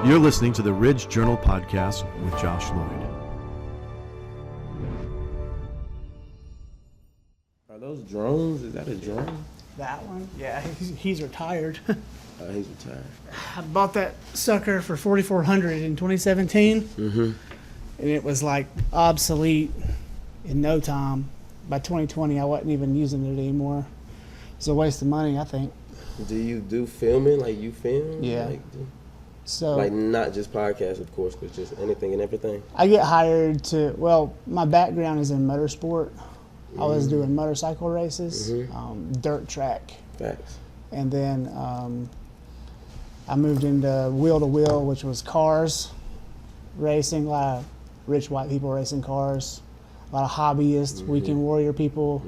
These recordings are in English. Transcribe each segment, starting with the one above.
You're listening to the Ridge Journal Podcast with Josh Lloyd. Are those drones? Is that a drone? That one? Yeah, he's retired. He's retired. I bought that sucker for $4,400 in 2017, and it was like obsolete in no time. By 2020, I wasn't even using it anymore. It's a waste of money, I think. Do you do filming? Like you film? Yeah. So like not just podcasts, of course, but just anything and everything? I get hired to, well, my background is in motorsport. I was doing motorcycle races, dirt track. Facts. And then I moved into wheel-to-wheel, which was cars racing, a lot of rich white people racing cars, a lot of hobbyists, weekend warrior people.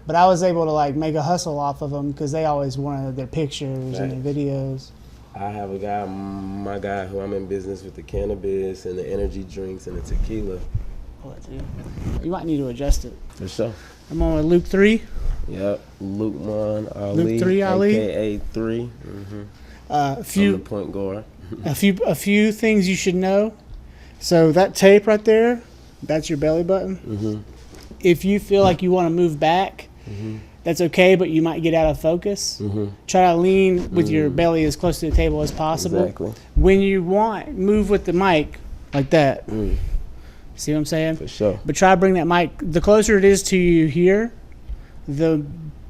But I was able to like make a hustle off of them because they always wanted their pictures and their videos. I have a guy, my guy, who I'm in business with the cannabis and the energy drinks and the tequila. Oh, that's it. You might need to adjust it. For sure. I'm on with Luke 3. Yep, Luqman Ali, Luke 3 Ali, aka 3. I'm the point guard. a few things you should know. So that tape right there, that's your belly button. If you feel like you want to move back, that's okay, but you might get out of focus. Try to lean with your belly as close to the table as possible. Exactly. When you want, move with the mic like that. See what I'm saying? For sure. But try to bring that mic. The closer it is to you here, the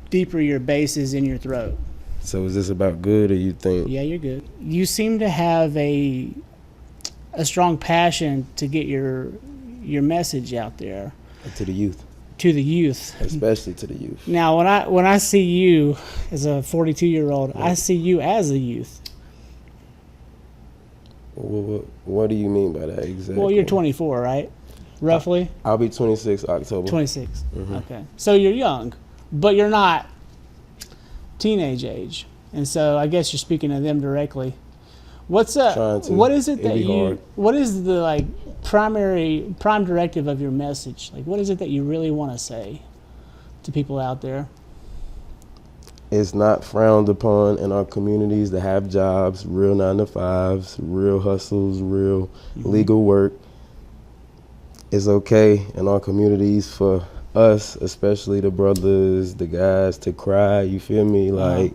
deeper your bass is in your throat. So is this about good, or you think? Yeah, you're good. You seem to have a strong passion to get your message out there To the youth. to the youth, Especially to the youth. Now, when I see you as a 42-year-old, I see you as a youth. What do you mean by that exactly? Well, you're 24, right? Roughly? I'll be 26 October. 26. Okay. So you're young, but you're not teenage age. And so I guess you're speaking to them directly. What is it that what is the like prime directive of your message? Like, what is it that you really want to say to people out there? It's not frowned upon in our communities to have jobs, real 9-to-5s, real hustles, real legal work. It's okay in our communities for us, especially the brothers, the guys, to cry, you feel me? Like,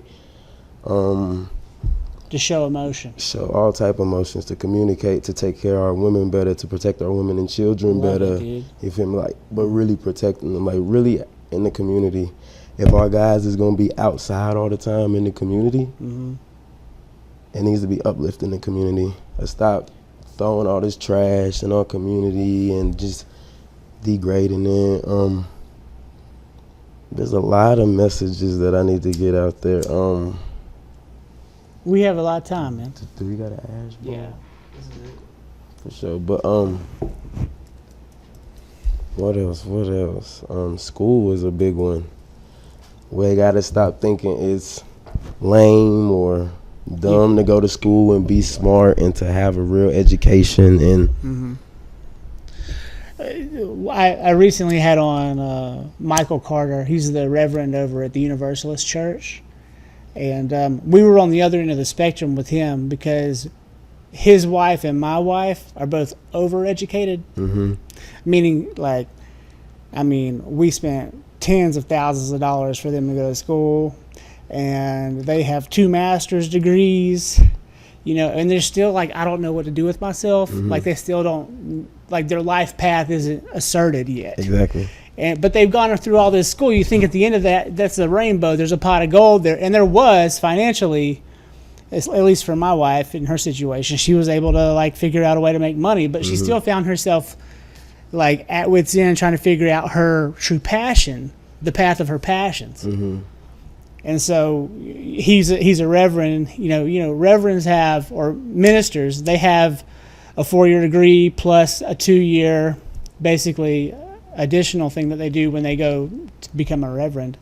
to show emotion. Show all type of emotions, to communicate, to take care of our women better, to protect our women and children better. You feel me? Like, but really protecting them, like really in the community. If our guys is gonna be outside all the time in the community, it needs to be uplifting the community. Let's stop throwing all this trash in our community and just degrading it. There's a lot of messages that I need to get out there. We have a lot of time, man. Do we got an ash ball? Yeah. For sure. But what else? School is a big one. We gotta stop thinking it's lame or dumb to go to school and be smart and to have a real education. And I recently had on Michael Carter. He's the reverend over at the Universalist Church. And we were on the other end of the spectrum with him because his wife and my wife are both overeducated. Meaning, like, we spent tens of thousands of dollars for them to go to school, and they have 2 master's degrees, and they're still like, I don't know what to do with myself. Like, they still don't, like, their life path isn't asserted yet. Exactly. But they've gone through all this school. You think at the end of that's the rainbow. There's a pot of gold there. And there was financially, at least for my wife in her situation, she was able to like figure out a way to make money. But she still found herself like at wit's end trying to figure out her true passion, the path of her passions. And so he's a reverend. Reverends have, or ministers, they have a 4-year degree plus a 2-year, basically, additional thing that they do when they go to become a reverend.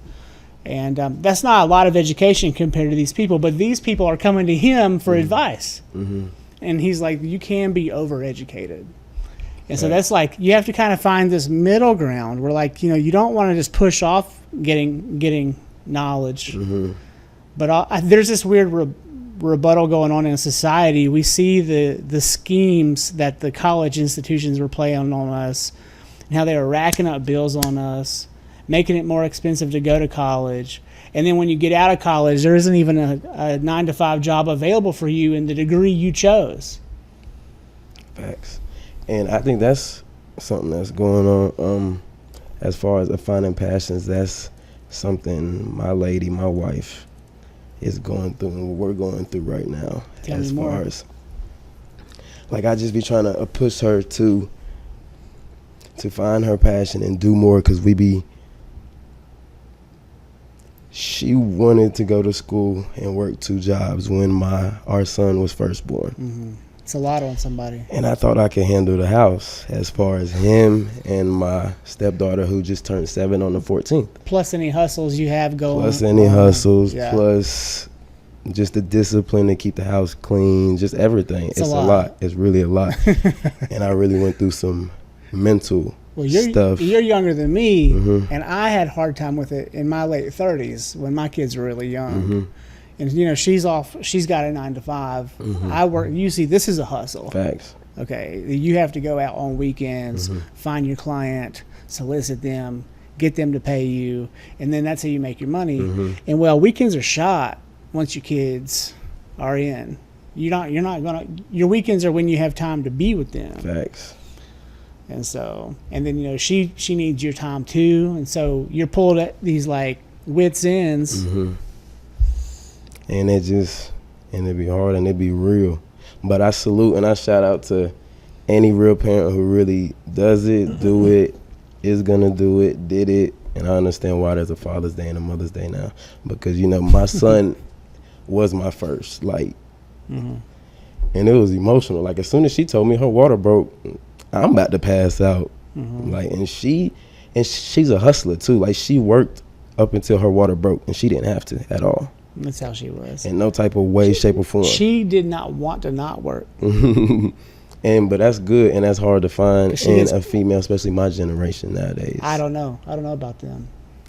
And that's not a lot of education compared to these people, but these people are coming to him for advice. And he's like, you can be overeducated. And so that's like, you have to kind of find this middle ground where, like, you don't want to just push off getting knowledge. But there's this weird rebuttal going on in society. We see the schemes that the college institutions were playing on us, and how they were racking up bills on us, making it more expensive to go to college. And then when you get out of college, there isn't even a 9-to-5 job available for you in the degree you chose. Facts. And I think that's something that's going on as far as finding passions. That's something my lady, my wife, is going through, and we're going through right now. Tell as me more. far as, like, I just be trying to push her to find her passion and do more, because she wanted to go to school and work 2 jobs when our son was first born. Mm-hmm. It's a lot on somebody. And I thought I could handle the house as far as him and my stepdaughter, who just turned 7 on the 14th. Plus any hustles you have going. Plus any hustles, yeah. plus just the discipline to keep the house clean, just everything. It's a lot. It's really a lot. And I really went through some mental stuff. You're younger than me, Mm-hmm. and I had a hard time with it in my late 30s when my kids were really young. Mm-hmm. And she's got a 9-to-5. Mm-hmm. I work. You see, this is a hustle. Facts. Okay, you have to go out on weekends, Mm-hmm. find your client, solicit them, get them to pay you, and then that's how you make your money. Mm-hmm. And well, weekends are shot once your kids are in. You're not gonna. Your weekends are when you have time to be with them. Facts. And so, and then she needs your time too, and so you're pulled at these like wits ends. Mm-hmm. And it be hard, and it be real. But I salute and I shout out to any real parent who really does it, do it, is gonna do it, did it. And I understand why there's a Father's Day and a Mother's Day now, because my son was my first, like, Mm-hmm. and it was emotional. Like, as soon as she told me her water broke, I'm about to pass out. Mm-hmm. Like, and she's a hustler too. Like, she worked up until her water broke, and she didn't have to at all. That's how she was. In no type of way, shape, or form. She did not want to not work. But that's good, and that's hard to find in a female, especially my generation nowadays. I don't know about them.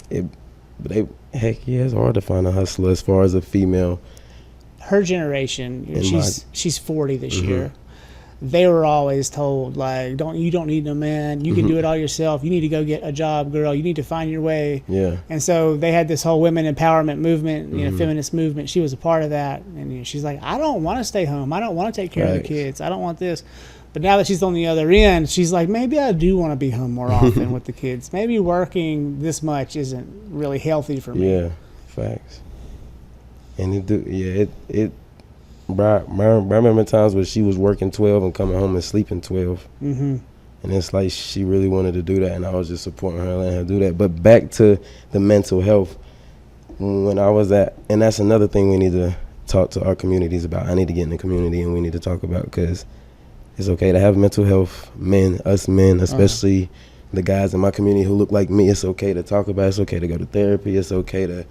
Heck yeah, it's hard to find a hustler as far as a female. Her generation, she's 40 this Mm-hmm. year. They were always told, like, you don't need no man. You can do it all yourself. You need to go get a job, girl. You need to find your way. Yeah. And so they had this whole women empowerment movement, Mm-hmm. feminist movement. She was a part of that. And she's like, I don't want to stay home. I don't want to take care of the kids. I don't want this. But now that she's on the other end, she's like, maybe I do want to be home more often with the kids. Maybe working this much isn't really healthy for me. Yeah, facts. And I remember times where she was working 12 and coming home and sleeping 12. Mm-hmm. And it's like she really wanted to do that, and I was just supporting her and letting her do that. But back to the mental health, when I was and that's another thing we need to talk to our communities about. I need to get in the community, and we need to talk about, because it's okay to have mental health. Us men, especially the guys in my community who look like me, it's okay to talk about it. It's okay to go to therapy. It's okay to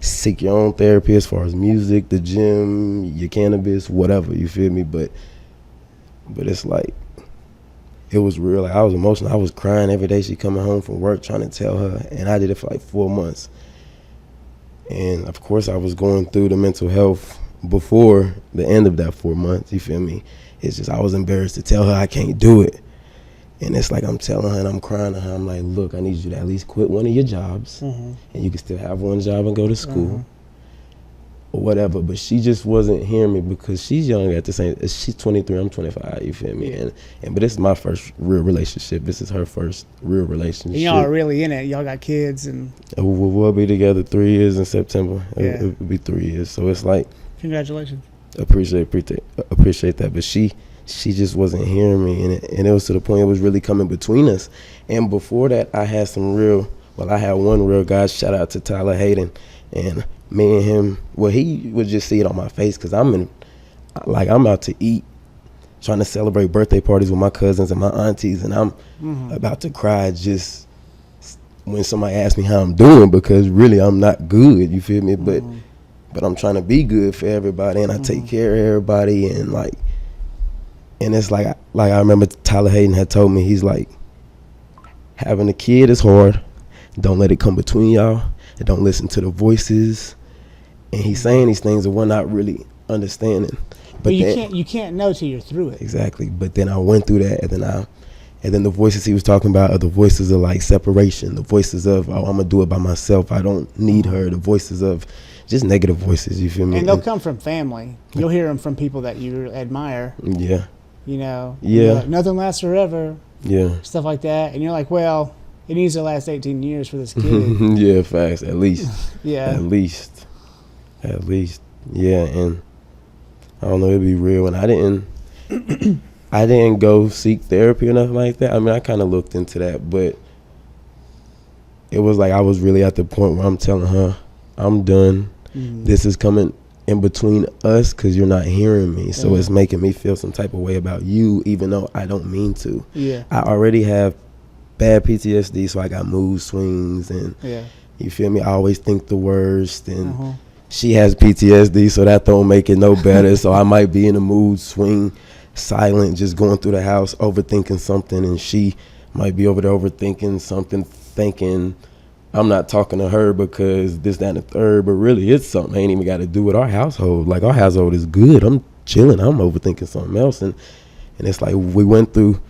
seek your own therapy as far as music, the gym, your cannabis, whatever, you feel me? But it's like, it was real. Like, I was emotional. I was crying every day she coming home from work, trying to tell her, and I did it for like 4 months. And of course I was going through the mental health before the end of that 4 months, you feel me? It's just, I was embarrassed to tell her I can't do it. And it's like, I'm telling her and I'm crying to her. I'm like, look, I need you to at least quit one of your jobs, and you can still have one job and go to school or whatever. But she just wasn't hearing me, because she's young at the same. She's 23, I'm 25. You feel me? But this is my first real relationship. This is her first real relationship. And y'all are really in it. Y'all got kids, and we'll be together 3 years in September. Yeah. It'll be 3 years. So it's like, congratulations. Appreciate that. But she just wasn't hearing me, and it was to the point it was really coming between us. And before that, I had I had one real guy. Shout out to Tyler Hayden, and me and him. Well, he would just see it on my face, because I'm out to eat, trying to celebrate birthday parties with my cousins and my aunties, and I'm about to cry just when somebody asks me how I'm doing, because really I'm not good. You feel me? But I'm trying to be good for everybody, and I take care of everybody, and it's like I remember Tyler Hayden had told me, he's like, having a kid is hard. Don't let it come between y'all. And don't listen to the voices. And he's saying these things, and we're not really understanding. But you can't know till you're through it. Exactly. But then I went through that, and then the voices he was talking about are the voices of like separation, the voices of, oh, I'm gonna do it by myself, I don't need her, the voices of just negative voices, you feel me? And they'll come from family. You'll hear them from people that you admire. Yeah. You know? Yeah. Like, nothing lasts forever. Yeah. Stuff like that. And you're like, well, it needs to last 18 years for this kid. Yeah, facts, at least. Yeah. At least. Yeah, and I don't know, it'd be real. And I didn't go seek therapy or nothing like that. I mean, I kind of looked into that, but it was like I was really at the point where I'm telling her, I'm done. This is coming in between us because you're not hearing me. So it's making me feel some type of way about you, even though I don't mean to. Yeah. I already have bad PTSD, so I got mood swings, and you feel me? I always think the worst, and she has PTSD, so that don't make it no better. So I might be in a mood swing, silent, just going through the house, overthinking something, and she might be over there overthinking something, thinking I'm not talking to her because this, that, and the third, but really it's something I ain't even got to do with our household. Like, our household is good. I'm chilling. I'm overthinking something else. And it's like we went through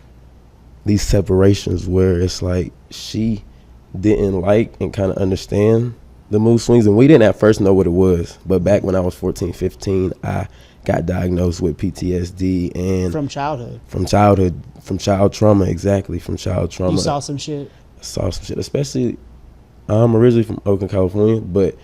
these separations where it's like she didn't like and kind of understand the mood swings. And we didn't at first know what it was. But back when I was 14, 15, I got diagnosed with PTSD. And from child trauma, exactly, from child trauma. You saw some shit? I saw some shit, especially, I'm originally from Oakland, California, but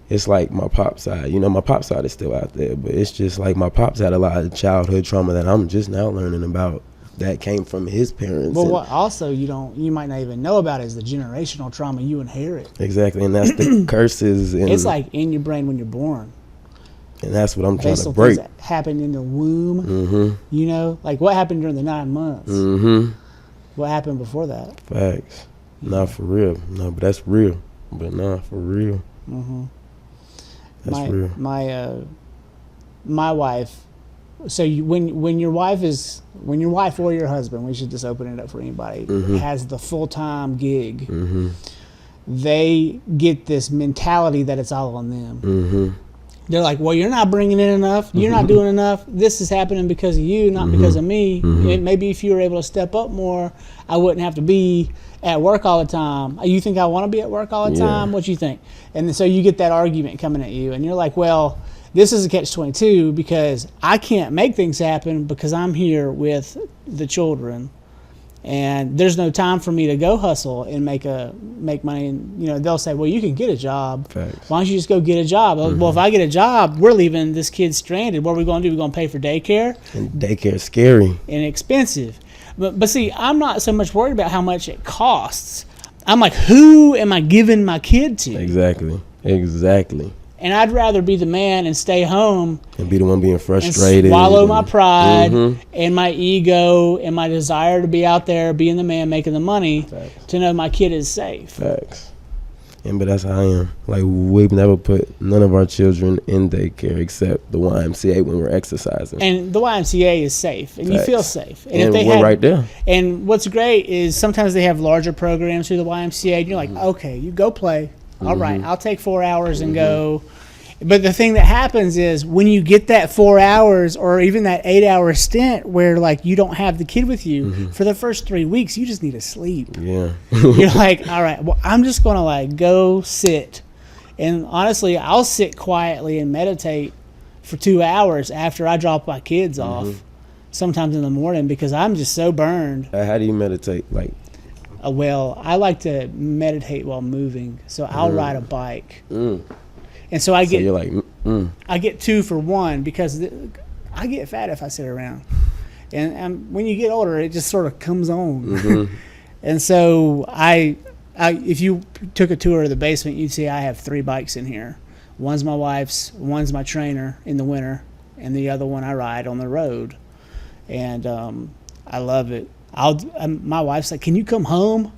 it's like my pop's side. You know, my pop's side is still out there, but it's just like my pop's had a lot of childhood trauma that I'm just now learning about that came from his parents. Well, what also you might not even know about is the generational trauma you inherit. Exactly, and that's the curses. And it's like in your brain when you're born. And that's what I'm trying to Things break. that happened in the womb, you know? Like, what happened during the 9 months? What happened before that? Facts. Not for real. No, but that's real. But nah, for real. That's real. My wife. So when your wife or your husband, we should just open it up for anybody, has the full-time gig, they get this mentality that it's all on them. They're like, well, you're not bringing in enough. You're not doing enough. This is happening because of you, not because of me. Maybe if you were able to step up more, I wouldn't have to be at work all the time. You think I want to be at work all the time? What you think? And so you get that argument coming at you, and you're like, well, this is a catch-22 because I can't make things happen because I'm here with the children, and there's no time for me to go hustle and make money. And you know, they'll say, well, you can get a job. Facts. Why don't you just go get a job? Well, if I get a job, we're leaving this kid stranded. What are we going to do? We're going to pay for daycare? And daycare is scary. And expensive. But see, I'm not so much worried about how much it costs. I'm like, who am I giving my kid to? Exactly. And I'd rather be the man and stay home and be the one being frustrated. And swallow my pride and my ego and my desire to be out there being the man making the money. Facts. To know my kid is safe. Facts. But that's how I am. Like, we've never put none of our children in daycare except the YMCA when we're exercising. And the YMCA is safe, and Facts. You feel safe. And if they we're right there. And what's great is sometimes they have larger programs through the YMCA, and you're like, okay, you go play. All right, I'll take 4 hours and go. But the thing that happens is when you get that 4 hours or even that 8-hour stint where like you don't have the kid with you for the first 3 weeks, you just need to sleep. Yeah. You're like, all right, well, I'm just going to like go sit. And honestly, I'll sit quietly and meditate for 2 hours after I drop my kids off, sometimes in the morning, because I'm just so burned. How do you meditate? Like, well, I like to meditate while moving. So I'll ride a bike. And so I get, you're like, I get 2 for 1 because I get fat if I sit around. And when you get older, it just sort of comes on. And so if you took a tour of the basement, you'd see I have 3 bikes in here. One's my wife's, one's my trainer in the winter, and the other one I ride on the road. And I love it. My wife's like, can you come home?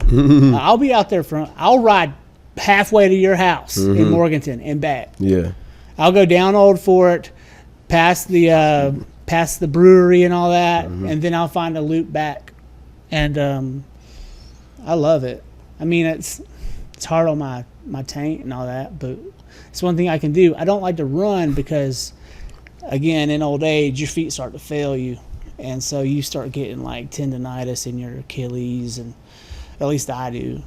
I'll be out there I'll ride halfway to your house in Morganton and back. Yeah. I'll go down Old Fort, past the brewery and all that, and then I'll find a loop back. And I love it. I mean, it's hard on my taint and all that, but It's one thing I can do. I don't like to run because, again, in old age, your feet start to fail you. And so you start getting like tendonitis in your Achilles, and at least I do.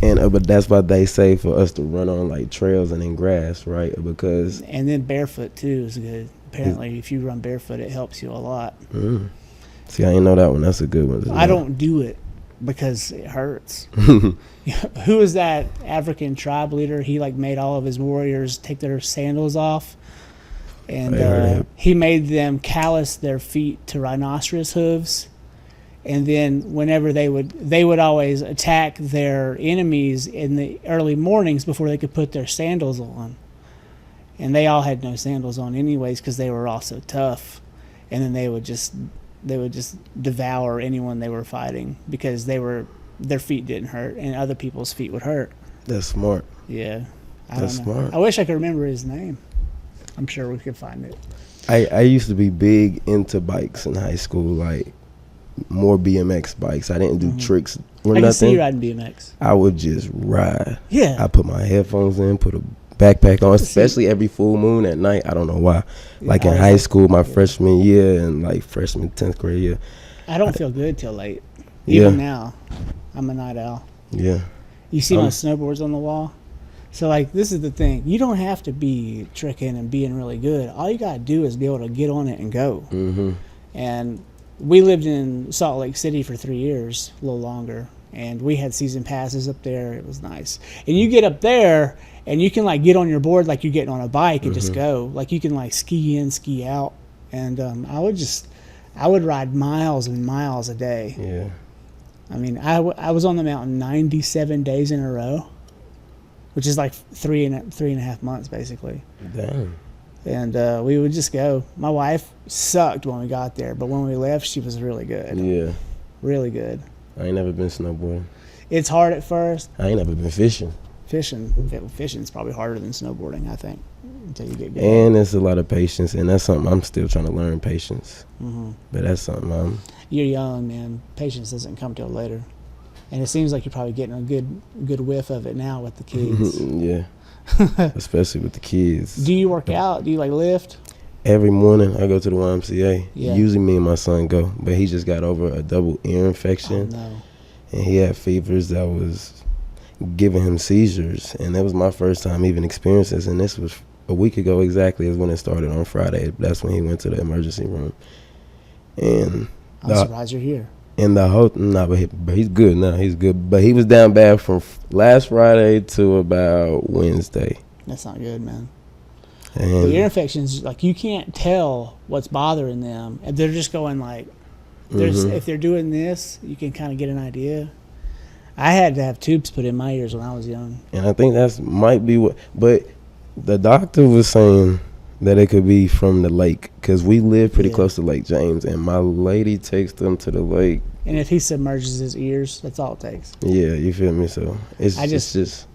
But that's why they say for us to run on like trails and in grass, right? Because and then barefoot too is good. Apparently, if you run barefoot, it helps you a lot. See, I didn't know that one. That's a good one. I don't do it because it hurts. Who was that African tribe leader? He like made all of his warriors take their sandals off, and he made them callus their feet to rhinoceros hooves. And then whenever they would always attack their enemies in the early mornings before they could put their sandals on. And they all had no sandals on anyways because they were all so tough. And then they would just devour anyone they were fighting because their feet didn't hurt and other people's feet would hurt. That's smart. Yeah. That's smart. I wish I could remember his name. I'm sure we could find it. I used to be big into bikes in high school, like more BMX bikes. I didn't do tricks or nothing. I can see you riding BMX. I would just ride. Yeah. I put my headphones in, put a backpack on, especially every full moon at night. I don't know why. Like in high school, my freshman year and like freshman 10th grade year. I don't feel good till late. Even now. I'm a night owl. Yeah. You see my snowboards on the wall? So, like, this is the thing. You don't have to be tricking and being really good. All you got to do is be able to get on it and go. And we lived in Salt Lake City for 3 years, a little longer. And we had season passes up there. It was nice. And you get up there, and you can, like, get on your board like you're getting on a bike and just go. Like, you can, like, ski in, ski out. And I would ride miles and miles a day. Yeah. I mean, I was on the mountain 97 days in a row, which is like three and a half months, basically. Dang. And we would just go. My wife sucked when we got there, but when we left, she was really good. Yeah. Really good. I ain't never been snowboarding. It's hard at first. I ain't never been fishing. Fishing's probably harder than snowboarding, I think, until you get good. And it's a lot of patience, and that's something I'm still trying to learn, patience. But that's something You're young, man. Patience doesn't come till later. And it seems like you're probably getting a good whiff of it now with the kids. Yeah. Especially with the kids. Do you work out? Do you like lift? Every morning I go to the YMCA. Yeah. Usually me and my son go, but he just got over a double ear infection. Oh, no. And he had fevers that was giving him seizures. And that was my first time even experiencing this. And this was a week ago exactly is when it started on Friday. That's when he went to the emergency room. And I'm surprised you're here. And the whole but he's good now. He's good, but he was down bad from last Friday to about Wednesday. That's not good, man. And the ear infections, like, you can't tell what's bothering them. If they're just going like, if they're doing this, you can kind of get an idea. I had to have tubes put in my ears when I was young. And I think that's might be what. But the doctor was saying that it could be from the lake because we live pretty close to Lake James, and my lady takes them to the lake. And if he submerges his ears, that's all it takes. Yeah, you feel me? So it's just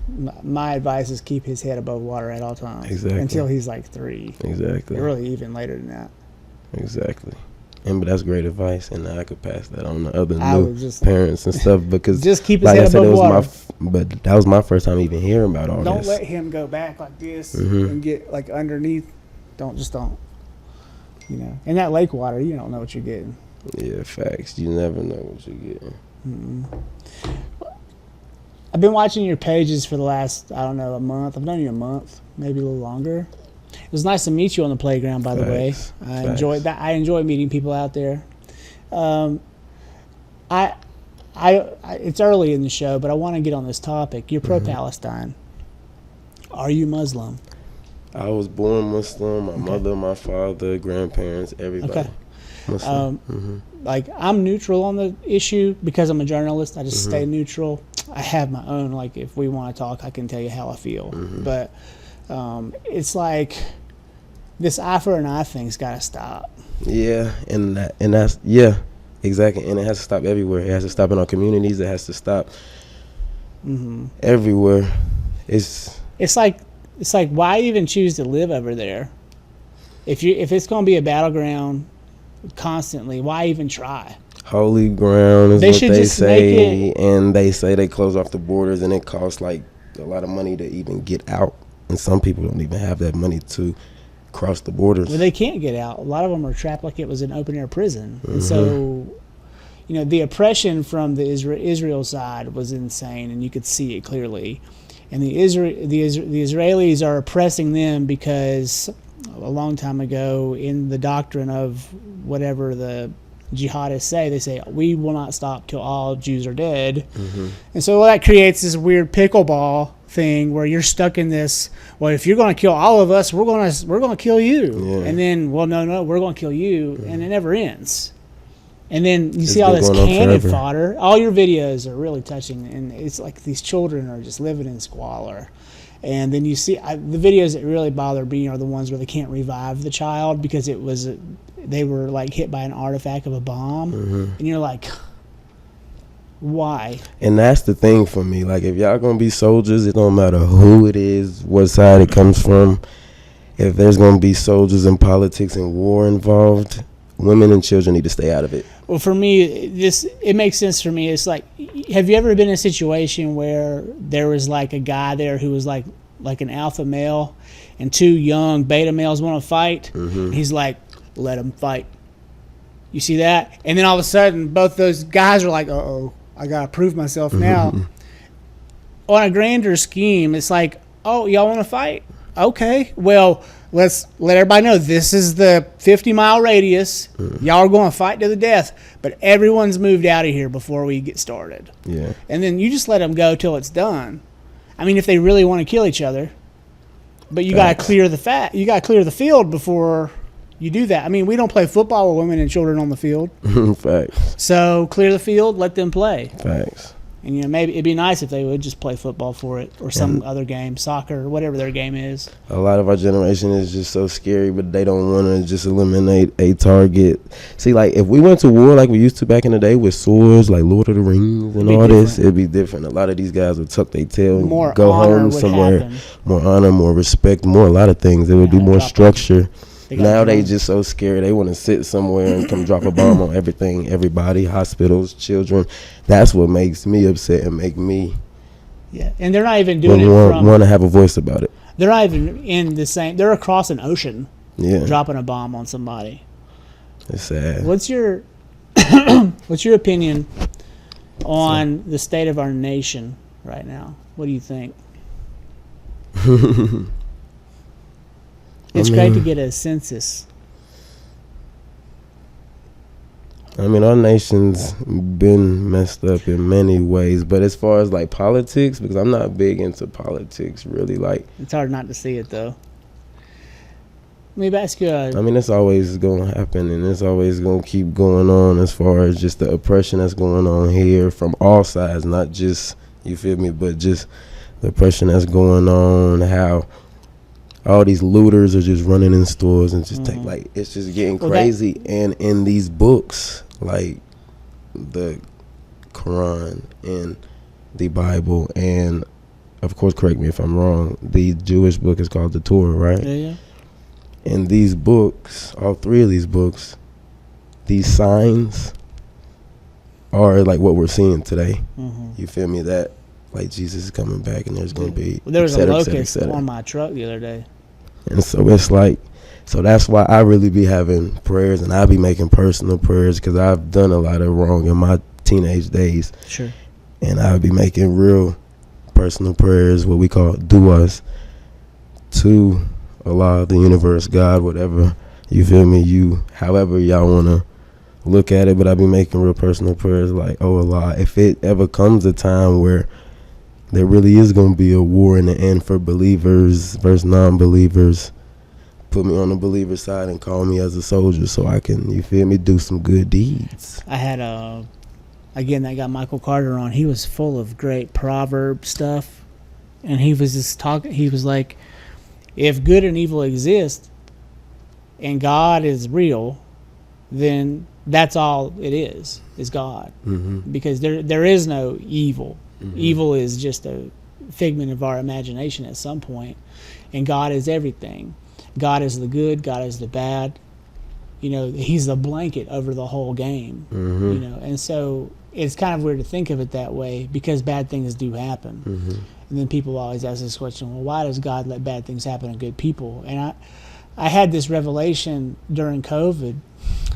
my advice is keep his head above water at all times. Exactly. Until he's like 3. Exactly. Or really even later than that. Exactly. But that's great advice, and I could pass that on to other new parents and stuff because just keep his head above water. But that was my first time even hearing about all this. Don't let him go back like this and get like underneath. Don't. You know, in that lake water, you don't know what you're getting. Yeah, facts. You never know what you're getting. I've been watching your pages for the last, I don't know, a month. I've known you a month, maybe a little longer. It was nice to meet you on the playground, by the way. I enjoyed that. I enjoy meeting people out there. It's early in the show, but I want to get on this topic. You're pro-Palestine. Are you Muslim? I was born Muslim. My mother, my father, grandparents, everybody. Okay. Muslim. Like, I'm neutral on the issue because I'm a journalist. I just stay neutral. I have my own, like, if we want to talk, I can tell you how I feel. But it's like this eye for an eye thing's got to stop. Yeah, and that's yeah, exactly. And it has to stop everywhere. It has to stop in our communities. It has to stop everywhere. It's like why even choose to live over there? If it's going to be a battleground constantly, why even try? Holy ground is they what should they just say, and they say they close off the borders, and it costs like a lot of money to even get out And some people don't even have that money to cross the borders. Well, they can't get out. A lot of them are trapped like it was an open-air prison. And so, you know, the oppression from the Israel side was insane, and you could see it clearly. And the Israelis are oppressing them because a long time ago, in the doctrine of whatever the jihadists say, they say, we will not stop till all Jews are dead. And so that creates this weird pickleball thing where you're stuck in this, well, if you're going to kill all of us, we're going to kill you. And then, well, no, we're going to kill you. And it never ends. And then you see all this cannon fodder. All your videos are really touching, and it's like these children are just living in squalor. And then you see the videos that really bother me are the ones where they can't revive the child because they were like hit by an artifact of a bomb. And you're like, why? And that's the thing for me. Like, if y'all gonna be soldiers, it don't matter who it is, what side it comes from. If there's gonna be soldiers in politics and war involved, women and children need to stay out of it. Well, for me, it makes sense for me. It's like, have you ever been in a situation where there was like a guy there who was like an alpha male, and two young beta males want to fight? He's like, let them fight. You see that? And then all of a sudden, both those guys are like, uh-oh, I got to prove myself now. On a grander scheme, it's like, oh, y'all want to fight? Okay, well, let's let everybody know this is the 50-mile radius. Y'all are going to fight to the death, but everyone's moved out of here before we get started. And then you just let them go till it's done. I mean, if they really want to kill each other, but you got to clear the field before you do that. I mean, we don't play football with women and children on the field. Facts. So clear the field, let them play. Facts. And, you know, maybe it'd be nice if they would just play football for it, or some other game, soccer, or whatever their game is. A lot of our generation is just so scary, but they don't want to just eliminate a target. See, like, if we went to war like we used to back in the day with swords, like Lord of the Rings and all this, it'd be different. A lot of these guys would tuck their tail and go home somewhere. More honor, more respect, a lot of things. There would be more structure. Now they just so scared. They want to sit somewhere and come drop a bomb on everything, everybody, hospitals, children. That's what makes me upset and make me. Yeah, and they're not even doing want to have a voice about it. They're not even in the same. They're across an ocean. Dropping a bomb on somebody. It's sad. What's your opinion on the state of our nation right now? What do you think? It's great to get a census. I mean, our nation's been messed up in many ways, but as far as like politics, because I'm not big into politics, really, like. It's hard not to see it, though. Let me ask you. I mean, it's always going to happen, and it's always going to keep going on as far as just the oppression that's going on here from all sides, not just, you feel me, but just the oppression that's going on, how all these looters are just running in stores and just take, like, it's just getting crazy. And in these books, like the Quran and the Bible, and of course, correct me if I'm wrong, the Jewish book is called the Torah, right? Yeah. In these books, all three of these books, these signs are like what we're seeing today. You feel me? That, like, Jesus is coming back, and there's going to be, there was a locust on my truck the other day. And so it's like, so that's why I really be having prayers, and I be making personal prayers, because I've done a lot of wrong in my teenage days. Sure. And I be making real personal prayers, what we call du'as, to Allah, the universe, God, whatever, you feel me, however y'all want to look at it. But I be making real personal prayers like, oh Allah, if it ever comes a time where there really is going to be a war in the end for believers versus non-believers, put me on the believer side and call me as a soldier so I can, you feel me, do some good deeds. I had again, that guy Michael Carter on. He was full of great proverb stuff, and he was just talking. He was like, if good and evil exist and God is real, then that's all it is God. Because there is no evil. Evil is just a figment of our imagination at some point, and God is everything. God is the good, God is the bad. You know, he's the blanket over the whole game. You know, and so it's kind of weird to think of it that way because bad things do happen. Mm-hmm. And then people always ask this question, well, why does God let bad things happen to good people? And I had this revelation during COVID.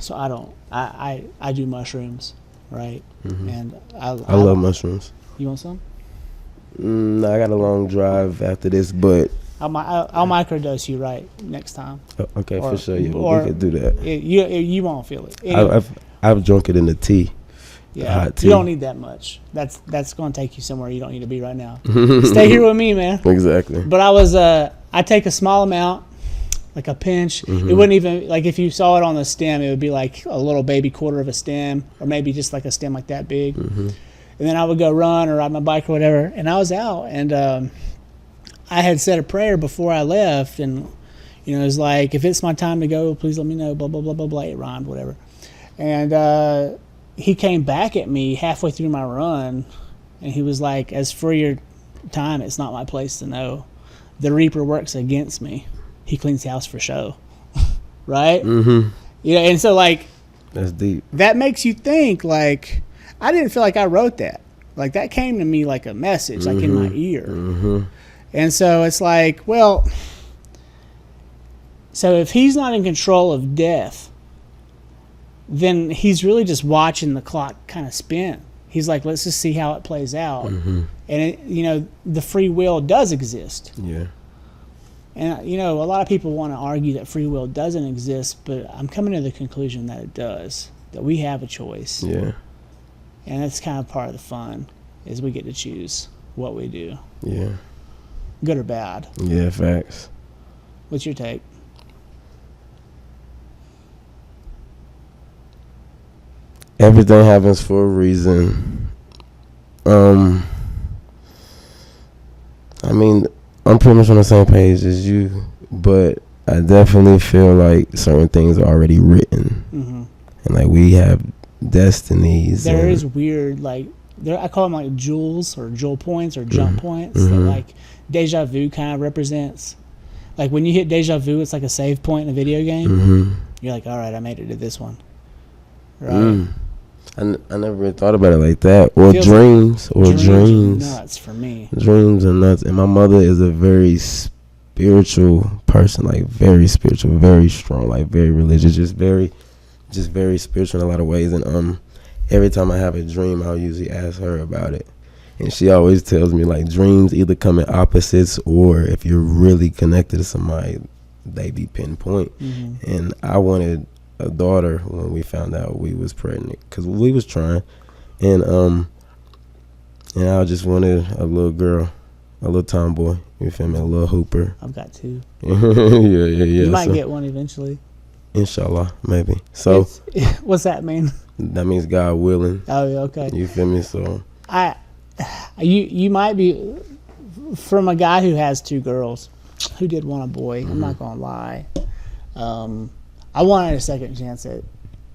So I do mushrooms, right? Mm-hmm. And I love mushrooms. You want some? I got a long drive after this, but I'll microdose you right next time. Okay, Or- for sure. Yeah, or- we could do that. You won't feel it. Anyway, I've drunk it in the tea. yeah, hot tea. you don't need that much. That's going to take you somewhere you don't need to be right now. Stay here with me, man. Exactly. But I take a small amount, like a pinch. Mm-hmm. It wouldn't even, like if you saw it on the stem, it would be like a little baby quarter of a stem, or maybe just like a stem like that big. Mm-hmm. And then I would go run or ride my bike or whatever. And I was out, and I had said a prayer before I left, and it was like, if it's my time to go, please let me know. Blah blah blah blah blah. It rhymed, whatever. And he came back at me halfway through my run, and he was like, "As for your time, it's not my place to know. The reaper works against me. He cleans the house for show." Right? Mm-hmm. And so like That's deep. that makes you think, like, I didn't feel like I wrote that. Like that came to me like a message, like in my ear. Mm-hmm. And so it's like, well, so if he's not in control of death, then he's really just watching the clock kind of spin. He's like, let's just see how it plays out. Mm-hmm. And the free will does exist. Yeah. And a lot of people want to argue that free will doesn't exist, but I'm coming to the conclusion that it does. That we have a choice. Yeah. And that's kind of part of the fun, is we get to choose what we do, Yeah. good or bad. Yeah. Facts. What's your take? Everything happens for a reason. I mean, I'm pretty much on the same page as you, but I definitely feel like certain things are already written, Mm-hmm. and like we have destinies. There is weird, like, I call them like jewels or jewel points or jump points that Mhm. like deja vu kind of represents. Like when you hit deja vu, it's like a save point in a video game. Mm-hmm. You're like, all right, I made it to this one. Right? I never really thought about it like that. Or Feels dreams. Or Dreams are dreams. nuts for me. Dreams are nuts. And my mother is a very spiritual person. Like very spiritual, very strong, like very religious, just very spiritual in a lot of ways. And every time I have a dream, I'll usually ask her about it. And she always tells me like dreams either come in opposites, or if you're really connected to somebody, they be pinpoint. Mm-hmm. And I wanted a daughter when we found out we was pregnant, because we was trying, and I just wanted a little girl, a little tomboy, you feel me, a little hooper. I've got two. yeah. You might So, get one eventually. inshallah, maybe. So What's that mean? that means God willing. Oh, okay. You feel me? So You might be, from a guy who has two girls, who did want a boy. I'm not gonna lie. I wanted a second chance at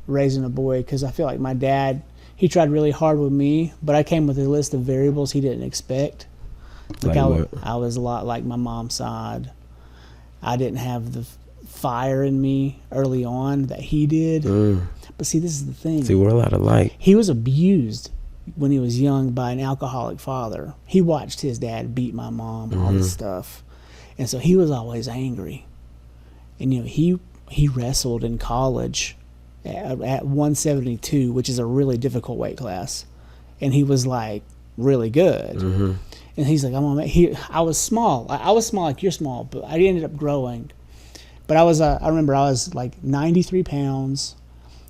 raising a boy because I feel like my dad, he tried really hard with me, but I came with a list of variables he didn't expect. Like what? I was a lot like my mom's side. I didn't have the fire in me early on that he did. But see, this is the thing. See, we're a lot alike. He was abused when he was young by an alcoholic father. He watched his dad beat my mom, all this stuff. And so he was always angry. And, he wrestled in college at 172, which is a really difficult weight class. And he was like really good. Mm-hmm. And he's like, I was small. I was small like you're small, but I ended up growing. But I remember I was like 93 pounds,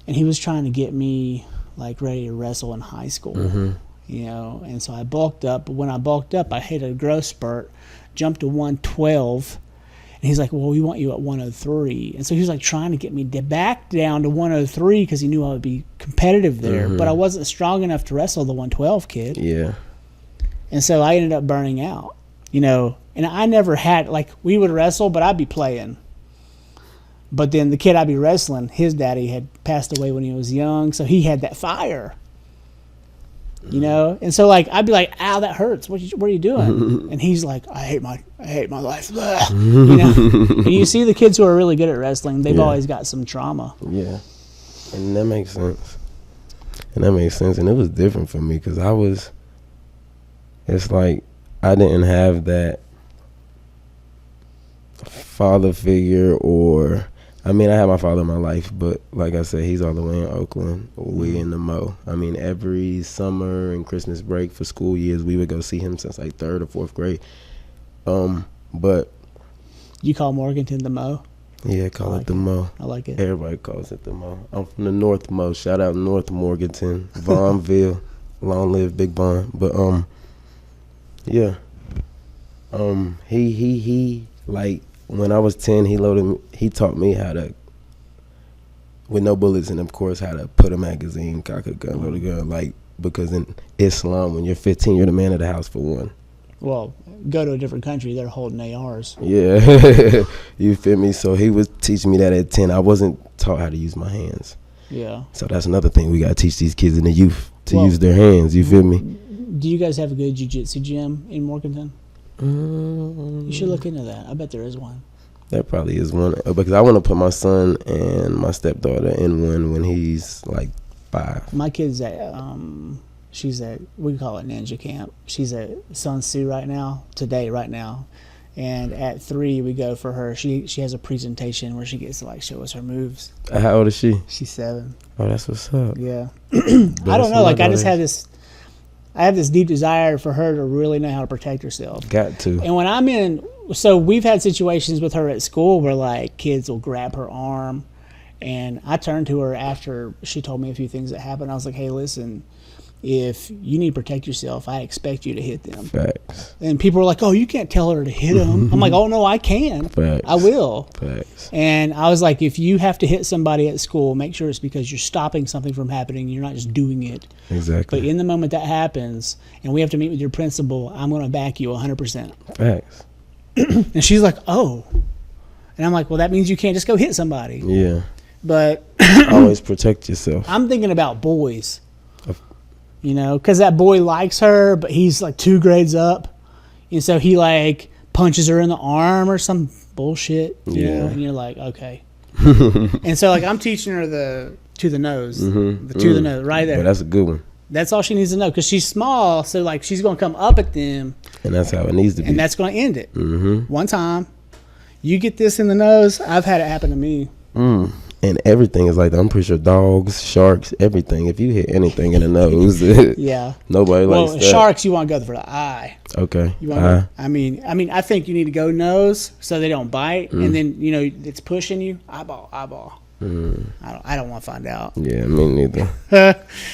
and he was trying to get me like ready to wrestle in high school. And so I bulked up. But when I bulked up, I hit a growth spurt, jumped to 112. And he's like, well, we want you at 103. And so he was like trying to get me back down to 103 because he knew I would be competitive there. But I wasn't strong enough to wrestle the 112 kid. Yeah. And so I ended up burning out, and I never had, like, we would wrestle, but I'd be playing. But then the kid I'd be wrestling, his daddy had passed away when he was young, so he had that fire, And so, like, I'd be like, ow, that hurts. What are you doing? And he's like, I hate my life. And you see the kids who are really good at wrestling, they've always got some trauma. Yeah. And that makes sense. And that makes sense. And it was different for me because it's like I didn't have that father figure I had my father in my life, but like I said, he's all the way in Oakland. We in the Mo. Every summer and Christmas break for school years, we would go see him since like 3rd or 4th grade. But you call Morganton the Mo? Yeah, call it the Mo. I like it. Everybody calls it the Mo. I'm from the North Mo. Shout out North Morganton, Vaughnville. Long live Big Vaughn. But yeah. He like when I was 10, he taught me how to, with no bullets, and of course how to put a magazine, cock a gun, load a gun. Like, because in Islam, when you're 15, you're the man of the house for one. Well, go to a different country, they're holding ARs. Yeah. You feel me? So he was teaching me that at 10. I wasn't taught how to use my hands. Yeah. So that's another thing we got to teach these kids in the youth to use their hands. You feel me? Do you guys have a good jiu-jitsu gym in Morganton? You should look into that. I bet there is one. There probably is one. Because I want to put my son and my stepdaughter in one when he's like 5. My kid's at, she's at, we call it ninja camp. She's at Sun Tzu right now. And at 3, we go for her. She has a presentation where she gets to like show us her moves. How old is she? She's 7. Oh, that's what's up. Yeah. I don't know. Like I have this deep desire for her to really know how to protect herself. Got to. And when so we've had situations with her at school where like kids will grab her arm, and I turned to her after she told me a few things that happened. I was like, hey, listen, if you need to protect yourself, I expect you to hit them. Facts. And people were like, oh, you can't tell her to hit them. I'm like, oh, no, I can. Facts. I will. Facts. And I was like, if you have to hit somebody at school, make sure it's because you're stopping something from happening. You're not just doing it. Exactly. But in the moment that happens, and we have to meet with your principal, I'm going to back you 100%. Facts. And she's like, oh. And I'm like, well, that means you can't just go hit somebody. Yeah. But always protect yourself. I'm thinking about boys. You know, because that boy likes her, but he's like 2 grades up. And so he like punches her in the arm or some bullshit. You know? And you're like, okay. And so like I'm teaching her to the nose. To the nose, right there. But that's a good one. That's all she needs to know because she's small. So like she's going to come up at them. And that's how it needs to be. And that's going to end it. One time, you get this in the nose. I've had it happen to me. And everything is like that. I'm pretty sure dogs, sharks, everything. If you hit anything in the nose, yeah, nobody likes that. Sharks, you want to go for the eye. Okay. You want I mean, I think you need to go nose so they don't bite, and then it's pushing you eyeball. I don't want to find out. Yeah, me neither.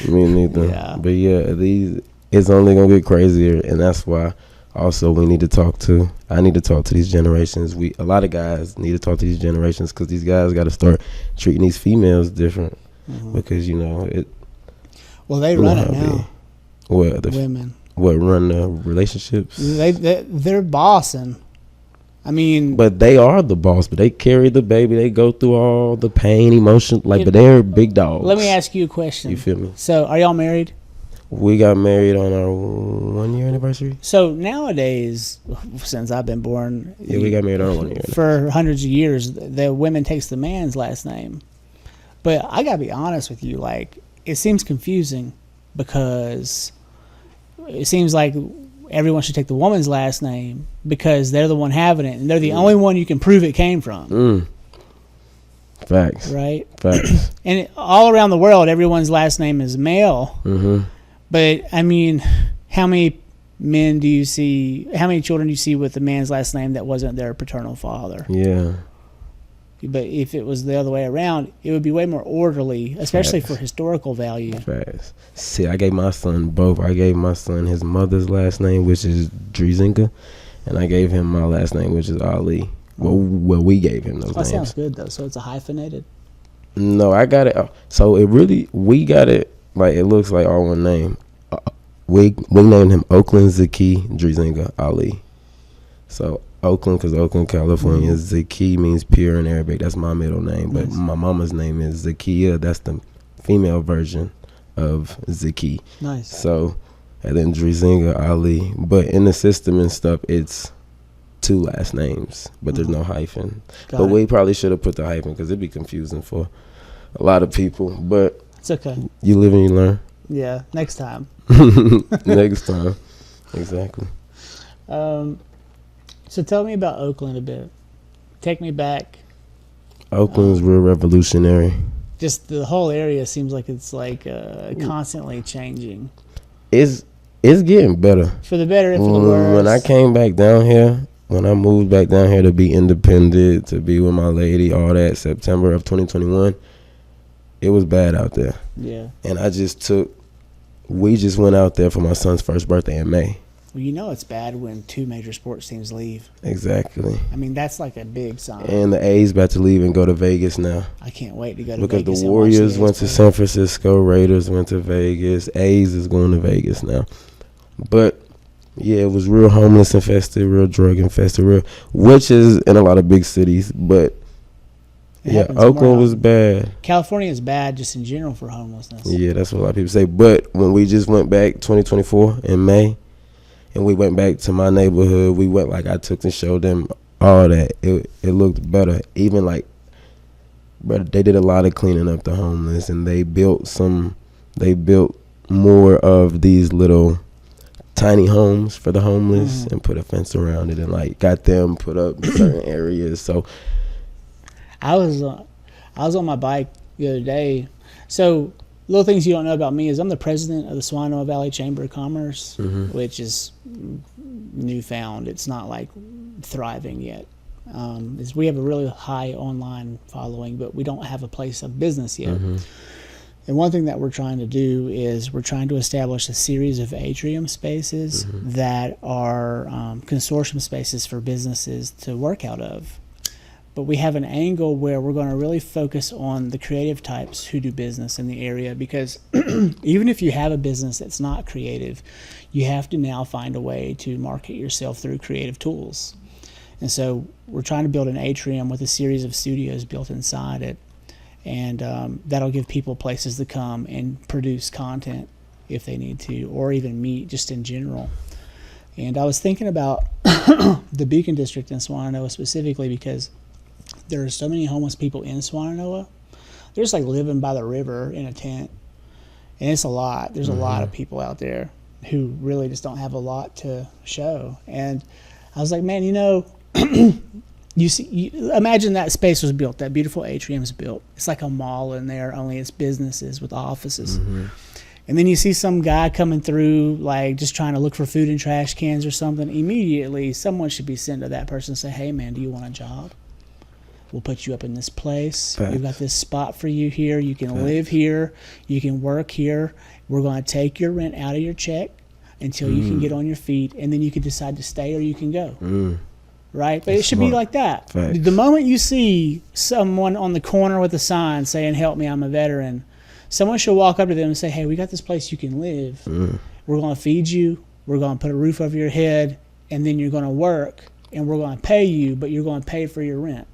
Me neither. Yeah. But yeah, it's only gonna get crazier, and that's why. Also, I need to talk to these generations. A lot of guys need to talk to these generations because these guys got to start treating these females different because it. Well, they run it now. The women? What run the relationships? They're bossing. I mean, but they are the boss. But they carry the baby. They go through all the pain, emotion. But they're big dogs. Let me ask you a question. You feel me? So, are y'all married? We got married on our 1-year anniversary. So nowadays, since I've been born, we got married on our 1-year. For hundreds of years, the women takes the man's last name. But I gotta be honest with you, like it seems confusing because it seems like everyone should take the woman's last name because they're the one having it and they're the only one you can prove it came from. Facts. Right. Facts. And all around the world, everyone's last name is male. But I mean, how many children do you see with the man's last name that wasn't their paternal father? Yeah. But if it was the other way around, it would be way more orderly, especially for historical value. Facts. See, I gave my son both. I gave my son his mother's last name, which is Driesinga, and I gave him my last name, which is Ali. Well, we gave him those names. That sounds good, though. So it's a hyphenated? No, I got it. So we got it. Like it looks like all one name. We named him Oakland Zaki Driesinga Ali. So Oakland, because Oakland, California. Zaki means pure in Arabic. That's my middle name. But my mama's name is Zakia. That's the female version of Zaki. Nice. So, and then Driesinga Ali. But in the system and stuff, it's 2 last names, but there's no hyphen. But we probably should have put the hyphen because it'd be confusing for a lot of people. But it's okay. You live and you learn. Yeah, next time. Next time. Exactly. So tell me about Oakland a bit. Take me back. Oakland's real revolutionary. Just the whole area seems like it's like constantly changing. It's getting better. For the better and for the worse. When I came back down here, when I moved back down here to be independent, to be with my lady, all that, September of 2021, it was bad out there. Yeah. And we just went out there for my son's first birthday in May. Well, you know it's bad when 2 major sports teams leave. Exactly. I mean, that's like a big sign. And the A's about to leave and go to Vegas now. I can't wait to go to because Vegas. The Warriors went to San Francisco, Raiders went to Vegas, A's is going to Vegas now. But yeah, it was real homeless infested, real drug infested, which is in a lot of big cities. But yeah, Oakland was bad. California is bad just in general for homelessness. Yeah, that's what a lot of people say. But when we just went back 2024 in May, and we went back to my neighborhood, we went I took and showed them all that. It looked better. Even but they did a lot of cleaning up the homeless, and they built more of these little tiny homes for the homeless and put a fence around it and got them put up in certain areas. So I was on my bike the other day. So little things you don't know about me is I'm the president of the Swannanoa Valley Chamber of Commerce, which is newfound. It's not thriving yet. We have a really high online following, but we don't have a place of business yet. And one thing that we're trying to do is we're trying to establish a series of atrium spaces that are consortium spaces for businesses to work out of. But we have an angle where we're going to really focus on the creative types who do business in the area, because even if you have a business that's not creative, you have to now find a way to market yourself through creative tools. And so we're trying to build an atrium with a series of studios built inside it, and that'll give people places to come and produce content if they need to, or even meet just in general. And I was thinking about the Beacon District in Swannanoa specifically because there are so many homeless people in Swannanoa. They're just living by the river in a tent. And it's a lot. There's a lot of people out there who really just don't have a lot to show. And I was like, man, imagine that space was built, that beautiful atrium's built. It's like a mall in there, only it's businesses with offices. And then you see some guy coming through, just trying to look for food in trash cans or something. Immediately, someone should be sent to that person and say, hey, man, do you want a job? We'll put you up in this place. Facts. We've got this spot for you here. You can live here. You can work here. We're going to take your rent out of your check until you can get on your feet, and then you can decide to stay or you can go. Right? But it should be like that. Facts. The moment you see someone on the corner with a sign saying, help me, I'm a veteran, someone should walk up to them and say, hey, we got this place you can live. We're going to feed you. We're going to put a roof over your head, and then you're going to work, and we're going to pay you, but you're going to pay for your rent.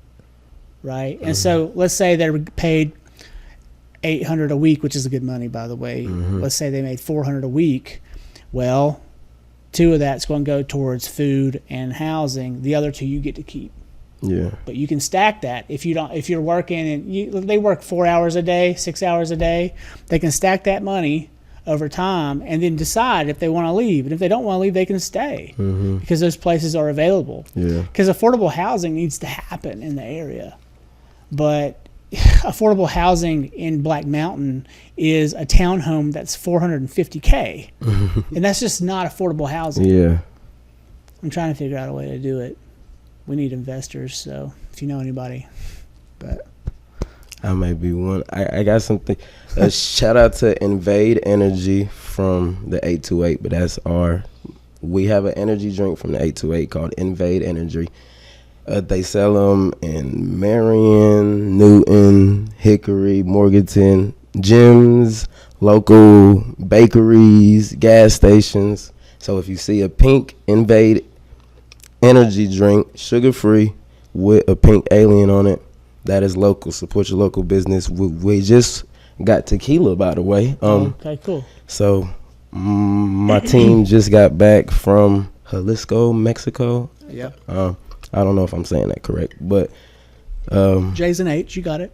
Right? And so let's say they're paid $800 a week, which is good money, by the way. Let's say they made $400 a week. Well, 2 of that's going to go towards food and housing. The other 2 you get to keep. Yeah. But you can stack that if you're working and they work 4 hours a day, 6 hours a day. They can stack that money over time and then decide if they want to leave. And if they don't want to leave, they can stay because those places are available. Yeah. Because affordable housing needs to happen in the area. But affordable housing in Black Mountain is a townhome that's $450K. And that's just not affordable housing. Yeah. I'm trying to figure out a way to do it. We need investors, so if you know anybody. But I may be one. I got something. A shout out to NVADE Energy from the 828, but we have an energy drink from the 828 called NVADE Energy. They sell them in Marion, Newton, Hickory, Morganton, gyms, local bakeries, gas stations. So if you see a pink NVADE Energy drink, sugar-free, with a pink alien on it, that is local. Support your local business. We just got Tequila, by the way. okay, cool. So my team just got back from Jalisco, Mexico. Yep. I don't know if I'm saying that correct, but J's and H, you got it.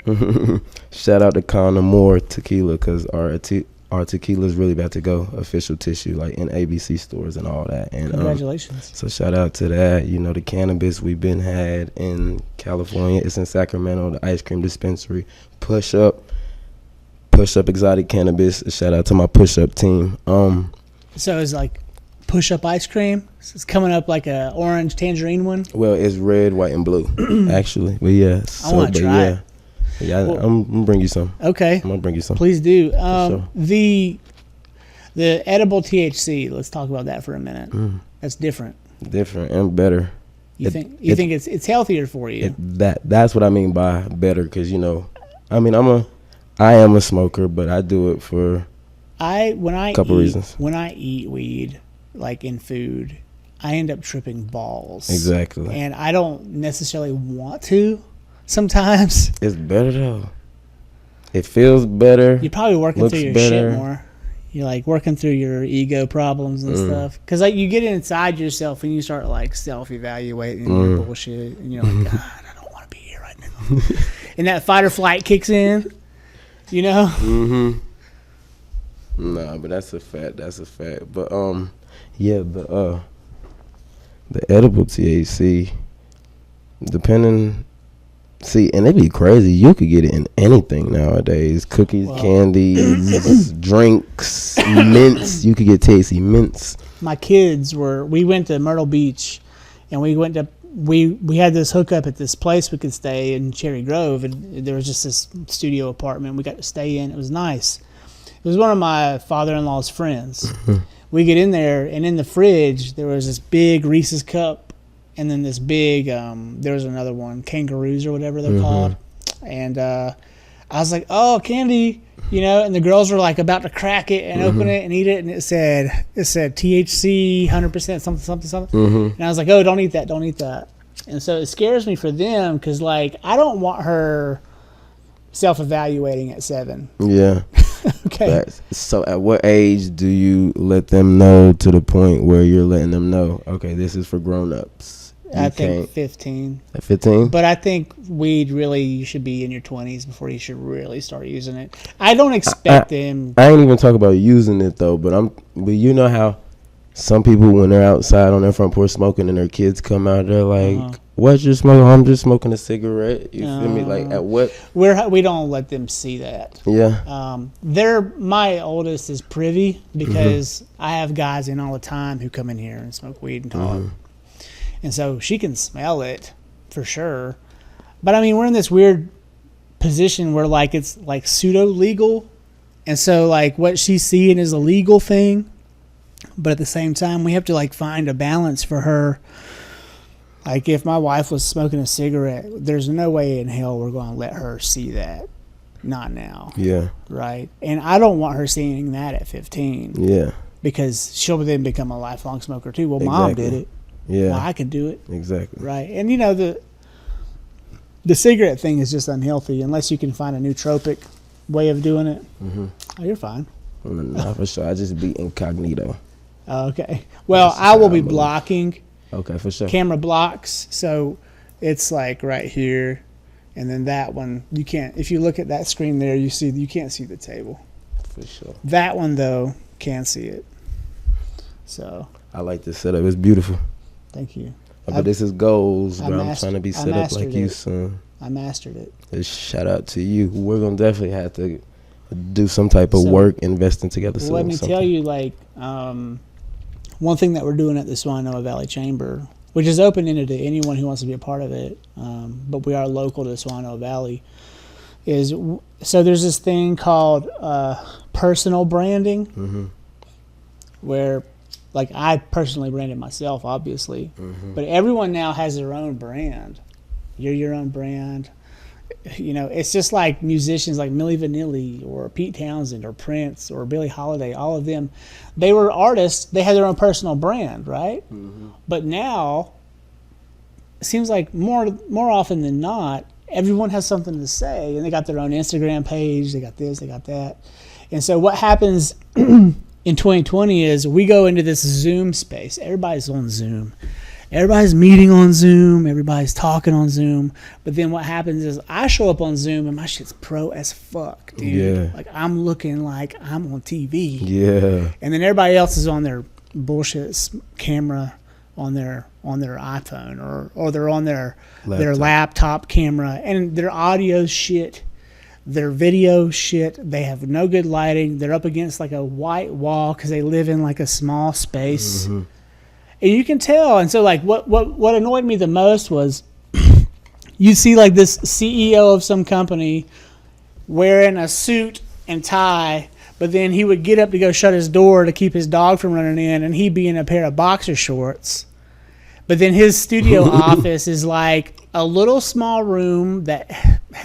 shout out to Con Amor Tequila because our tequila is really about to go official tissue, like in ABC stores and all that. And Congratulations. so shout out to that. You know, the cannabis we've been had in California. It's in Sacramento, the ice cream dispensary. Pushup Exotic Cannabis. Shout out to my Pushup team. So it's like Push-Up ice cream. So it's coming up like a orange tangerine one. Well, it's red, white, and blue, actually. But yeah, I want to try it. Yeah, well, I'm gonna bring you some. Okay. I'm gonna bring you some. Please do. Sure. The edible THC. Let's talk about that for a minute. That's different. Different and better. You think it's healthier for you? That's what I mean by better, because I am a smoker, but I do it for a couple reasons. When I eat weed, like in food, I end up tripping balls. Exactly. And I don't necessarily want to. Sometimes it's better though. It feels better. You're probably working through your better. shit more. You're like working through your ego problems and stuff. Because like you get inside yourself and you start like self-evaluating your bullshit, and you're like, God, I don't want to be here right now. And that fight or flight kicks in. Nah, but that's a fact. But yeah, the edible THC, depending. See, and it'd be crazy. You could get it in anything nowadays. Cookies, candies, drinks, mints. You could get THC mints. My kids we went to Myrtle Beach, and we had this hookup at this place we could stay in Cherry Grove, and there was just this studio apartment we got to stay in. It was nice. It was one of my father-in-law's friends. We get in there, and in the fridge, there was this big Reese's cup. And then this big, there was another one, kangaroos or whatever they're called. And I was like, oh, candy, and the girls were like about to crack it and open it and eat it. And it said THC, 100%, something. And I was like, oh, don't eat that. And so it scares me for them because, like, I don't want her self-evaluating at 7. Yeah. Okay. So at what age do you let them know to the point where you're letting them know, okay, this is for grown-ups? I think 15. At 15? But I think weed really, you should be in your 20s before you should really start using it. I don't expect them. I ain't even talk about using it though, but you know how some people when they're outside on their front porch smoking and their kids come out, they're like, what you smoking? I'm just smoking a cigarette. You feel me? Like at what? We don't let them see that. Yeah. My oldest is privy because I have guys in all the time who come in here and smoke weed and talk. And so she can smell it for sure. But I mean, we're in this weird position where like it's like pseudo legal. And so like what she's seeing is a legal thing. But at the same time, we have to like find a balance for her. Like if my wife was smoking a cigarette, there's no way in hell we're going to let her see that. Not now. Yeah. Right. And I don't want her seeing that at 15. Yeah. Because she'll then become a lifelong smoker too. Well, Mom did it. Yeah. Well, I can do it. Exactly. Right. And the cigarette thing is just unhealthy unless you can find a nootropic way of doing it. Oh, you're fine. Not for sure. I just be incognito. Okay. Well, I will be blocking. Okay, for sure. Camera blocks. So it's like right here. And then that one, you can't, if you look at that screen there, you can't see the table. For sure. That one, though, can see it. So. I like this setup. It's beautiful. Thank you. But this is goals, bro. I'm trying to be set up like you, son. I mastered it. Shout out to you. We're going to definitely have to do some type of work, investing together. Well, let me tell you, like, one thing that we're doing at the Swannanoa Valley Chamber, which is open-ended to anyone who wants to be a part of it, but we are local to Swannanoa Valley, is so there's this thing called personal branding, where, like, I personally branded myself, obviously, but everyone now has their own brand. You're your own brand. It's just like musicians like Milli Vanilli or Pete Townsend or Prince or Billie Holiday, all of them, they were artists, they had their own personal brand, right? But now, it seems like more often than not, everyone has something to say, and they got their own Instagram page, they got this, they got that. And so what happens in 2020 is we go into this Zoom space. Everybody's on Zoom. everybody's meeting on Zoom, everybody's talking on Zoom, but then what happens is I show up on Zoom and my shit's pro as fuck, dude. Yeah. Like I'm looking like I'm on TV. Yeah. And then everybody else is on their bullshit camera on their iPhone or they're on their laptop camera, and their audio shit, their video shit. They have no good lighting. They're up against like a white wall because they live in like a small space. Mm-hmm. And you can tell. And so like what annoyed me the most was you see like this CEO of some company wearing a suit and tie, but then he would get up to go shut his door to keep his dog from running in, and he'd be in a pair of boxer shorts. But then his studio office is like a little small room that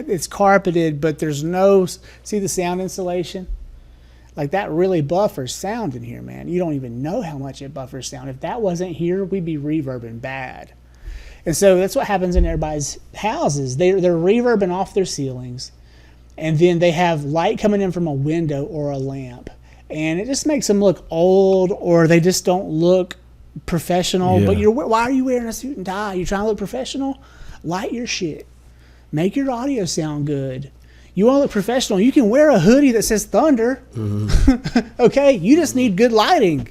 it's carpeted, but there's no, see the sound insulation? Like that really buffers sound in here, man. You don't even know how much it buffers sound. If that wasn't here, we'd be reverbing bad. And so that's what happens in everybody's houses. They're reverbing off their ceilings, and then they have light coming in from a window or a lamp. And it just makes them look old, or they just don't look professional. Yeah. But why are you wearing a suit and tie? You trying to look professional? Light your shit. Make your audio sound good. You want to look professional, you can wear a hoodie that says Thunder. Mm-hmm. Okay? You just need good lighting.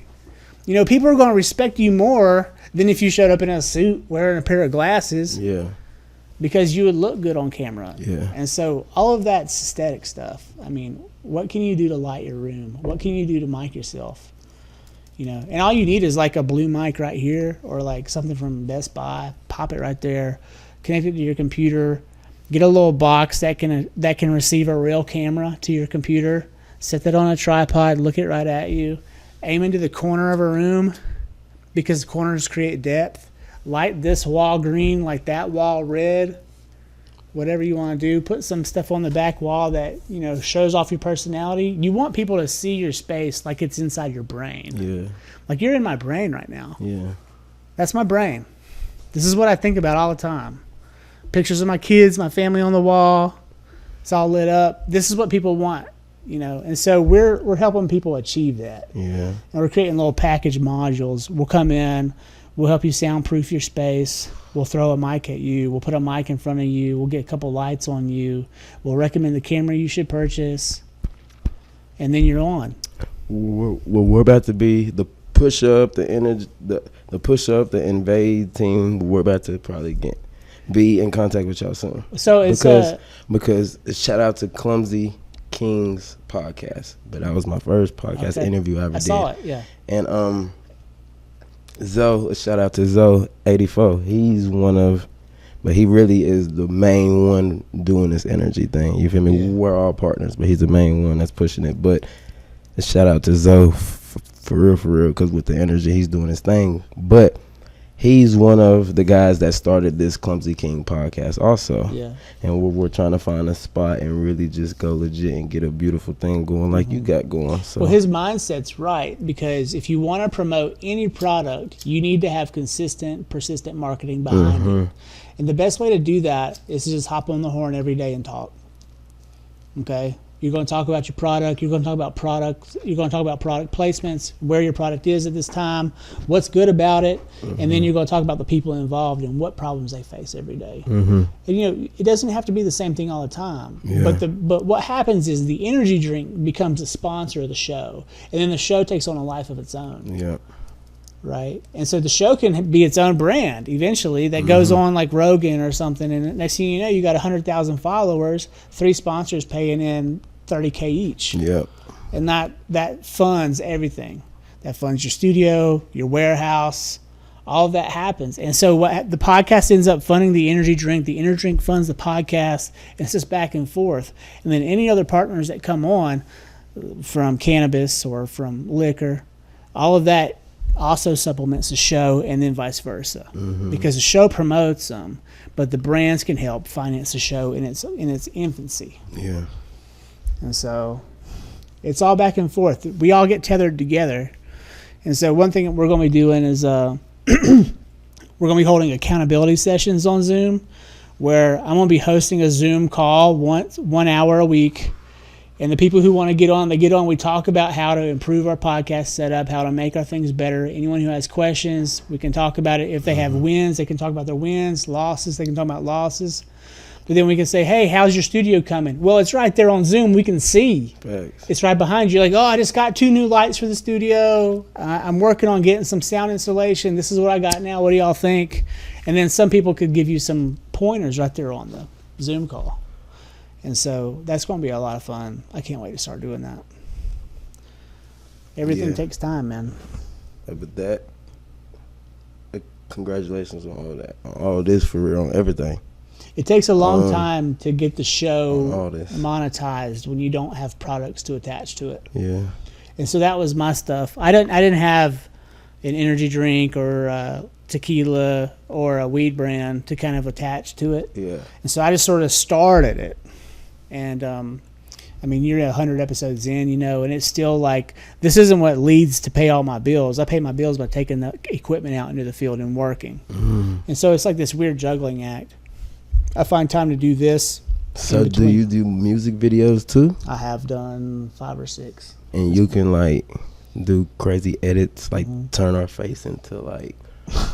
You know, people are going to respect you more than if you showed up in a suit wearing a pair of glasses. Yeah. Because you would look good on camera. Yeah. And so all of that's aesthetic stuff. I mean, what can you do to light your room? What can you do to mic yourself? You know, and all you need is like a blue mic right here, or like something from Best Buy. Pop it right there, connect it to your computer. Get a little box that can receive a real camera to your computer. Set that on a tripod. Look it right at you. Aim into the corner of a room, because corners create depth. Light this wall green, like that wall red. Whatever you want to do. Put some stuff on the back wall that, you know, shows off your personality. You want people to see your space like it's inside your brain. Yeah. Like you're in my brain right now. Yeah. That's my brain. This is what I think about all the time. Pictures of my kids, my family on the wall. It's all lit up. This is what people want, you know. And so we're helping people achieve that. Yeah. And we're creating little package modules. We'll come in. We'll help you soundproof your space. We'll throw a mic at you. We'll put a mic in front of you. We'll get a couple lights on you. We'll recommend the camera you should purchase. And then you're on. We're about to be the Pushup, the energy, the Pushup, the NVADE team. We're about to probably be in contact with y'all soon. So it's because shout out to Clumsy King's podcast. But that was my first podcast interview I ever did. I saw it, yeah. And Zoe, shout out to Zoe 84. He's but he really is the main one doing this energy thing. You feel me? Yeah. We're all partners, but he's the main one that's pushing it. But shout out to Zoe for real, because with the energy, he's doing his thing. But he's one of the guys that started this Clumsy King podcast also. Yeah. And we're trying to find a spot and really just go legit and get a beautiful thing going like you got going. So. Well, his mindset's right, because if you want to promote any product, you need to have consistent, persistent marketing behind it. And the best way to do that is to just hop on the horn every day and talk. Okay? You're going to talk about your product. You're going to talk about products. You're going to talk about product placements, where your product is at this time, what's good about it, and then you're going to talk about the people involved and what problems they face every day. And you know, it doesn't have to be the same thing all the time. Yeah. But what happens is the energy drink becomes a sponsor of the show, and then the show takes on a life of its own. Yeah. Right? And so the show can be its own brand eventually that goes on like Rogan or something, and next thing you know, you got 100,000 followers, 3 sponsors paying in $30K each. Yep. And that funds everything. That funds your studio, your warehouse, all of that happens. And so what the podcast ends up funding the energy drink funds the podcast, and it's just back and forth. And then any other partners that come on from cannabis or from liquor, all of that also supplements the show, and then vice versa. Because the show promotes them, but the brands can help finance the show in its infancy. Yeah. And so it's all back and forth. We all get tethered together. And so one thing that we're going to be doing is we're going to be holding accountability sessions on Zoom, where I'm going to be hosting a Zoom call 1 hour a week, And the people who want to get on, they get on. We talk about how to improve our podcast setup, how to make our things better. Anyone who has questions, we can talk about it. If they have wins, they can talk about their wins. Losses, they can talk about losses. But then we can say, hey, how's your studio coming? Well, it's right there on Zoom. We can see. Thanks. It's right behind you. Like, oh, I just got 2 new lights for the studio. I'm working on getting some sound installation. This is what I got now. What do y'all think? And then some people could give you some pointers right there on the Zoom call. And so that's going to be a lot of fun. I can't wait to start doing that. Everything takes time, man. But that, congratulations on all that, on all this for real, on everything. It takes a long time to get the show all this. monetized when you don't have products to attach to it. Yeah. And so that was my stuff. I didn't have an energy drink or tequila or a weed brand to kind of attach to it. Yeah. And so I just sort of started it. And I mean, you're 100 episodes in, you know, and it's still like, this isn't what leads to pay all my bills. I pay my bills by taking the equipment out into the field and working. And so it's like this weird juggling act. I find time to do this. So do you do music videos too? I have done 5 or 6. And you can like do crazy edits, like turn our face into like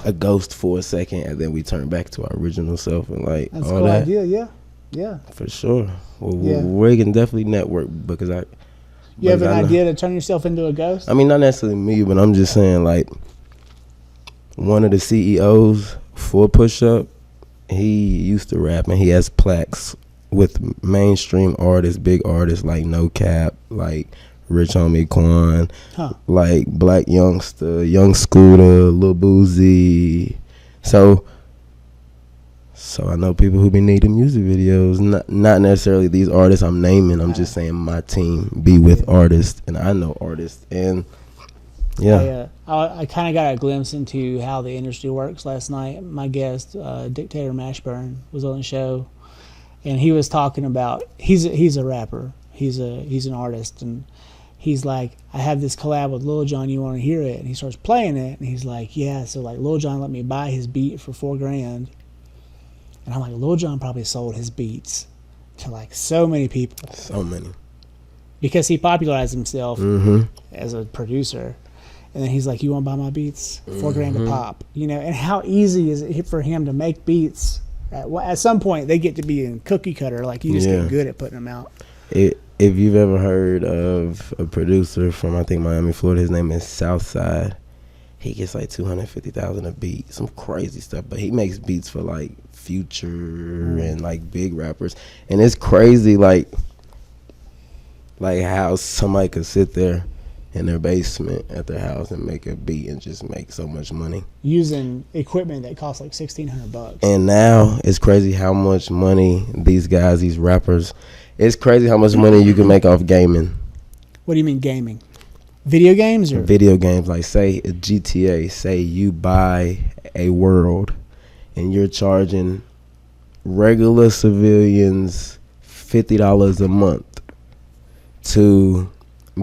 a ghost for a second, and then we turn back to our original self and like That's all a cool that. idea, yeah. For sure. Well, Yeah. we can definitely network because You have an idea to turn yourself into a ghost? I mean, not necessarily me, but I'm just saying, like, one of the CEOs for Pushup, he used to rap, and he has plaques with mainstream artists, big artists like No Cap, like Rich Homie Quan, like Black Youngster, Young Scooter, Lil Boozy. So I know people who be needing music videos, not necessarily these artists I'm naming. I'm just saying my team be with artists, and I know artists, and yeah. I kind of got a glimpse into how the industry works last night. My guest, Dictator Mashburn, was on the show, and he was talking about he's a rapper, he's an artist, and he's like, I have this collab with Lil Jon. You want to hear it? And he starts playing it, and he's like, yeah. So like Lil Jon let me buy his beat for $4,000. And I'm like, Lil Jon probably sold his beats to like so many people. So many. Because he popularized himself as a producer. And then he's like, you want to buy my beats? $4,000 a pop. You know, and how easy is it for him to make beats? At some point, they get to be in cookie cutter. Like, you just get good at putting them out. If you've ever heard of a producer from, I think, Miami, Florida, his name is Southside. He gets like $250,000 a beat, some crazy stuff. But he makes beats for like Future and like big rappers, and it's crazy like how somebody could sit there in their basement at their house and make a beat and just make so much money using equipment that costs like $1,600. And now it's crazy how much money these guys, these rappers, it's crazy how much money you can make off gaming. What do you mean gaming? Video games or video games? Like say a GTA, say you buy a world and you're charging regular civilians $50 a month to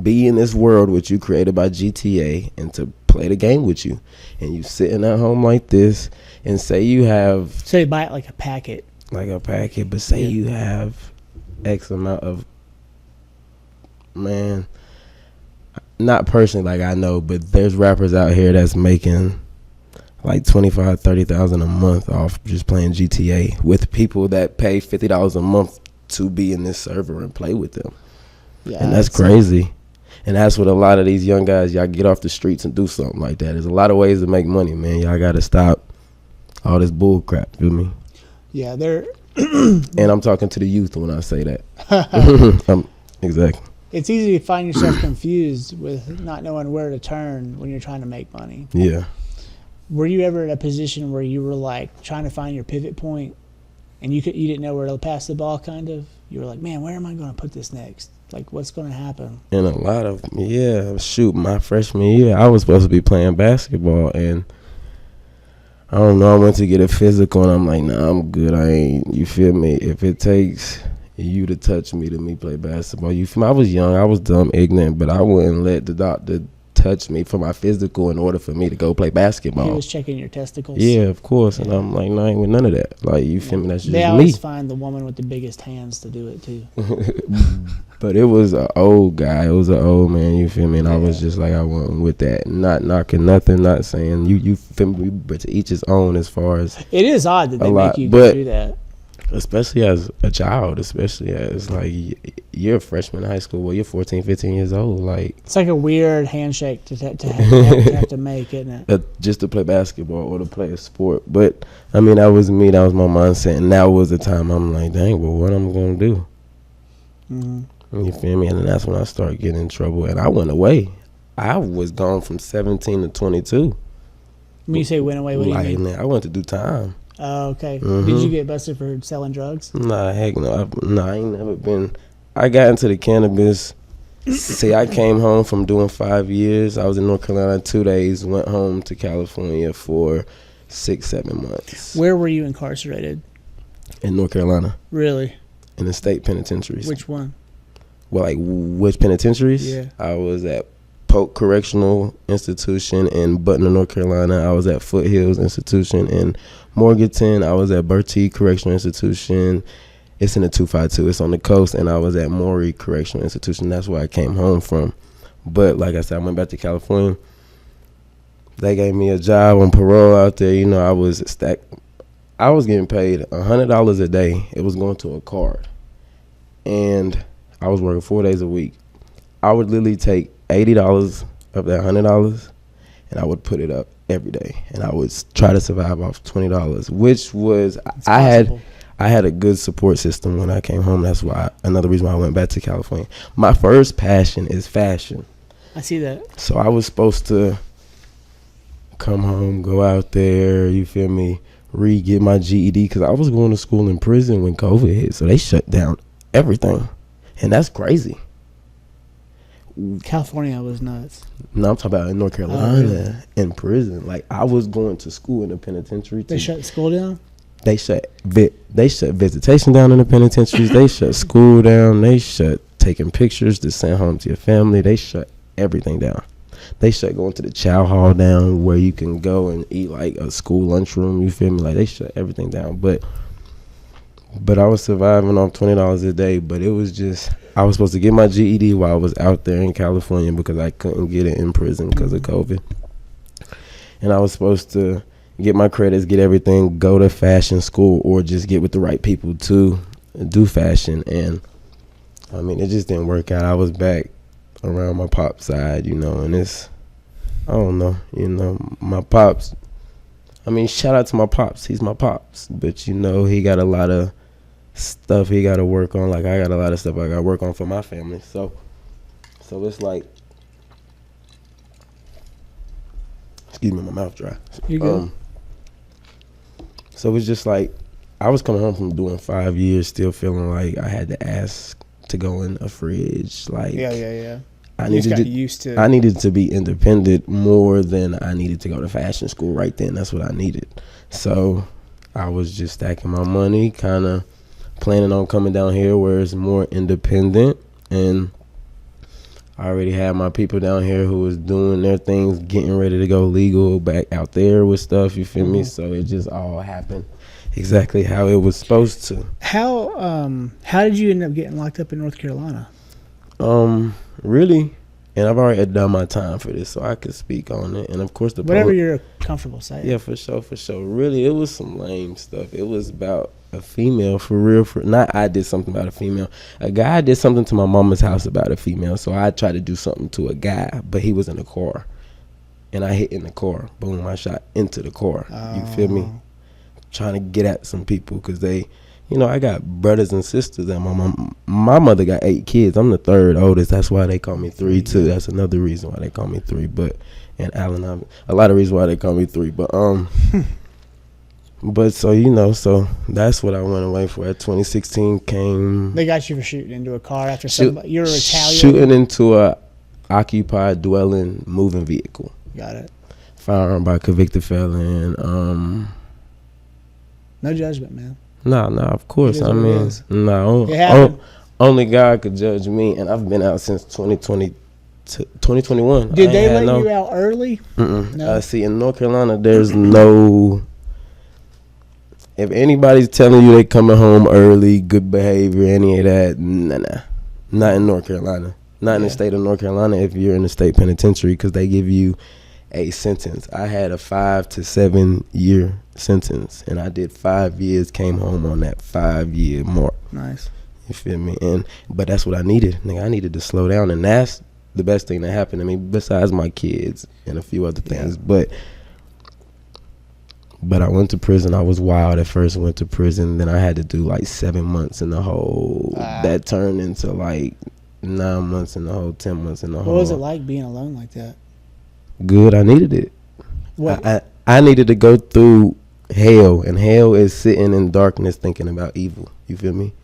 be in this world which you created by GTA and to play the game with you. And you sitting at home like this, and say you have... So you buy it like a packet. Like a packet, but say you have X amount of... Man, not personally like I know, but there's rappers out here that's making... like $25,000-$30,000 a month off just playing GTA with people that pay $50 a month to be in this server and play with them. Yeah, and that's crazy. And that's what a lot of these young guys, y'all get off the streets and do something like that. There's a lot of ways to make money, man. Y'all got to stop all this bull crap, feel me? Yeah, they're... And I'm talking to the youth when I say that. Exactly. It's easy to find yourself confused with not knowing where to turn when you're trying to make money. Yeah. Were you ever in a position where you were like trying to find your pivot point and you didn't know where to pass the ball, kind of? You were like, man, where am I going to put this next? Like, what's going to happen? And a lot of, my freshman year, I was supposed to be playing basketball, and I don't know, I went to get a physical, and I'm like, nah, I'm good. I ain't, you feel me? If it takes you to touch me to me play basketball, you feel me? I was young, I was dumb, ignorant, but I wouldn't let the doctor touch me for my physical in order for me to go play basketball. He was checking your testicles. Yeah, of course. And I'm like, no, I ain't with none of that. Like, you feel me? That's just They me. always find the woman with the biggest hands to do it too. But it was an old guy. It was an old man, you feel me? And I was just like, I wasn't with that. Not knocking nothing, not saying you feel me, but to each his own as far as it is odd that they make you but do that. especially as a child, especially as like you're a freshman in high school, well, you're 14, 15 years old. Like, It's like a weird handshake to have to make, isn't it? just to play basketball or to play a sport. But I mean, that was me. That was my mindset. And that was the time I'm like, dang, well, what am I going to do? Mm-hmm. You feel me? And then that's when I started getting in trouble. And I went away. I was gone from 17 to 22. When you say went away, what do you mean? I went to do time. Oh, okay. Mhm. Did you get busted for selling drugs? Nah, heck no. I ain't never been. I got into the cannabis. See, I came home from doing 5 years. I was in North Carolina 2 days, went home to California for 6-7 months. Where were you incarcerated? In North Carolina, Really? in the state penitentiaries. Which one? Well, like, which penitentiaries? Yeah. I was at Polk Correctional Institution in Butner, North Carolina. I was at Foothills Institution in Morganton. I was at Bertie Correctional Institution. It's in the 252. It's on the coast. And I was at Maury Correctional Institution. That's where I came home from. But like I said, I went back to California. They gave me a job on parole out there. You know, I was getting paid $100 a day. It was going to a card. And I was working 4 days a week. I would literally take $80 of that $100 and I would put it up every day. And I would try to survive off $20, which was, I had a good support system when I came home. That's why, another reason why I went back to California. My first passion is fashion. I see that. So I was supposed to come home, go out there, you feel me, get my GED, because I was going to school in prison when COVID hit. So they shut down everything. And that's crazy. California was nuts. No, I'm talking about in North Carolina, in prison. Like, I was going to school in the penitentiary. They shut school down? They shut visitation down in the penitentiaries. They shut school down. They shut taking pictures to send home to your family. They shut everything down. They shut going to the chow hall down where you can go and eat like a school lunchroom. You feel me? Like, they shut everything down. But I was surviving off $20 a day. But it was just, I was supposed to get my GED while I was out there in California because I couldn't get it in prison because of COVID. And I was supposed to get my credits, get everything, go to fashion school, or just get with the right people to do fashion. And I mean, it just didn't work out. I was back around my pop's side, you know, and it's, I don't know, you know, my pops, I mean, shout out to my pops. He's my pops. But, you know, he got a lot of stuff he got to work on. Like, I got a lot of stuff I got to work on for my family. So it's like, excuse me, my mouth dry. You good? So it's just like, I was coming home from doing 5 years, still feeling like I had to ask to go in a fridge. Like, Yeah. I You just needed got used to. I needed to be independent more than I needed to go to fashion school right then. That's what I needed. So I was just stacking my money, kind of planning on coming down here where it's more independent. And I already had my people down here who was doing their things, getting ready to go legal back out there with stuff, you feel me? So it just all happened exactly how it was supposed to. How did you end up getting locked up in North Carolina? Really, and I've already done my time for this, so I could speak on it. And of course, Whatever you're comfortable saying. Yeah, for sure. Really, it was some lame stuff. It was about a female, for real. Not I did something about a female. A guy did something to my mama's house about a female, so I tried to do something to a guy, but he was in the car, and I hit in the car. Boom, I shot into the car. You feel me? Trying to get at some people because they, you know, I got brothers and sisters, and my mother got 8 kids. I'm the third oldest. That's why they call me 3 too. That's another reason why they call me 3. But and Alan, a lot of reasons why they call me 3. But but so, you know, so that's what I went away for. At 2016 came. They got you for shooting into a car after somebody. You were Italian. Shooting into a occupied dwelling moving vehicle. Got it. Firearm by convicted felon. No judgment, man. No, of course. I mean, It happened. only God could judge me, and I've been out since 2022. 2021. Did they let you out early? No. See, in North Carolina, there's no. If anybody's telling you they coming home early, good behavior, any of that, nah. Not in North Carolina. Not in the state of North Carolina if you're in the state penitentiary, because they give you a sentence. I had a 5 to 7 year sentence, and I did 5 years, came home on that 5 year mark. Nice. You feel me? But that's what I needed. Nigga, I needed to slow down, and that's the best thing that happened to me besides my kids and a few other things. But I went to prison. I was wild at first. Went to prison. Then I had to do like 7 months in the hole. That turned into like 9 months in the hole, 10 months in the hole. What was it like being alone like that? Good. I needed it. What? I needed to go through hell, and hell is sitting in darkness thinking about evil. You feel me?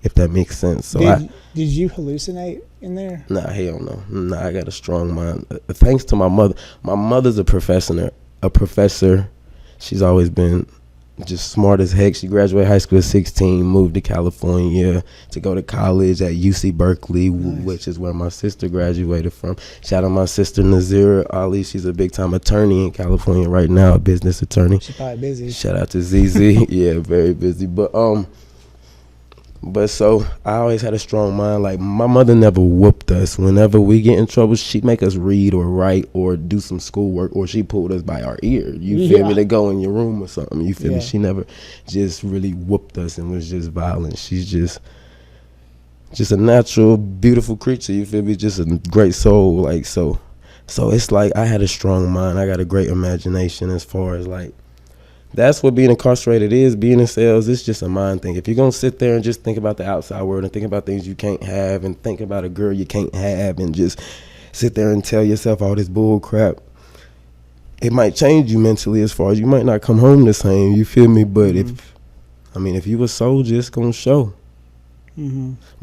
If that makes sense. So did you hallucinate in there? Nah, hell no. Nah, I got a strong mind. Thanks to my mother. My mother's a professor. She's always been just smart as heck. She graduated high school at 16, moved to California to go to college at UC Berkeley, which is where my sister graduated from. Shout out my sister Nazira Ali. She's a big time attorney in California right now, a business attorney. She's probably busy. Shout out to ZZ. Yeah, very busy. But so I always had a strong mind. Like, my mother never whooped us. Whenever we get in trouble, she'd make us read or write or do some schoolwork, or she pulled us by our ear. You feel me? To go in your room or something. You feel me? She never just really whooped us and was just violent. She's just a natural, beautiful creature. You feel me? Just a great soul. Like, so it's like I had a strong mind. I got a great imagination as far as like. That's what being incarcerated is. Being in cells, it's just a mind thing. If you're going to sit there and just think about the outside world and think about things you can't have and think about a girl you can't have and just sit there and tell yourself all this bull crap, it might change you mentally as far as you might not come home the same. You feel me? But if you a soldier, it's going to show.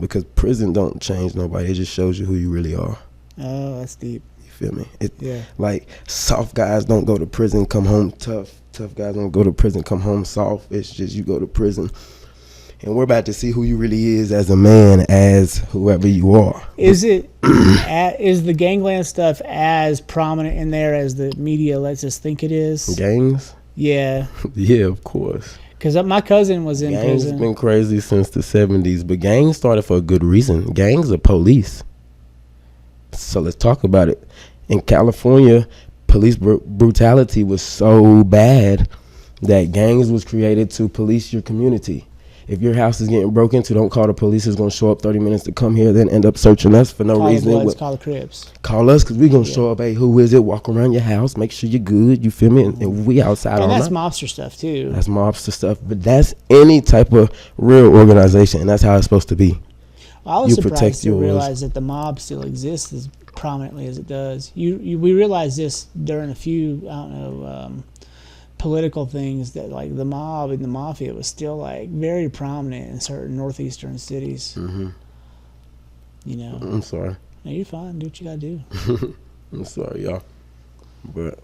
Because prison don't change nobody. It just shows you who you really are. Oh, that's deep. You feel me? Like, soft guys don't go to prison, come home tough. Tough guys don't go to prison, come home soft. It's just you go to prison. And we're about to see who you really is as a man, as whoever you are. Is the gangland stuff as prominent in there as the media lets us think it is? Gangs? Yeah. Yeah, of course. Because my cousin was in gangs prison. Gangs been crazy since the 70s, but gangs started for a good reason. Gangs are police. So let's talk about it. In California, police brutality was so bad that gangs was created to police your community. If your house is getting broken into, don't call the police. It's going to show up 30 minutes to come here, then end up searching us for no reason. Call the Crips. Call us, because we're going to show up. Hey, who is it? Walk around your house. Make sure you're good. You feel me? And we outside all night. And that's mobster stuff, too. That's mobster stuff. But that's any type of real organization, and that's how it's supposed to be. I was surprised to realize that the mob still exists as prominently as it does. We realized this during a few, political things, that like the mob and the mafia was still like very prominent in certain northeastern cities. You know. I'm sorry. No, you're fine. Do what you gotta do. I'm sorry, y'all. But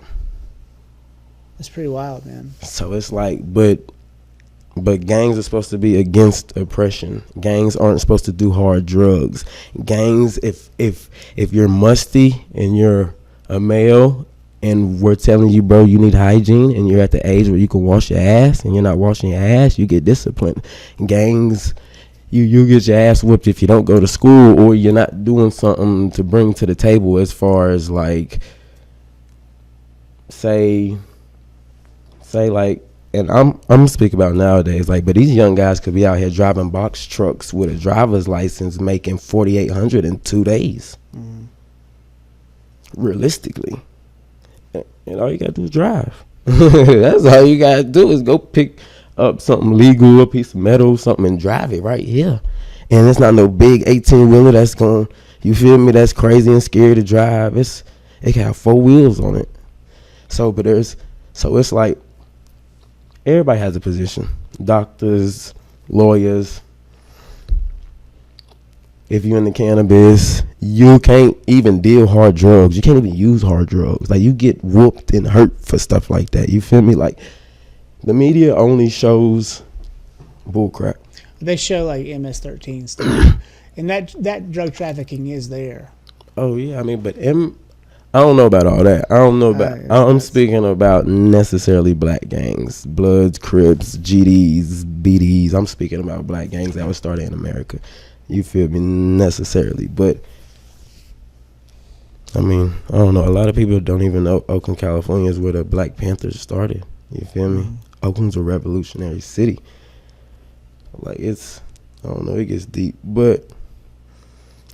that's pretty wild, man. So it's like, but gangs are supposed to be against oppression. Gangs aren't supposed to do hard drugs. Gangs, if you're musty and you're a male and we're telling you, bro, you need hygiene, and you're at the age where you can wash your ass and you're not washing your ass, you get disciplined. Gangs, you get your ass whooped if you don't go to school or you're not doing something to bring to the table, as far as like, say like, and I'm speaking about nowadays, like, but these young guys could be out here driving box trucks with a driver's license, making $4,800 in 2 days. Realistically, and all you gotta do is drive. That's all you gotta do is go pick up something legal, a piece of metal, something, and drive it right here. And it's not no big 18-wheeler that's going, you feel me, that's crazy and scary to drive. It can have 4 wheels on it. So it's like, everybody has a position. Doctors, lawyers. If you're in the cannabis, you can't even deal hard drugs. You can't even use hard drugs. Like, you get whooped and hurt for stuff like that. You feel me? Like, the media only shows bullcrap. They show like MS-13 stuff, and that drug trafficking is there. Oh yeah, I mean, but I don't know about all that. I don't know about. I'm speaking about necessarily black gangs, Bloods, Crips, GDs, BDs. I'm speaking about black gangs that were started in America. You feel me? Necessarily, but I mean, I don't know. A lot of people don't even know Oakland, California is where the Black Panthers started. You feel me? Oakland's a revolutionary city. Like I don't know. It gets deep, but.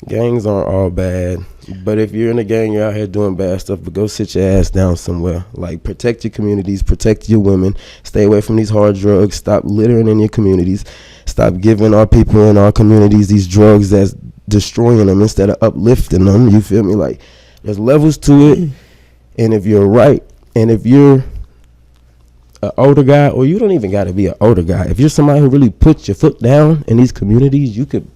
Gangs aren't all bad, but if you're in a gang, you're out here doing bad stuff, but go sit your ass down somewhere. Like, protect your communities, protect your women, stay away from these hard drugs, stop littering in your communities, stop giving our people in our communities these drugs that's destroying them instead of uplifting them. You feel me? Like, there's levels to it, and if you're right, and if you're an older guy, or you don't even got to be an older guy, if you're somebody who really puts your foot down in these communities, you could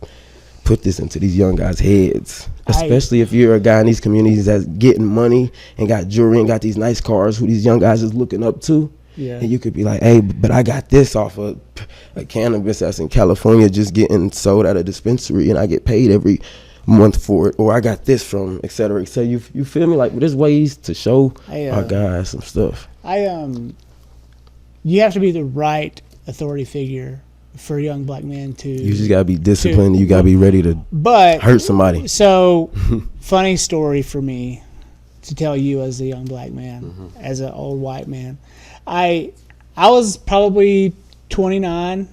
put this into these young guys' heads, especially if you're a guy in these communities that's getting money and got jewelry and got these nice cars who these young guys is looking up to. Yeah. And you could be like, hey, but I got this off of a cannabis that's in California just getting sold at a dispensary and I get paid every month for it, or I got this from et cetera, et cetera. You feel me? Like, there's ways to show our guys some stuff. You have to be the right authority figure for young black men to. You just gotta be disciplined. You gotta be ready to hurt somebody. So, funny story for me to tell you as a young black man, as an old white man. I was probably 29,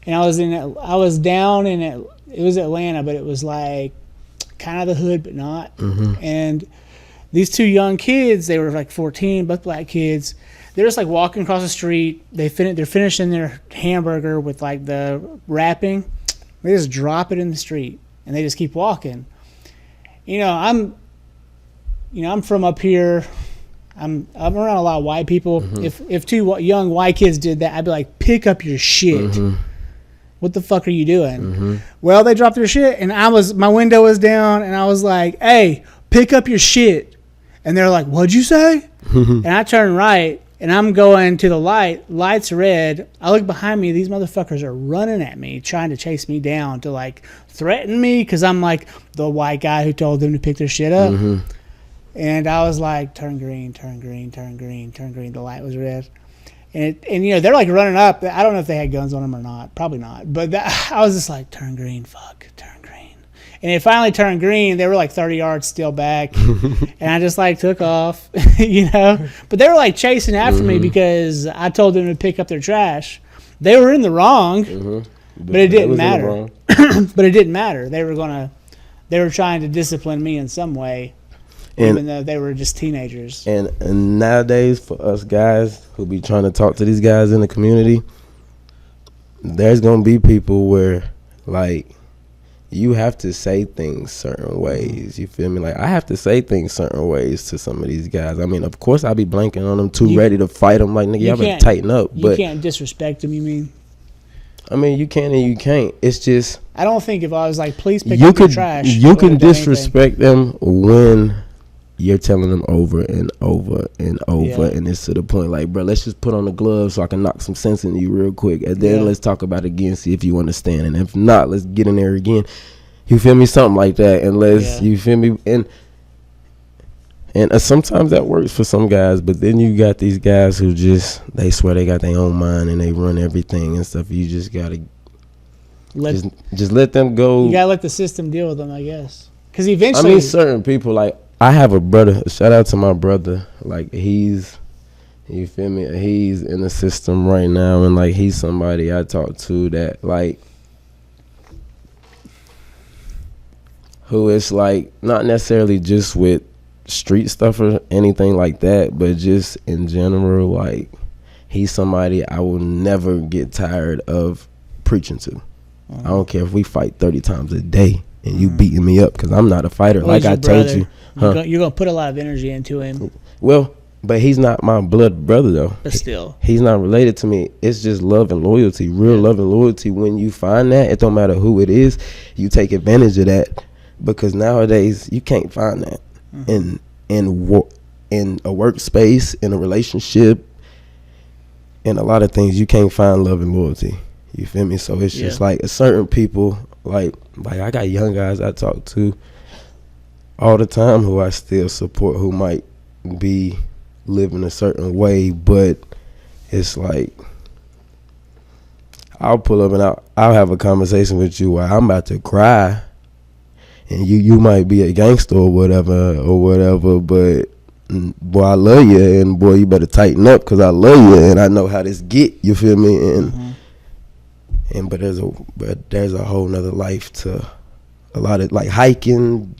and I was down in it. It was Atlanta, but it was like kind of the hood, but not. And these two young kids, they were like 14, both black kids. They're just like walking across the street. They're finishing their hamburger with like the wrapping. They just drop it in the street and they just keep walking. I'm from up here. I'm around a lot of white people. If two young white kids did that, I'd be like, pick up your shit. What the fuck are you doing? Well, they dropped their shit and my window was down and I was like, hey, pick up your shit. And they're like, what'd you say? And I turned right. And I'm going to the light's red. I look behind me. These motherfuckers are running at me, trying to chase me down to like threaten me because I'm like the white guy who told them to pick their shit up. And I was like, turn green, turn green, turn green, turn green. The light was red. And they're like running up. I don't know if they had guns on them or not. Probably not. But I was just like, turn green, fuck, turn green. And it finally turned green. They were like 30 yards still back. And I just like took off, But they were like chasing after me because I told them to pick up their trash. They were in the wrong, but it didn't matter. But it didn't matter. They were trying to discipline me in some way, even though they were just teenagers. And nowadays, for us guys who be trying to talk to these guys in the community, there's going to be people where, like, you have to say things certain ways. You feel me? Like, I have to say things certain ways to some of these guys. I mean, of course, I be blanking on them ready to fight them. Like, nigga, y'all better tighten up. You can't disrespect them, you mean? I mean, you can and you can't. It's just. I don't think if I was like, please pick up your trash. You can disrespect them when you're telling them over and over and over. And it's to the point like, bro, let's just put on the gloves so I can knock some sense into you real quick. And then let's talk about it again, see if you understand. And if not, let's get in there again. You feel me? Something like that. Unless, you feel me? And sometimes that works for some guys, but then you got these guys who they swear they got their own mind and they run everything and stuff. You just got to just let them go. You got to let the system deal with them, I guess. Because eventually. I mean, certain people, like, I have a brother. Shout out to my brother. Like, you feel me? He's in the system right now, and like he's somebody I talk to that like, who is like not necessarily just with street stuff or anything like that, but just in general, like he's somebody I will never get tired of preaching to. I don't care if we fight 30 times a day and you beating me up because I'm not a fighter. Like I told you. You're going to put a lot of energy into him. Well, but he's not my blood brother, though. But still. He's not related to me. It's just love and loyalty, real love and loyalty. When you find that, it don't matter who it is, you take advantage of that. Because nowadays, you can't find that in a workspace, in a relationship, in a lot of things. You can't find love and loyalty. You feel me? So it's just like certain people, like I got young guys I talk to. all the time who I still support who might be living a certain way, but it's like I'll pull up and I'll have a conversation with you where I'm about to cry, and you might be a gangster or whatever, but boy, I love you, and boy, you better tighten up because I love you, and I know how this get. You feel me? And but there's a whole nother life to a lot of like hiking,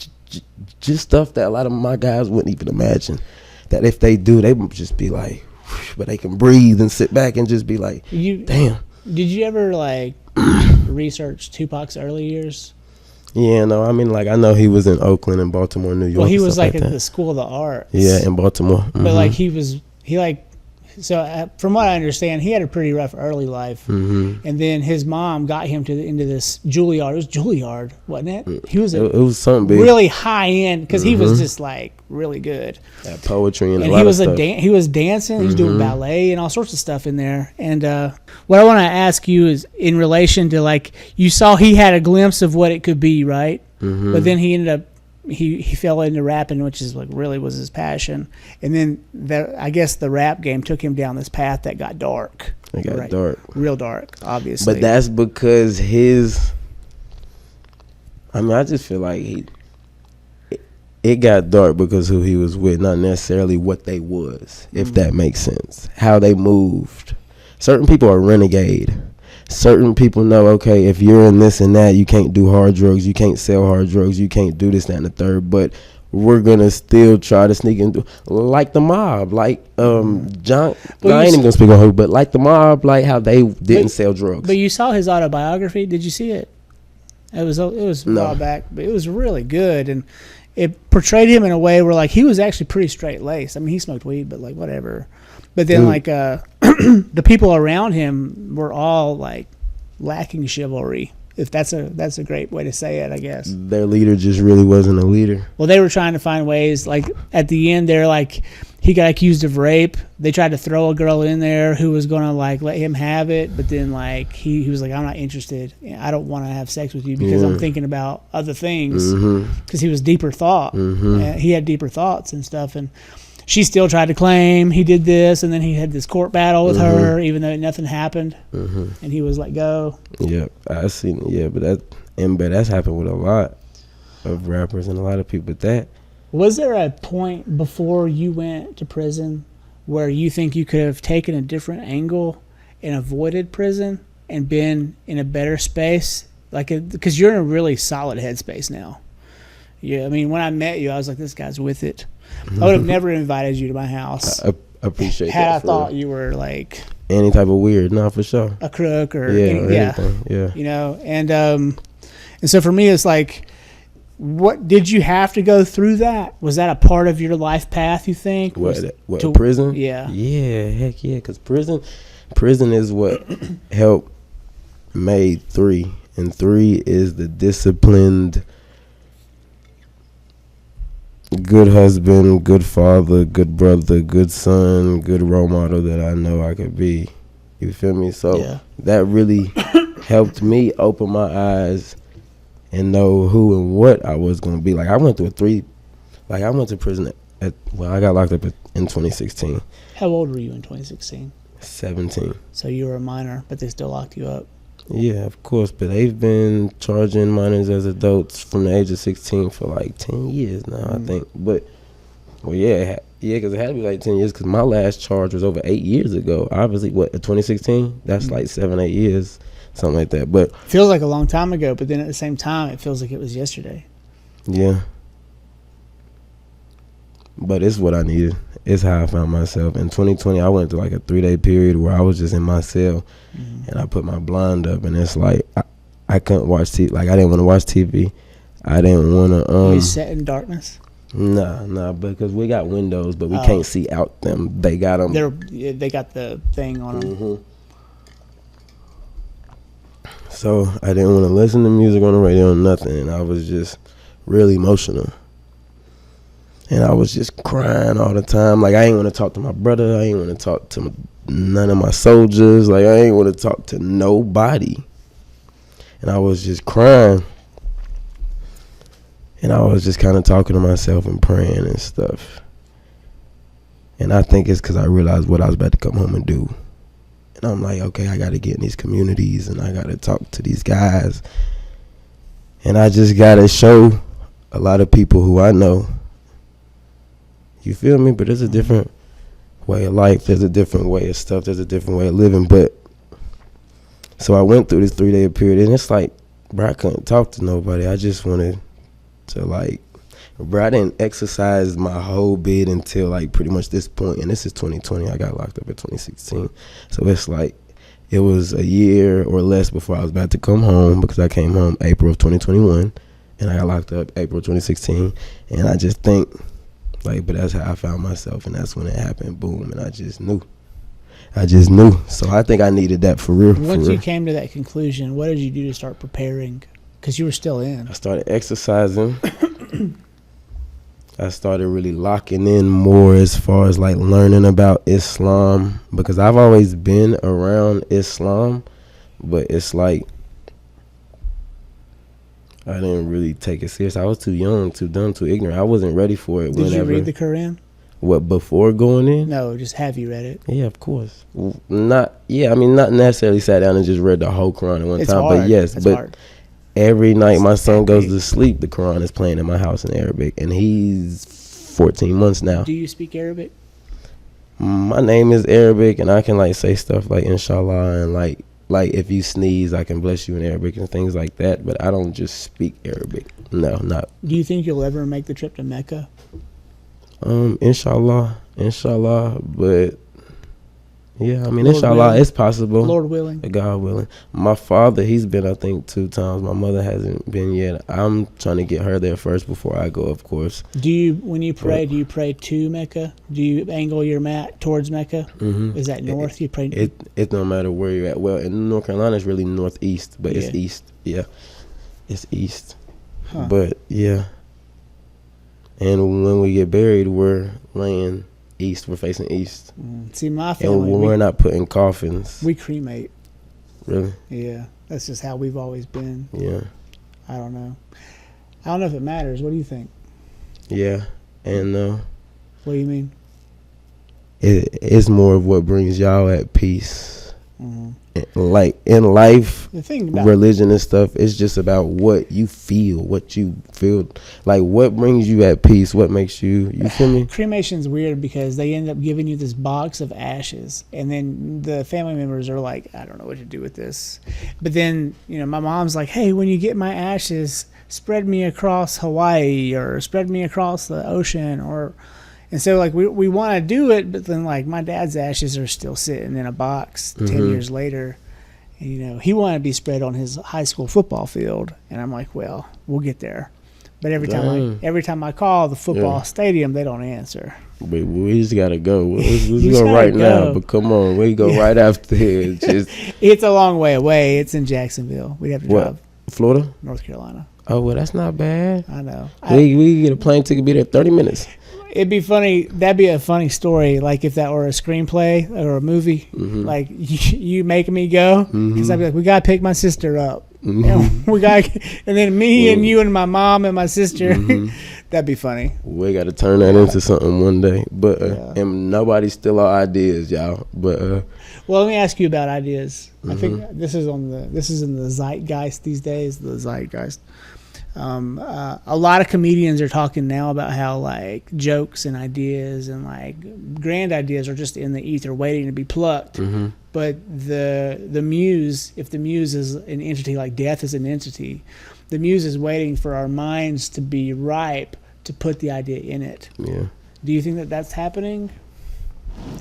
just stuff that a lot of my guys wouldn't even imagine. That if they do, they would just be like, but they can breathe and sit back and just be like, damn. Did you ever like research Tupac's early years? Yeah, no, I mean, like, I know he was in Oakland and Baltimore, New York. Well, he was like at the School of the Arts. Yeah, in Baltimore. But like from what I understand, he had a pretty rough early life, and then his mom got him into this Juilliard. It was Juilliard, wasn't it? He was it was something big, really high end because he was just like really good at poetry and a he lot was of stuff. He was dancing. He was doing ballet and all sorts of stuff in there. And what I want to ask you is in relation to like you saw he had a glimpse of what it could be, right? But then he ended up. He fell into rapping, which is like really was his passion, and then I guess the rap game took him down this path that got dark. It got dark, real dark, obviously. But that's because I just feel like it got dark because who he was with, not necessarily what they was, if that makes sense. How they moved. Certain people are renegade. Certain people know, okay, if you're in this and that, you can't do hard drugs, you can't sell hard drugs, you can't do this, that, and the third, but we're going to still try to sneak into, like the mob, like John, I ain't even going to speak on who, but like the mob, like how they didn't sell drugs. But you saw his autobiography, did you see it? It was a while back, but it was really good, and it portrayed him in a way where like he was actually pretty straight-laced. I mean, he smoked weed, but like whatever. But then like the people around him were all like lacking chivalry. If that's a great way to say it, I guess. Their leader just really wasn't a leader. Well, they were trying to find ways. Like at the end, they're like he got accused of rape. They tried to throw a girl in there who was gonna like let him have it, but then like he was like, I'm not interested. I don't want to have sex with you because I'm thinking about other things. Because he was deeper thought. He had deeper thoughts and stuff, and she still tried to claim he did this, and then he had this court battle with her, even though nothing happened, and he was let go. Yeah, I seen. Yeah, but that's happened with a lot of rappers and a lot of people. Was there a point before you went to prison where you think you could have taken a different angle and avoided prison and been in a better space? Like, because you're in a really solid headspace now. Yeah, I mean, when I met you, I was like, this guy's with it. I would have never invited you to my house. I appreciate that. Had I thought you were like any type of weird, no, for sure, a crook or anything, you know. And so for me, it's like, what did you have to go through that? Was that a part of your life path? You think? What prison? Yeah, heck yeah, because prison is what helped made 3, and 3 is the disciplined. Good husband, good father, good brother, good son, good role model that I know I could be. You feel me? So that really helped me open my eyes and know who and what I was going to be. Like I went to prison I got locked up in 2016. How old were you in 2016? 17. So you were a minor, but they still locked you up. Yeah, of course, but they've been charging minors as adults from the age of 16 for like 10 years now, I think. But, well, because it had to be like 10 years because my last charge was over 8 years ago. Obviously, 2016? That's like 7, 8 years, something like that. But feels like a long time ago, but then at the same time, it feels like it was yesterday. Yeah. But it's what I needed. It's how I found myself. In 2020, I went through like a 3-day period where I was just in my cell, and I put my blind up, and it's like I couldn't watch TV. Like I didn't want to watch TV. I didn't want to. You set in darkness? Nah, because we got windows, but we can't see out them. They got them. They got the thing on them. So I didn't want to listen to music on the radio or nothing, and I was just really emotional. And I was just crying all the time. Like, I ain't want to talk to my brother. I ain't want to talk to none of my soldiers. Like, I ain't want to talk to nobody. And I was just crying. And I was just kind of talking to myself and praying and stuff. And I think it's because I realized what I was about to come home and do. And I'm like, okay, I got to get in these communities and I got to talk to these guys. And I just got to show a lot of people who I know. You feel me? But there's a different way of life. There's a different way of stuff. There's a different way of living. But so I went through this 3-day period. And it's like, bro, I couldn't talk to nobody. I just wanted to like, bro, I didn't exercise my whole bid until like pretty much this point. And this is 2020. I got locked up in 2016. So it's like, it was a year or less before I was about to come home, because I came home April of 2021 and I got locked up April 2016. And I just think like, but that's how I found myself, and that's when it happened. Boom. And I just knew. So I think I needed that for real. Once you came to that conclusion, what did you do to start preparing? Because you were still in. I started exercising. I started really locking in more as far as like learning about Islam, because I've always been around Islam, but it's like I didn't really take it serious. I was too young, too dumb, too ignorant. I wasn't ready for it. Did you read the Quran? What, before going in? No, just have you read it? Yeah, of course. Not necessarily sat down and just read the whole Quran at one time, hard. but yes, it's but hard. Every night my son goes to sleep, the Quran is playing in my house in Arabic, and he's 14 months now. Do you speak Arabic? My name is Arabic, and I can like say stuff like inshallah, and like if you sneeze, I can bless you in Arabic and things like that, but I don't just speak Arabic. No, not. Do you think you'll ever make the trip to Mecca? Inshallah, but yeah, I mean, Lord inshallah, willing. it's possible. Lord willing. God willing. My father, he's been, I think, 2 times. My mother hasn't been yet. I'm trying to get her there first before I go, of course. Do you, when you pray, do you pray to Mecca? Do you angle your mat towards Mecca? Mm-hmm. Is that north? You pray. It no matter where you're at. Well, in North Carolina, it's really northeast, but it's east. Yeah, it's east. Huh. But yeah, and when we get buried, we're laying east. We're facing east. See, my family, and we're not putting coffins. We cremate. Really? Yeah, that's just how we've always been. Yeah. I don't know if it matters. What do you think? Yeah, and what do you mean? It's more of what brings y'all at peace. Mm-hmm. Like in life, the thing about religion and stuff, it's just about what you feel, like what brings you at peace, what makes you feel me? Cremation's weird because they end up giving you this box of ashes, and then the family members are like, I don't know what to do with this. But then, my mom's like, hey, when you get my ashes, spread me across Hawaii or spread me across the ocean, and so like we want to do it, but then like my dad's ashes are still sitting in a box 10 years later. And, he wanted to be spread on his high school football field, and I'm like, well, we'll get there. But every time I call the football stadium, they don't answer. We just gotta go. Let's go right now. But come on, we go right after here. It's a long way away. It's in Jacksonville. We'd have to drive. Florida? North Carolina. Oh, well, that's not bad. I know. We get a plane ticket, be there 30 minutes. It'd be funny. That'd be a funny story. Like if that were a screenplay or a movie, like you making me go, because I'd be like, we gotta pick my sister up, and then me and you and my mom and my sister. That'd be funny. We got to turn that into something one day, but and nobody's still our ideas, y'all. But well, let me ask you about ideas. I think this is in the zeitgeist these days. The zeitgeist. A lot of comedians are talking now about how like jokes and ideas and like grand ideas are just in the ether waiting to be plucked. But the muse, if the muse is an entity like death is an entity, the muse is waiting for our minds to be ripe to put the idea in it. Yeah. Do you think that that's happening?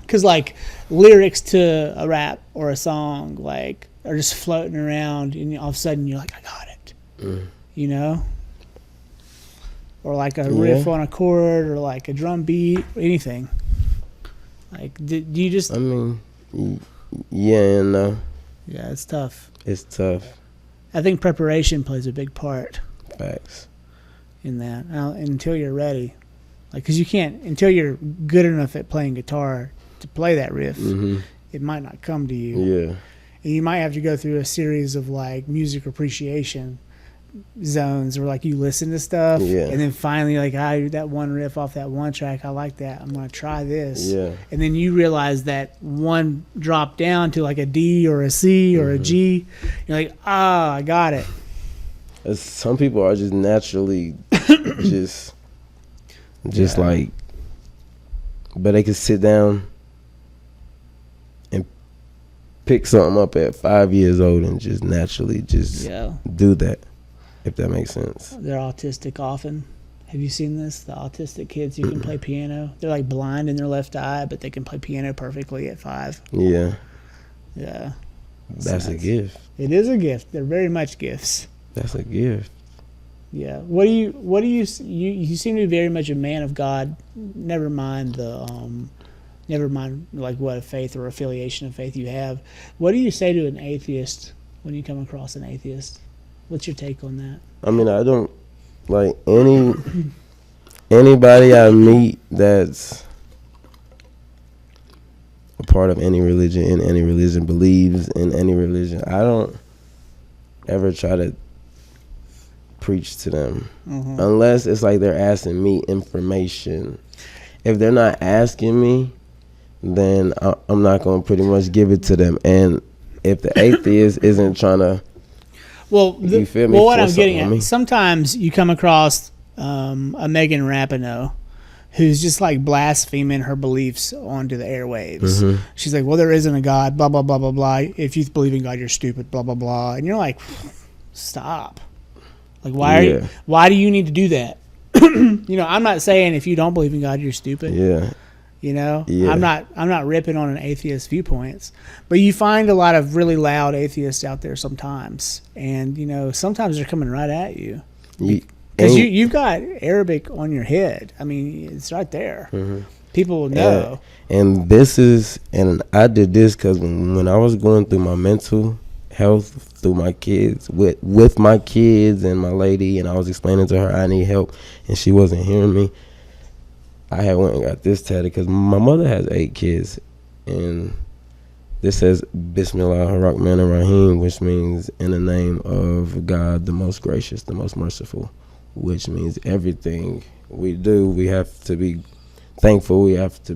Because like lyrics to a rap or a song like are just floating around, and all of a sudden you're like, I got it. Or like a riff on a chord, or like a drum beat, or anything. Like, do you just? I mean, yeah and no. Yeah, it's tough. It's tough. I think preparation plays a big part. Facts. In that, until you're ready, like, because you can't until you're good enough at playing guitar to play that riff. It might not come to you. Yeah. And you might have to go through a series of like music appreciation zones where like you listen to stuff, Yeah. and then finally like that one riff off that one track, I like that. I'm gonna try this. Yeah. And then you realize that one drop down to like a D or a C or a G. You're like, I got it. Some people are just naturally just like, but they can sit down and pick something up at 5 years old and just naturally just do that, if that makes sense. They're autistic often. Have you seen this? The autistic kids who can play piano. They're like blind in their left eye, but they can play piano perfectly at 5. Yeah. Yeah. That's a gift. It is a gift. They're very much gifts. That's a gift. Yeah. What do you seem to be very much a man of God. Never mind like what a faith or affiliation of faith you have. What do you say to an atheist when you come across an atheist? What's your take on that? I mean, I don't like anybody I meet that's a part of any religion, in any religion, believes in any religion. I don't ever try to preach to them unless it's like they're asking me information. If they're not asking me, then I'm not going to pretty much give it to them. And if the atheist isn't trying to, you feel me? Well, what I'm getting at, sometimes you come across a Megan Rapinoe who's just like blaspheming her beliefs onto the airwaves. She's like, well, there isn't a God, blah, blah, blah, blah, blah. If you believe in God, you're stupid, blah, blah, blah. And you're like, stop. Like, why do you need to do that? I'm not saying if you don't believe in God, you're stupid. Yeah. I'm not ripping on an atheist viewpoints, but you find a lot of really loud atheists out there sometimes, and sometimes they're coming right at you because you've got Arabic on your head. I mean, it's right there. People will know. And I did this because when I was going through my mental health through my kids with my kids and my lady, and I was explaining to her I need help, and she wasn't hearing me. I had went and got this tatted because my mother has 8 kids, and this says Bismillah ar-Rahman ar-Rahim, which means in the name of God, the most gracious, the most merciful, which means everything we do, we have to be thankful. We have to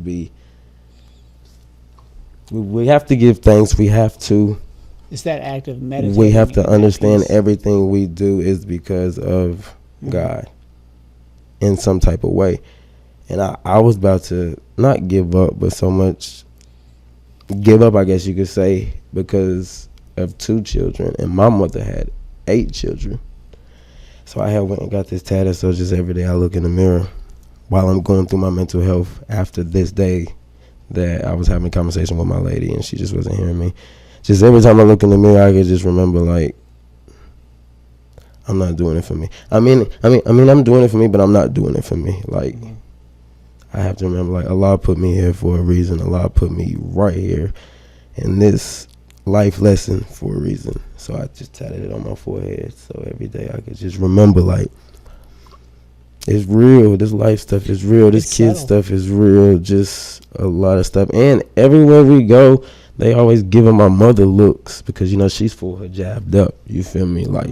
give thanks. It's that act of meditating. We have to understand everything we do is because of God in some type of way. And I was about to not give up, but so much give up, I guess you could say, because of 2 children. And my mother had 8 children. So I had went and got this tattoo. So just every day I look in the mirror while I'm going through my mental health after this day that I was having a conversation with my lady and she just wasn't hearing me. Just every time I look in the mirror, I could just remember, like, I'm not doing it for me. I mean, I'm doing it for me, but I'm not doing it for me. Like, I have to remember, like, Allah put me here for a reason. Allah put me right here in this life lesson for a reason. So I just tatted it on my forehead. So every day I could just remember, like, it's real. This life stuff is real. This kid stuff is real. Just a lot of stuff. And everywhere we go, they always giving my mother looks because, you know, she's full hijabbed up. You feel me? Like,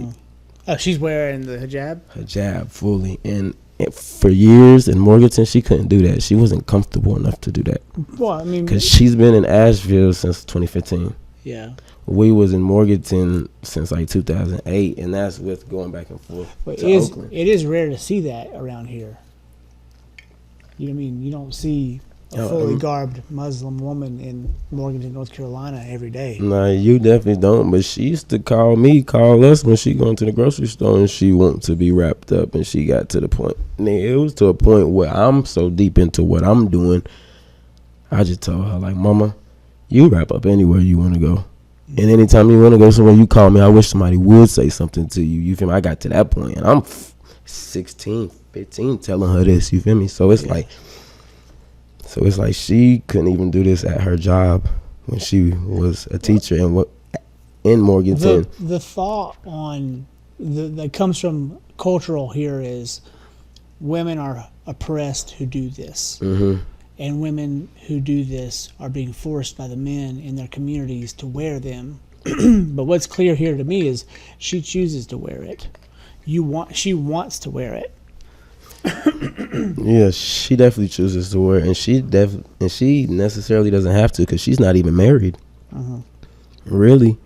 oh, she's wearing the hijab? Hijab fully. And for years in Morganton, she couldn't do that. She wasn't comfortable enough to do that. Well, I mean, because she's been in Asheville since 2015. Yeah. We was in Morganton since like 2008, and that's with going back and forth to Oakland. It is rare to see that around here. You know what I mean? You don't see a fully garbed Muslim woman in Morganton, North Carolina every day. Nah, you definitely don't. But she used to call us when she going to the grocery store and she want to be wrapped up, and she got to the point. It was to a point where I'm so deep into what I'm doing, I just told her, like, Mama, you wrap up anywhere you want to go. And anytime you want to go somewhere, you call me. I wish somebody would say something to you. You feel me? I got to that point, and I'm 16, 15 telling her this. You feel me? So it's like she couldn't even do this at her job when she was a teacher in Morganton. The thought on that comes from cultural here is women are oppressed who do this. Mm-hmm. And women who do this are being forced by the men in their communities to wear them. But what's clear here to me is she chooses to wear it. she wants to wear it. Yeah, she definitely chooses to wear it, and she necessarily doesn't have to, because she's not even married. Really,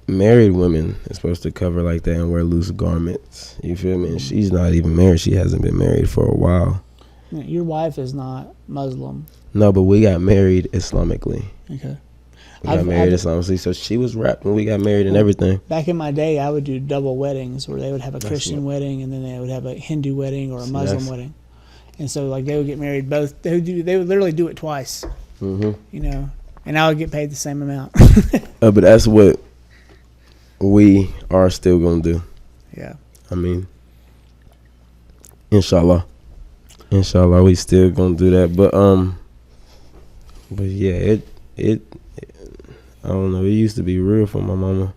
married women are supposed to cover like that and wear loose garments. You feel me? And she's not even married. She hasn't been married for a while. Your wife is not Muslim. No, but we got married Islamically. Okay. We got married Islamically, so she was wrapped when we got married and everything. Back in my day, I would do double weddings where they would have a Christian wedding and then they would have a Hindu wedding or a Muslim wedding. And so, like, they would get married both. They would literally do it twice. You know, and I would get paid the same amount. But that's what we are still gonna do. Yeah. I mean, inshallah, we still gonna do that. But yeah, it I don't know. It used to be real for my mama.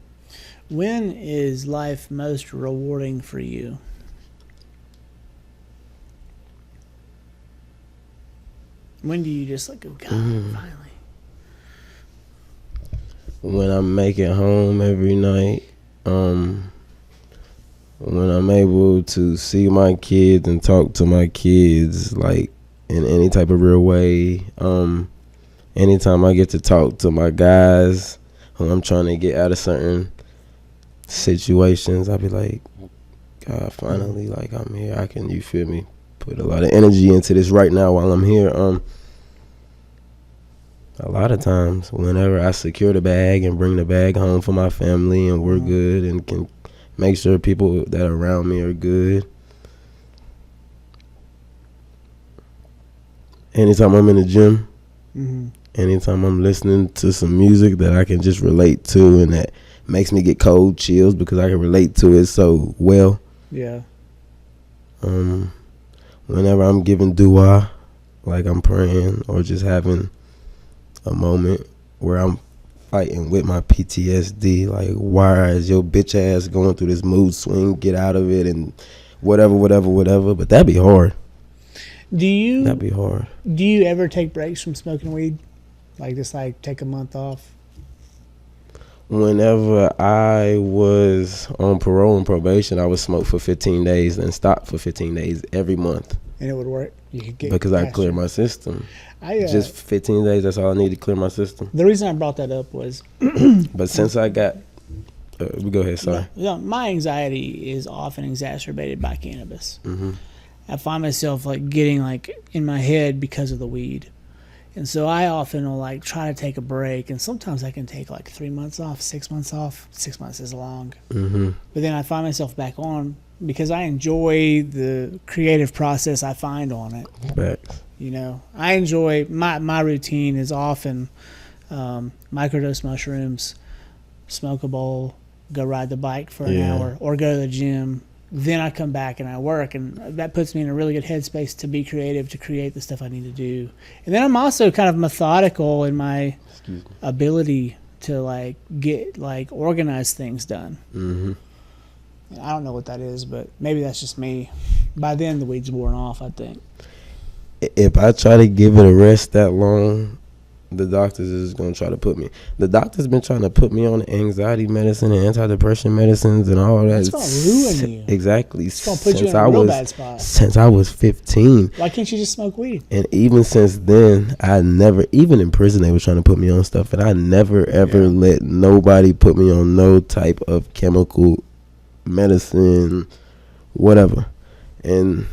When is life most rewarding for you? When do you just like go, God, finally? When I make it home every night. When I'm able to see my kids and talk to my kids like in any type of real way. Anytime I get to talk to my guys who I'm trying to get out of certain situations, I'll be like, God, finally, like, I'm here. I can, you feel me, put a lot of energy into this right now while I'm here. A lot of times, whenever I secure the bag and bring the bag home for my family and we're good and can make sure people that are around me are good. Anytime I'm in the gym, anytime I'm listening to some music that I can just relate to and that makes me get cold chills because I can relate to it so well. Yeah. Whenever I'm giving dua, like I'm praying or just having a moment where I'm fighting with my PTSD, like, why is your bitch ass going through this mood swing? Get out of it and whatever. But that'd be hard. That'd be hard. Do you ever take breaks from smoking weed? Like, just like take a month off? Whenever I was on parole and probation, I would smoke for 15 days and stop for 15 days every month. And it would work? You could get because I clear my system. Just 15 days, that's all I need to clear my system. The reason I brought that up was... But since I got... go ahead, sorry. My anxiety is often exacerbated by cannabis. I find myself like getting like in my head because of the weed. And so I often will like try to take a break, and sometimes I can take like 3 months off, 6 months off. 6 months is long. But then I find myself back on because I enjoy the creative process I find on it. Facts. You know, I enjoy my routine is often microdose mushrooms, smoke a bowl, go ride the bike for an hour, or go to the gym. Then I come back and I work, and that puts me in a really good headspace to be creative, to create the stuff I need to do. And then I'm also kind of methodical in my ability to like get like organized things done. I don't know what that is, but maybe that's just me. By then the weed's worn off, I think. If I try to give it a rest that long, the doctors is going to try to put me. The doctor's been trying to put me on anxiety medicine and antidepressant medicines and all that. It's going to ruin you. Exactly. It's going to put you in a real bad spot. Since I was 15. Why can't you just smoke weed? And even since then, I never, even in prison, they were trying to put me on stuff, and I never, ever let nobody put me on no type of chemical medicine, whatever. And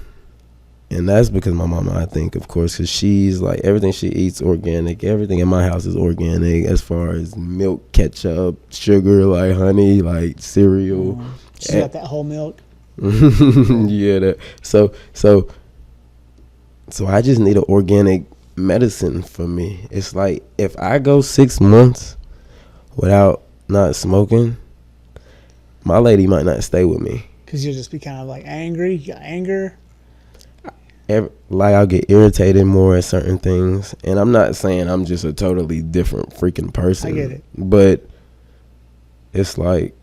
that's because my mama, I think, of course, because she's like, everything she eats organic. Everything in my house is organic as far as milk, ketchup, sugar, like honey, like cereal. She got that whole milk. That. So I just need an organic medicine for me. It's like if I go 6 months without not smoking, my lady might not stay with me. Because you'll just be kind of like angry. You got anger. Like I'll get irritated more at certain things, and I'm not saying I'm just a totally different freaking person. I get it, but it's like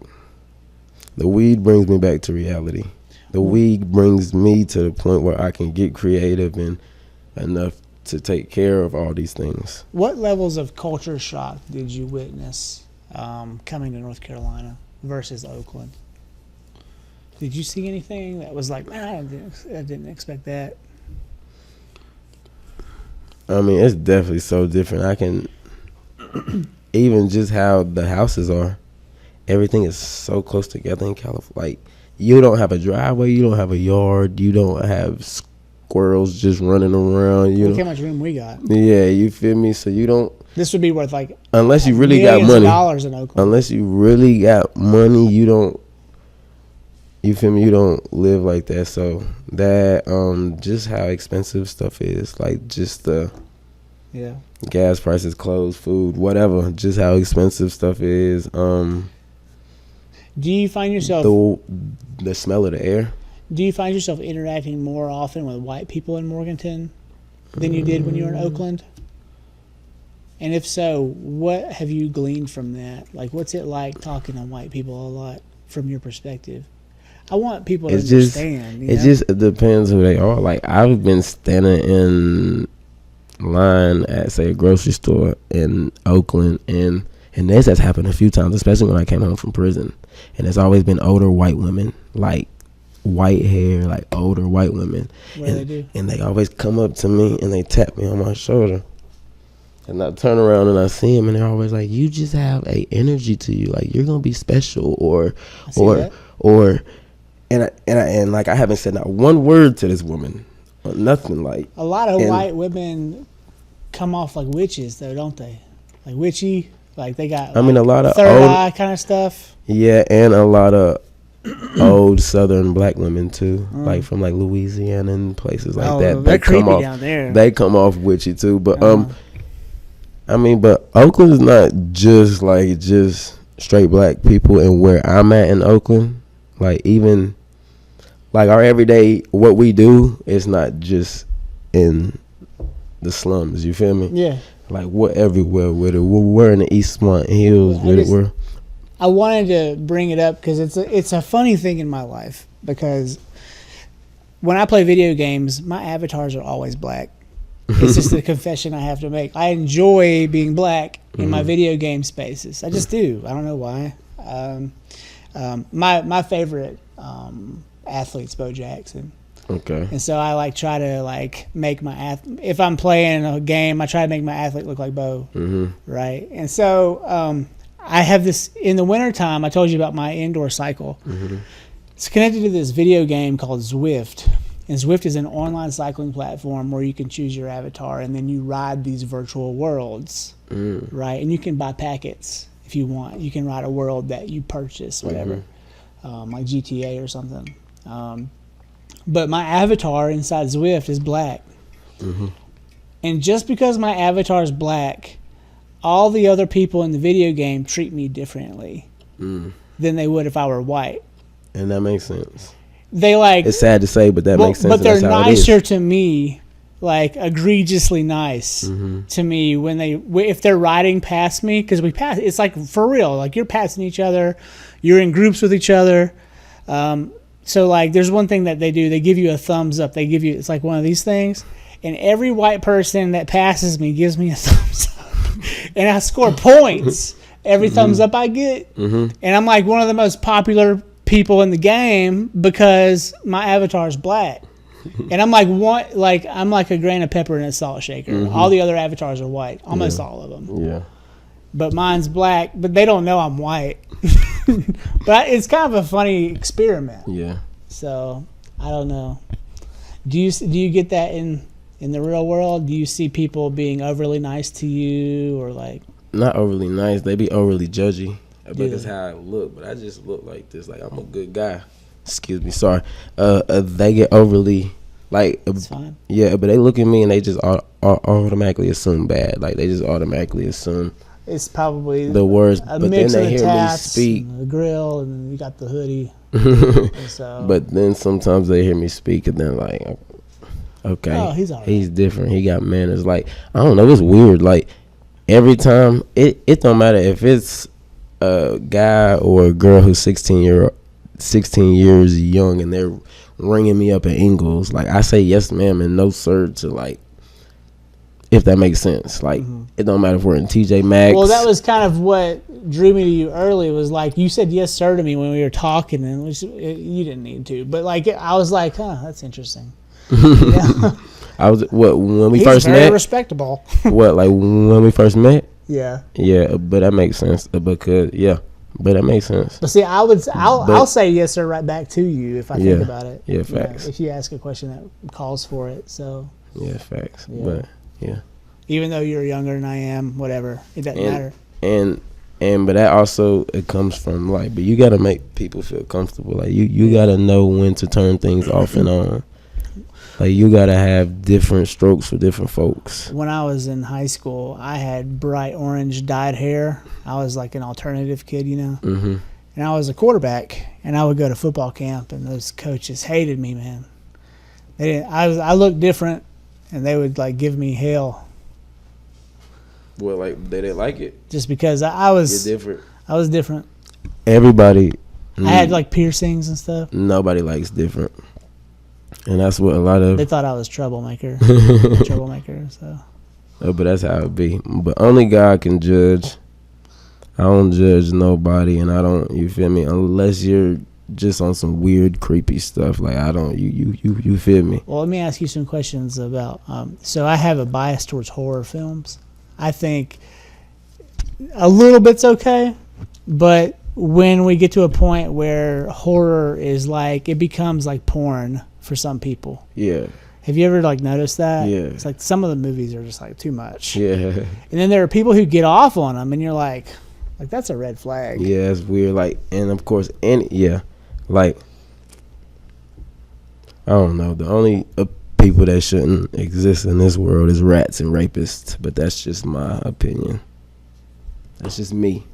the weed brings me back to reality. The weed brings me to the point where I can get creative and enough to take care of all these things. What levels of culture shock did you witness coming to North Carolina versus Oakland? Did you see anything that was like, man, I didn't expect that? I mean, it's definitely so different. I can even just how the houses are. Everything is so close together in California. Like, you don't have a driveway, you don't have a yard, you don't have squirrels just running around. Look how much room we got. Yeah, you feel me? So you don't. This would be worth like unless you really got money. Dollars in Oakland. Unless you really got money, you don't. You feel me? You don't live like that. So that just how expensive stuff is, like just the gas prices, clothes, food, whatever. Just how expensive stuff is. Do you find yourself the smell of the air? Do you find yourself interacting more often with white people in Morganton than you did when you were in Oakland? And if so, what have you gleaned from that? Like, what's it like talking to white people a lot from your perspective? I want people to understand. It just depends who they are. Like, I've been standing in line at, say, a grocery store in Oakland, and this has happened a few times, especially when I came home from prison. And it's always been older white women, like white hair, like older white women. What do they do? And they always come up to me and they tap me on my shoulder. And I turn around and I see them, and they're always like, "You just have a energy to you, like you're gonna be special," and like I haven't said not one word to this woman, or nothing. Like a lot of white women come off like witches, though, don't they? Like witchy, like they got. I mean, a lot of third eye kind of stuff. Yeah, and a lot of old Southern black women too, like from like Louisiana and places like that. They're creepy down there. They come off witchy too, but I mean, but Oakland is not just straight black people. And where I'm at in Oakland, like even like our everyday, what we do is not just in the slums. You feel me? Yeah. Like we're everywhere with it. We're in the Eastmont Hills with it. I wanted to bring it up because it's a funny thing in my life, because when I play video games, my avatars are always black. It's just a confession I have to make. I enjoy being black in my video game spaces. I just do. I don't know why. My favorite athlete's Bo Jackson. Okay. And so I try to make my if I'm playing a game, I try to make my athlete look like Bo. Right. And so I have this in the wintertime. I told you about my indoor cycle. It's connected to this video game called Zwift. And Zwift is an online cycling platform where you can choose your avatar, and then you ride these virtual worlds, right? And you can buy packets if you want. You can ride a world that you purchase, whatever, like GTA or something. But my avatar inside Zwift is black. And just because my avatar is black, all the other people in the video game treat me differently than they would if I were white. And that makes sense. They it's sad to say, but that makes sense. But they're nicer to me, like egregiously nice to me if they're riding past me, because we pass. It's like for real, like you're passing each other, you're in groups with each other. So like, there's one thing that they do. They give you a thumbs up. It's like one of these things, and every white person that passes me gives me a thumbs up, and I score points every thumbs up I get, and I'm like one of the most popular people in the game because my avatar is black, and I'm like a grain of pepper in a salt shaker. All the other avatars are white, almost all of them. Yeah, but mine's black. But they don't know I'm white. But it's kind of a funny experiment. Yeah. So I don't know. Do you get that in the real world? Do you see people being overly nice to you, or like not overly nice? They be overly judgy. Because how I look, but I just look like this. Like I'm a good guy. Excuse me, sorry. They get overly it's fine. Yeah, but they look at me and they just automatically assume bad. Like they just automatically assume it's probably the worst. But then they hear me speak, the grill, and you got the hoodie. So. But then sometimes they hear me speak, and they're like, okay, he's all right. He's different. He got manners. Like I don't know. It's weird. Like every time it don't matter if it's a guy or a girl who's 16 years young and they're ringing me up at Ingles, like I say yes ma'am and no sir to like if that makes sense. Like, it don't matter if we're in TJ Maxx. Well, that was kind of what drew me to you early. Was like you said yes sir to me when we were talking, and you didn't need to, but like I was like, that's interesting. Yeah. I was when we He's first very met. respectable. Like when we first met. Yeah. Yeah, but that makes sense because but that makes sense. But see, I'll say yes sir right back to you if I think about it. Yeah, facts. If you ask a question that calls for it, so. Yeah, facts. Yeah. But yeah. Even though you're younger than I am, whatever, it doesn't matter. But that also it comes from like, but you gotta make people feel comfortable. Like you gotta know when to turn things off and on. Like you gotta have different strokes for different folks. When I was in high school, I had bright orange dyed hair. I was like an alternative kid, you know. Mm-hmm. And I was a quarterback, and I would go to football camp, and those coaches hated me, man. They didn't. I looked different, and they would like give me hell. Well, like they didn't like it. Just because I was You're different. I was different. Everybody. I had like piercings and stuff. Nobody likes different. And that's what a lot of... They thought I was troublemaker. Troublemaker, so... But that's how it be. But only God can judge. I don't judge nobody, and I don't... You feel me? Unless you're just on some weird, creepy stuff. Like, I don't... You feel me? Well, let me ask you some questions about... so I have a bias towards horror films. I think a little bit's okay, but when we get to a point where horror is like... It becomes like porn... for some people. Yeah. Have you ever like noticed that? Yeah. It's like some of the movies are just like too much. Yeah. And then there are people who get off on them, and you're like that's a red flag. Yeah, it's weird. Like, and of course, like, I don't know. The only people that shouldn't exist in this world is rats and rapists. But that's just my opinion. That's just me.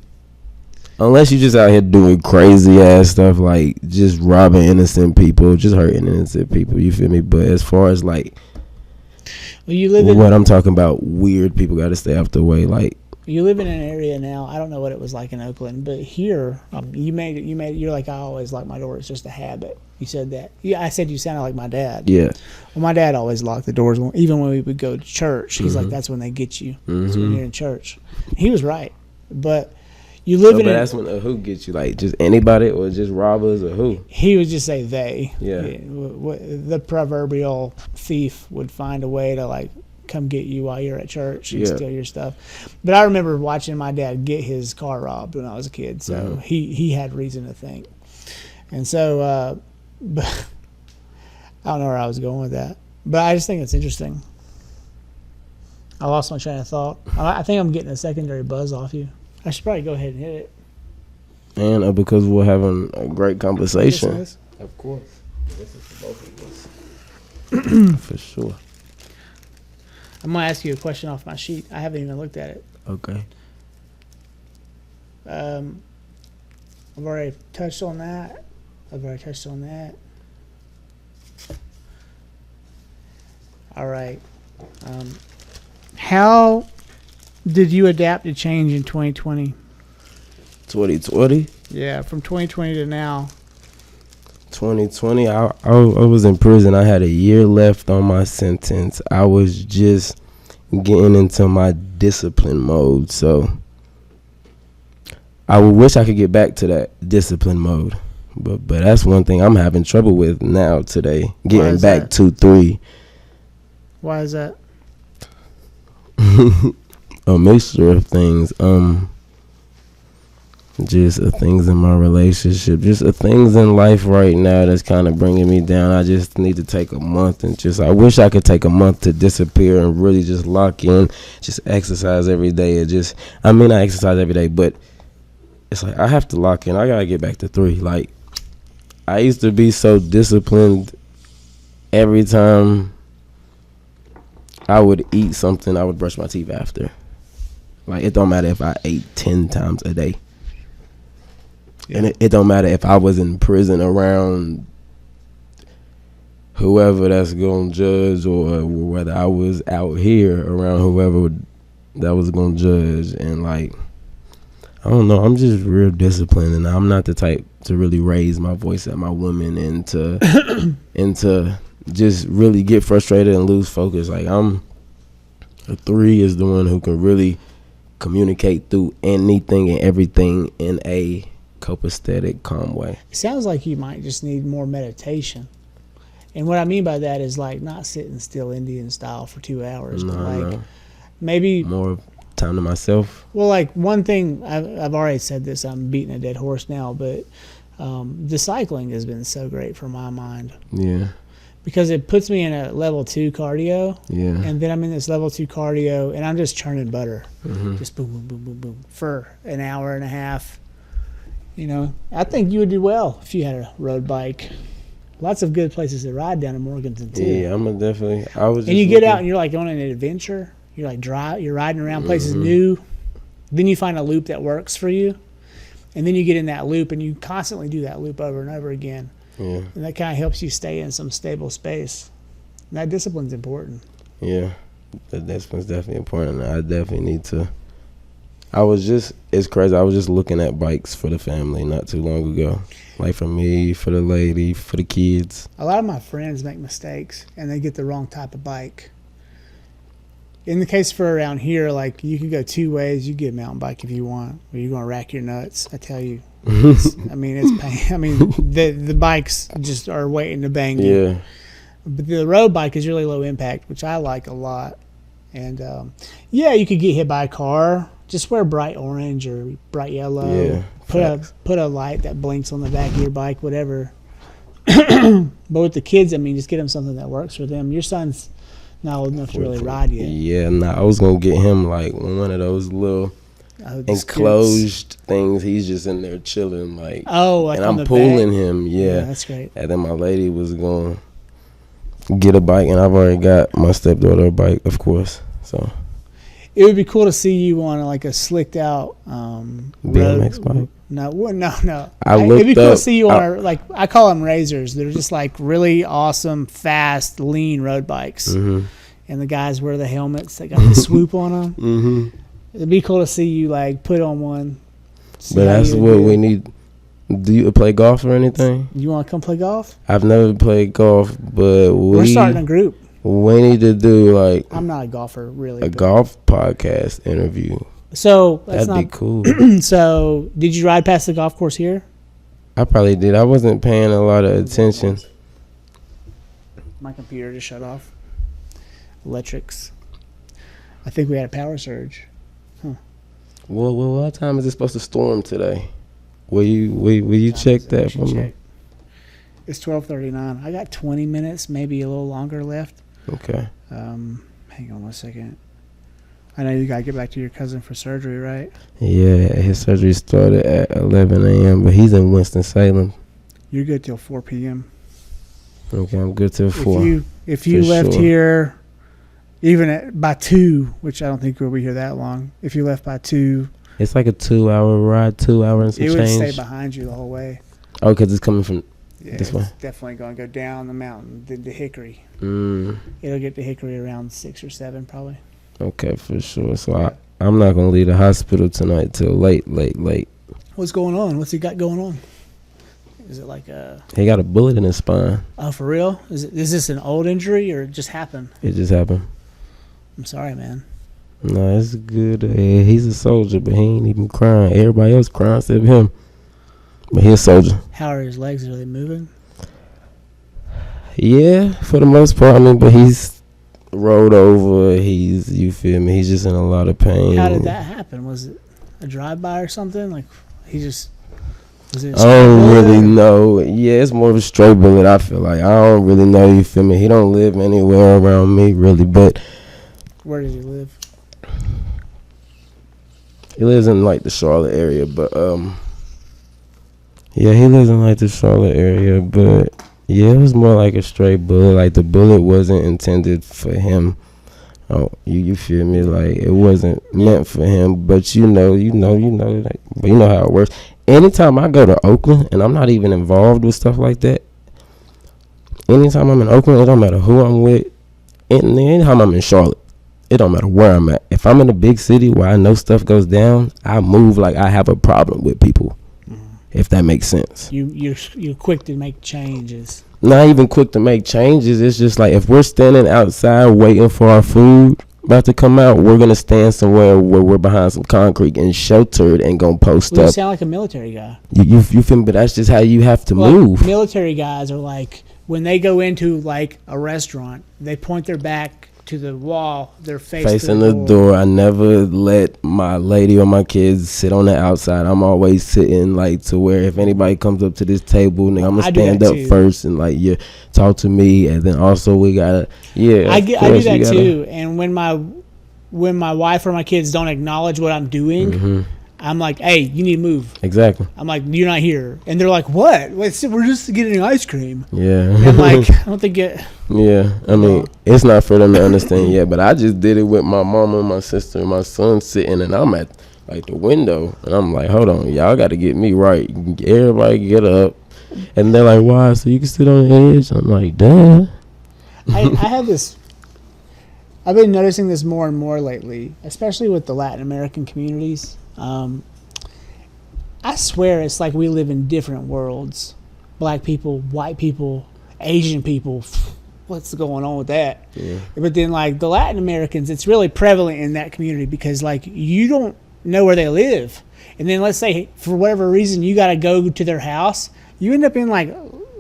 Unless you just out here doing crazy ass stuff like just robbing innocent people, just hurting innocent people, you feel me? But as far as like what I'm talking about, weird people got to stay out the way. Like, you live in an area now. I don't know what it was like in Oakland, but here you're like, I always lock my door. It's just a habit. You said that. Yeah, I said you sounded like my dad. Yeah. Well, my dad always locked the doors, even when we would go to church. He's like, that's when they get you. That's when you're in church. He was right, but. You live in. But that's when who gets you? Like just anybody or just robbers or who? He would just say they. Yeah. The proverbial thief would find a way to like come get you while you're at church and steal your stuff. But I remember watching my dad get his car robbed when I was a kid, so he had reason to think. And so, but I don't know where I was going with that, but I just think it's interesting. I lost my train of thought. I think I'm getting a secondary buzz off you. I should probably go ahead and hit it. And because we're having a great conversation. Of course. This is for both of us. For sure. I'm going to ask you a question off my sheet. I haven't even looked at it. Okay. I've already touched on that. All right. How did you adapt to change in 2020? 2020? Yeah, from 2020 to now. 2020, I was in prison. I had a year left on my sentence. I was just getting into my discipline mode. So I wish I could get back to that discipline mode. But that's one thing I'm having trouble with now today. Getting back to 3. Why is that? A mixture of things. Just things in my relationship, just things in life right now that's kind of bringing me down. I just need to take a month and I wish I could take a month to disappear and really just lock in, just exercise every day. I exercise every day, but it's like I have to lock in. I gotta get back to 3. Like, I used to be so disciplined. Every time I would eat something, I would brush my teeth after. Like, it don't matter if I ate 10 times a day. Yeah. And it don't matter if I was in prison around whoever that's going to judge, or whether I was out here around whoever that was going to judge. And, like, I don't know. I'm just real disciplined, and I'm not the type to really raise my voice at my woman and to just really get frustrated and lose focus. Like, I'm A 3 is the one who can really communicate through anything and everything in a copacetic, calm way. It sounds like you might just need more meditation. And what I mean by that is like not sitting still Indian style for 2 hours, but like maybe more time to myself. Well, like one thing, I've already said this, I'm beating a dead horse now, but the cycling has been so great for my mind. Yeah. Because it puts me in a level 2 cardio. Yeah. And then I'm in this level 2 cardio and I'm just churning butter. Mm-hmm. Just boom, boom, boom, boom, boom for an hour and a half. You know, I think you would do well if you had a road bike. Lots of good places to ride down in Morganton too. Yeah, I'm gonna definitely. And you get out and you're like going on an adventure. You're like you're riding around places new. Then you find a loop that works for you, and then you get in that loop and you constantly do that loop over and over again. Yeah. And that kind of helps you stay in some stable space. And that discipline's important. Yeah, the discipline's definitely important. I definitely need to. It's crazy. I was just looking at bikes for the family not too long ago. Like for me, for the lady, for the kids. A lot of my friends make mistakes and they get the wrong type of bike. In the case for around here, like you could go 2 ways. You get a mountain bike if you want, or you're going to rack your nuts. I tell you. It's pain. I mean, the bikes just are waiting to bang you. Yeah. But the road bike is really low impact, which I like a lot. And you could get hit by a car. Just wear bright orange or bright yellow. Yeah. Put a light that blinks on the back of your bike, whatever. But with the kids, just get them something that works for them. Your son's not old enough to really ride yet. Yeah, I was gonna get him like one of those little enclosed things. He's just in there chilling, like. Oh, like and on I'm the pulling back? him. Yeah, that's great. And then my lady was gonna get a bike, and I've already got my stepdaughter a bike, of course. So. It would be cool to see you on like a slicked out BMX bike. No. It'd be cool to see you on I call them razors. They're just like really awesome, fast, lean road bikes. Mm-hmm. And the guys wear the helmets that got the swoop on them. Mm-hmm. It'd be cool to see you like put on one. But that's what we need. Do you play golf or anything? You want to come play golf? I've never played golf, but we're starting a group. We need to do like. I'm not a golfer, really. A golf podcast interview. So that'd be cool. So, did you ride past the golf course here? I probably did. I wasn't paying a lot of attention. My computer just shut off. Electrics. I think we had a power surge. Huh. Well, what time is it supposed to storm today? Will you check that for me? It's 12:39. I got 20 minutes, maybe a little longer left. Okay. Hang on 1 second. I know you got to get back to your cousin for surgery, right? Yeah, his surgery started at 11 a.m., but he's in Winston-Salem. You're good till 4 p.m. Okay, I'm good till 4. If you left here even by 2, which I don't think we'll be here that long, if you left by 2. It's like a 2-hour ride, 2 hours and some change. It would stay behind you the whole way. Oh, because it's coming from this way? It's definitely going to go down the mountain, the Hickory. It'll get to Hickory around 6 or 7 probably. Okay, for sure. So I'm not going to leave the hospital tonight till late. What's going on? What's he got going on? Is it like a... He got a bullet in his spine. Oh, for real? Is this an old injury or it just happened? It just happened. I'm sorry, man. No, it's good. He's a soldier, but he ain't even crying. Everybody else crying except him. But he's a soldier. How are his legs? Are they moving? Yeah, for the most part. But he's rolled over. You feel me? He's just in a lot of pain. How did that happen? Was it a drive-by or something? Like, he just... Was it I don't really know. Yeah, it's more of a stray bullet, I feel like. I don't really know, you feel me? He don't live anywhere around me, really, but... Where does he live? He lives in, like, the Charlotte area, but, yeah, he lives in, like, the Charlotte area, but, yeah, it was more like a stray bullet. Like, the bullet wasn't intended for him. Oh, you feel me? Like, it wasn't meant for him, but you know, like, but you know how it works. Anytime I go to Oakland, and I'm not even involved with stuff like that, anytime I'm in Oakland, it don't matter who I'm with, and anytime I'm in Charlotte, it don't matter where I'm at. If I'm in a big city where I know stuff goes down, I move like I have a problem with people, if that makes sense. You're quick to make changes. Not even quick to make changes. It's just like if we're standing outside waiting for our food, about to come out, we're gonna stand somewhere where we're behind some concrete and sheltered and gonna post You up. sound like a military guy. You feel me? But that's just how you have to move. Military guys are like, when they go into like a restaurant, they point their back to the wall, their Facing the door. I never let my lady or my kids sit on the outside. I'm always sitting like to where if anybody comes up to this table, nigga, I'm gonna stand up first and like talk to me, and then also we gotta I do that too. And when my wife or my kids don't acknowledge what I'm doing, Mm-hmm. I'm like, hey, you need to move. Exactly. I'm like, you're not here. And they're like, what? We're just getting ice cream. Yeah. And I'm like, I don't think it. Yeah. I mean, it's not for them to understand yet, but I just did it with my mama, my sister, and my son sitting, and I'm at like the window, and I'm like, hold on, y'all got to get me right. Everybody get up. And they're like, why? So you can sit on the edge? I'm like, duh. I have this. I've been noticing this more and more lately, especially with the Latin American communities. I swear it's like we live in different worlds. Black people, white people, Asian people. What's going on with that? Yeah. But then like the Latin Americans, it's really prevalent in that community because like you don't know where they live. And then let's say for whatever reason you got to go to their house. You end up in like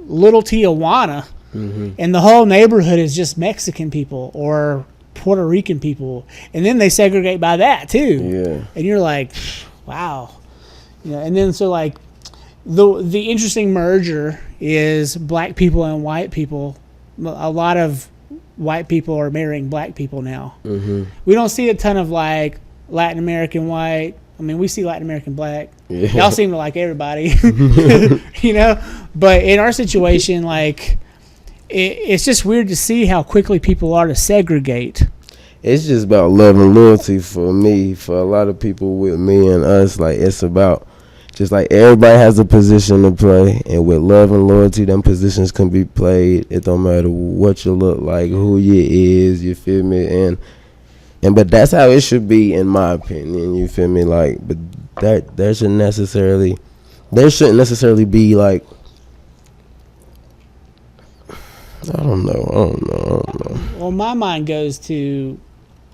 little Tijuana. Mm-hmm. And the whole neighborhood is just Mexican people or Puerto Rican people, and then they segregate by that too. Yeah. And you're like, wow, and then so like the interesting merger is black people and white people. A lot of white people are marrying black people now. Mm-hmm. We don't see a ton of like Latin American white. I mean, we see Latin American black. Yeah. Y'all seem to like everybody, But in our situation, like. It's just weird to see how quickly people are to segregate. It's just about love and loyalty for me. For a lot of people with me and us, like it's about just like everybody has a position to play, and with love and loyalty, them positions can be played. It don't matter what you look like, who you is. You feel me? And but that's how it should be, in my opinion. You feel me? Like, but there shouldn't necessarily be like. I don't know. Well, my mind goes to,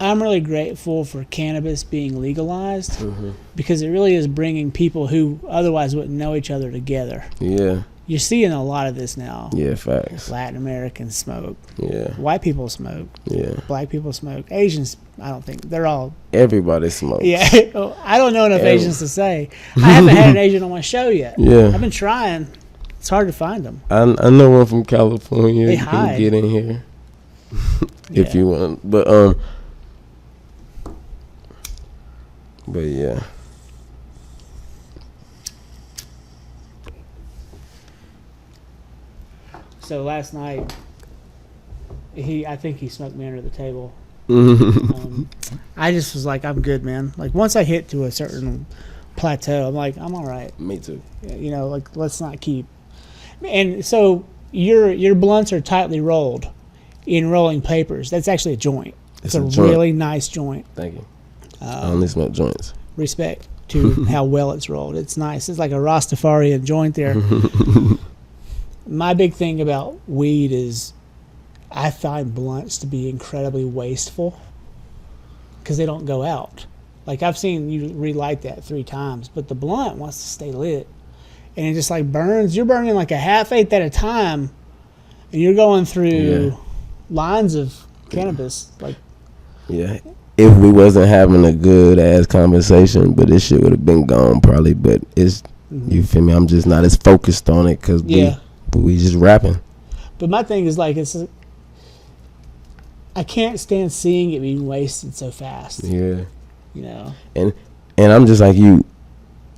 I'm really grateful for cannabis being legalized Mm-hmm. because it really is bringing people who otherwise wouldn't know each other together. Yeah. You're seeing a lot of this now. Yeah, facts. Latin Americans smoke. Yeah. White people smoke. Yeah. Black people smoke. Asians, I don't think. They're all. Everybody smokes. Yeah. I don't know enough Asians to say. I haven't had an Asian on my show yet. Yeah. I've been trying. It's hard to find them. I know one from California. They You hide. can get in here if Yeah. you want. But yeah. So last night, I think he smoked me under the table. I just was like, I'm good, man. Like once I hit to a certain plateau, I'm like, I'm all right. Me too. Like let's not keep. And so your blunts are tightly rolled in rolling papers. That's actually a joint. It's a joint. really nice joint. Thank you. I only smoke joints. Respect to how well it's rolled. It's nice. It's like a Rastafarian joint there. My big thing about weed is I find blunts to be incredibly wasteful because they don't go out. Like I've seen you relight that 3 times, but the blunt wants to stay lit. And it just like burns. You're burning like a half-eighth at a time, and you're going through lines of cannabis. Like, yeah, if we wasn't having a good ass conversation, but this shit would have been gone probably. But it's you feel me? I'm just not as focused on it because we just rapping. But my thing is like I can't stand seeing it being wasted so fast. Yeah, And I'm just like you.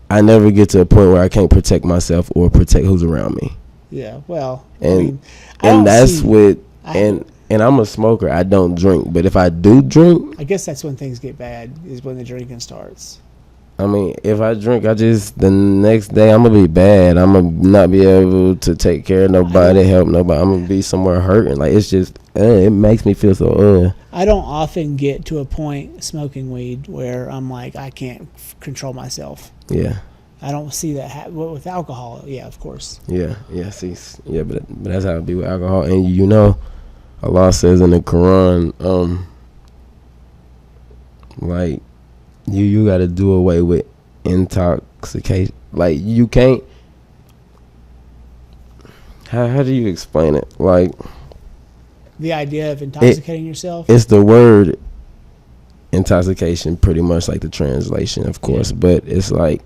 I never get to a point where I can't protect myself or protect who's around me. Yeah, well, And I'm a smoker. I don't drink, but if I do drink, I guess that's when things get bad, is when the drinking starts. I mean, if I drink, the next day I'm gonna be bad. I'm gonna not be able to take care of nobody, help nobody. I'm gonna be somewhere hurting. Like it's just, it makes me feel so. I don't often get to a point smoking weed where I'm like I can't control myself. Yeah. I don't see that with alcohol. Yeah, of course. Yeah. See. Yeah, but that's how it be with alcohol. And Allah says in the Quran, Like, you got to do away with intoxication. Like, you can't. How do you explain it? Like, The idea of intoxicating yourself. it's the word intoxication, pretty much like the translation, of course. But it's like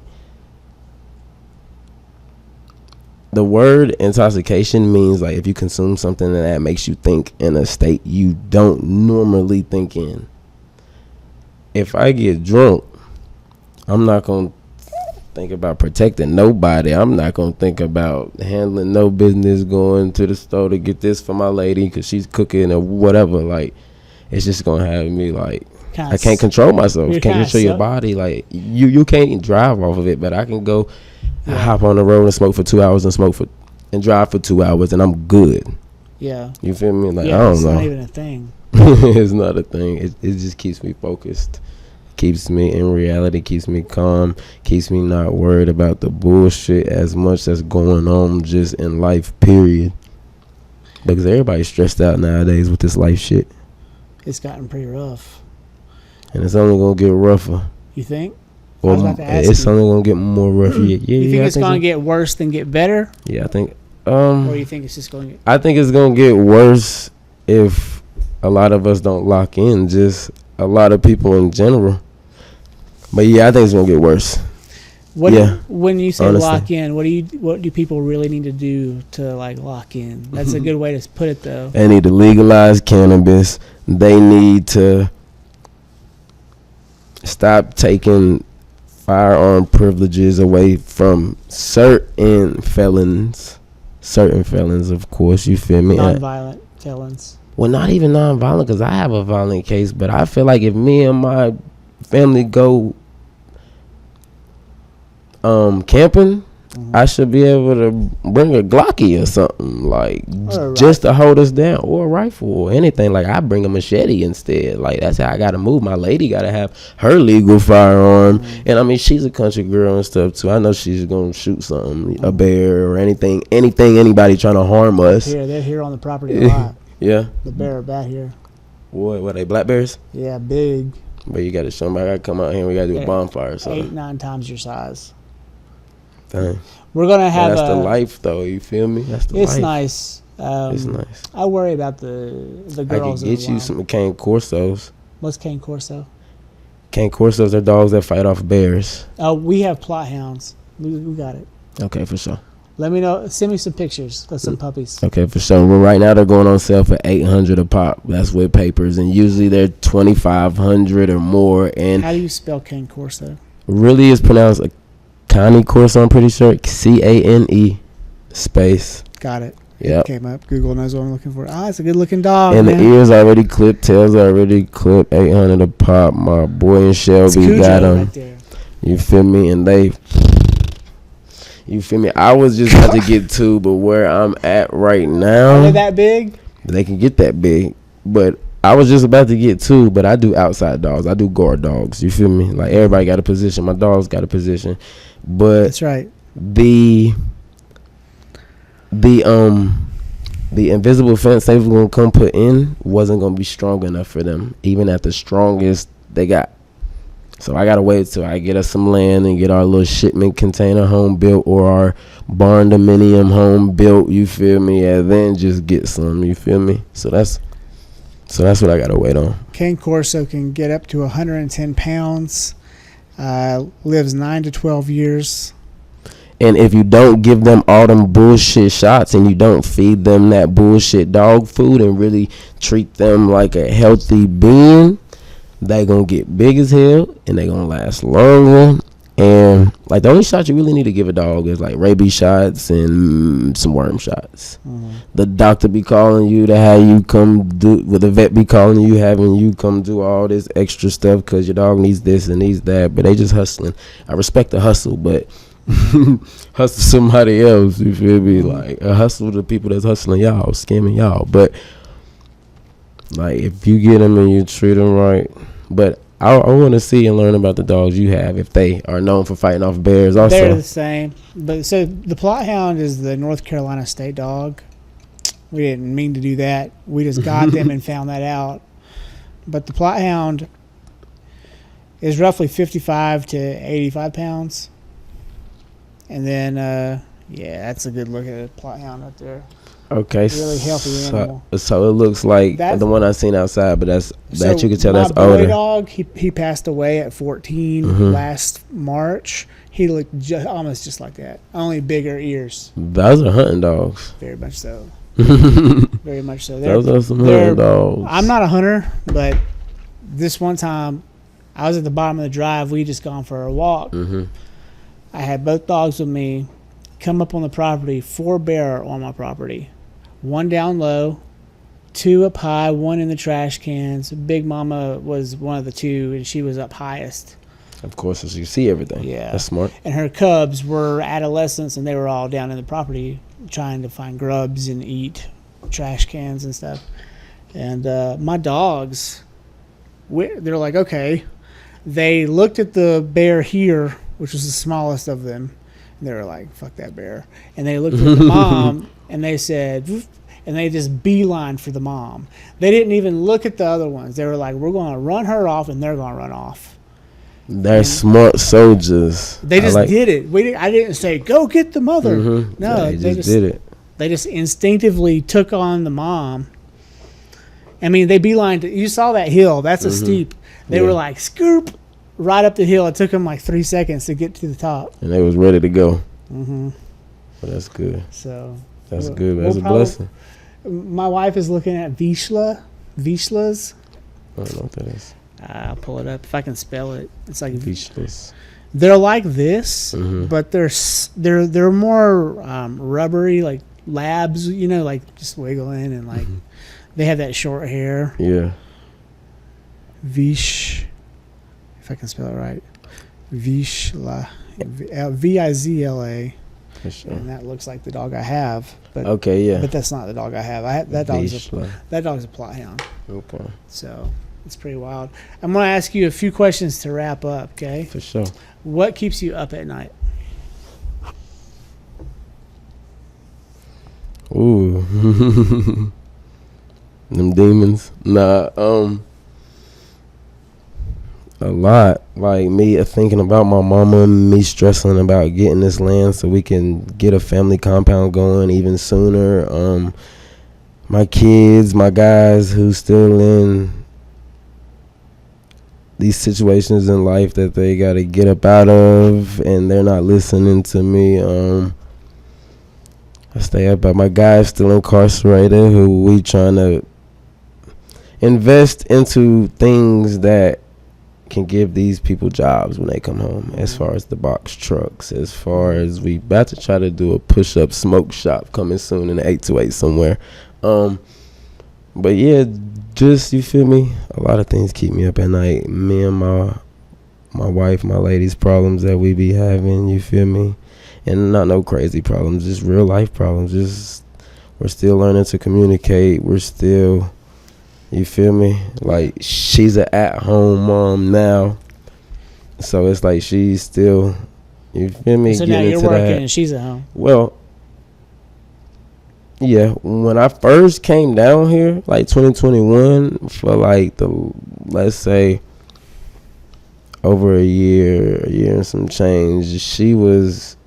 the word intoxication means like if you consume something that makes you think in a state you don't normally think in. If I get drunk, I'm not going to think about protecting nobody. I'm not going to think about handling no business, going to the store to get this for my lady because she's cooking or whatever. Like, it's just going to have me like, I can't control myself. Can't control your body. Like, you can't drive off of it, but I can go hop on the road and smoke for 2 hours and drive for 2 hours and I'm good. Yeah. You feel me? Like, I don't know. It's not even a thing. It's not a thing. It just keeps me focused. Keeps me in reality, keeps me calm, keeps me not worried about the bullshit as much that's going on just in life, period. Because everybody's stressed out nowadays with this life shit. It's gotten pretty rough. And it's only going to get rougher. You think? Or it's only going to get more rough. You think it's going to get worse than get better? Yeah, I think. Or you think it's just going to get... I think it's going to get worse if a lot of us don't lock in, just a lot of people in general. But yeah, I think it's gonna get worse. When you say honestly. Lock in, what do people really need to do to like lock in? That's a good way to put it, though. They need to legalize cannabis. They need to stop taking firearm privileges away from certain felons. Certain felons, of course. You feel me? Non-violent felons. Well, not even non-violent, because I have a violent case. But I feel like if me and my family go camping, I should be able to bring a Glocky or something, like just to hold us down, or a rifle or anything. Like, I bring a machete instead. Like, that's how I gotta move. My lady gotta have her legal firearm, and I mean, she's a country girl and stuff too. I know she's gonna shoot something, a bear or anything, anybody trying to harm us. They're here on the property a lot. Yeah, the bear are back here. What they, black bears? Yeah, big. But you gotta show them. I gotta come out here and we gotta do a bonfire or something. 8-9 times your size. Dang. We're gonna have. That's the life, though. You feel me? That's the life. It's nice. It's nice. I worry about the girls. I could get you some cane corsos. What's cane corso? Cane corsos are dogs that fight off bears. We have plot hounds. We got it. Okay, for sure. Let me know. Send me some pictures of some puppies. Okay, for sure. Well, right now they're going on sale for $800 a pop. That's with papers, and usually they're $2,500 or more. And how do you spell cane corso? Really, it's pronounced Cane Corso. I'm pretty sure CANE space. Got it. Yeah. Came up. Google knows what I'm looking for. It's a good looking dog. And man. the ears already clipped, tails already clipped. $800 a pop. My boy and Shelby got them. Right there. You feel me? And they. You feel me? I was just about to get two, but where I'm at right now. Are they that big? They can get that big, but I was just about to get two, but I do outside dogs. I do guard dogs. You feel me? Like, everybody got a position. My dogs got a position. But that's right. The invisible fence they was gonna come put in wasn't gonna be strong enough for them, even at the strongest they got. So I gotta wait till I get us some land and get our little shipment container home built, or our barn dominium home built. You feel me? And then just get some. You feel me? So that's what I gotta wait on. Cane Corso can get up to 110 pounds. Lives 9 to 12 years. And if you don't give them all them bullshit shots and you don't feed them that bullshit dog food and really treat them like a healthy being, they gonna get big as hell and they gonna last longer. And like, the only shot you really need to give a dog is like rabies shots and some worm shots. The doctor be calling you to have you come do, well, the vet be calling you, having you come do all this extra stuff because your dog needs this and needs that, but they just hustling. I respect the hustle, but hustle somebody else. You feel me? Like, a hustle to people that's hustling y'all, scamming y'all. But like, if you get them and you treat them right, but I want to see and learn about the dogs you have, if they are known for fighting off bears also. They're the same. But so the Plot Hound is the North Carolina state dog. We didn't mean to do that. We just got them and found that out. But the Plot Hound, is roughly 55 to 85 pounds. And then, that's a good look at a plot hound up there. Okay. Really healthy animal. So it looks like the one I seen outside, but that you can tell that's older. My boy dog, he passed away at 14 last March. He looked almost just like that, only bigger ears. Those are hunting dogs. Very much so. Very much so. Those are some hunting dogs. I'm not a hunter, but this one time I was at the bottom of the drive. We just gone for a walk. I had both dogs with me. Come up on the property, 4 bear on my property. 1 down low, 2 up high, 1 in the trash cans. Big Mama was one of the 2, and she was up highest. Of course, as you see everything. Yeah. That's smart. And her cubs were adolescents, and they were all down in the property trying to find grubs and eat trash cans and stuff. And my dogs, they're like, okay. They looked at the bear here, which was the smallest of them. And they were like, fuck that bear. And they looked at the mom, and they said, and they just beeline for the mom. They didn't even look at the other ones. They were like, we're going to run her off, and they're going to run off. They're smart soldiers. They just did it. I didn't say, go get the mother. No, they just did it. They just instinctively took on the mom. I mean, they beelined. You saw that hill. That's a steep. They were like, scoop, right up the hill. It took them like 3 seconds to get to the top. And they was ready to go. Well, that's good. So that's good. That's a blessing. My wife is looking at Vizslas. I don't know what that is. I'll pull it up if I can spell it. It's like Vizslas. They're like this, but they're more rubbery, like labs. You know, like just wiggling and like they have that short hair. Yeah. Vish, if I can spell it right, Vizsla, Vizla, Sure. and that looks like the dog I have. But Okay, yeah. but that's not the dog I have. That dog's a plot hound. Okay. So it's pretty wild. I'm gonna ask you a few questions to wrap up. Okay. For sure. What keeps you up at night? Ooh. Them demons. Nah, a lot. Like me thinking about my mama, me stressing about getting this land so we can get a family compound going even sooner. My kids, my guys who still in these situations in life that they got to get up out of and they're not listening to me. I stay up, but my guys still incarcerated who we trying to invest into things that can give these people jobs when they come home, as far as the box trucks, as far as we about to try to do a push-up smoke shop coming soon in the 828 somewhere. But yeah, just, you feel me, a lot of things keep me up at night. Me and my wife, my lady's problems that we be having, you feel me, and not no crazy problems, just real life problems. Just we're still learning to communicate. We're still, you feel me, like she's an at-home mom now, so it's like she's still, you feel me. So now you're working and she's at home. Well, yeah, when I first came down here, like 2021, for like let's say over a year and some change, she was,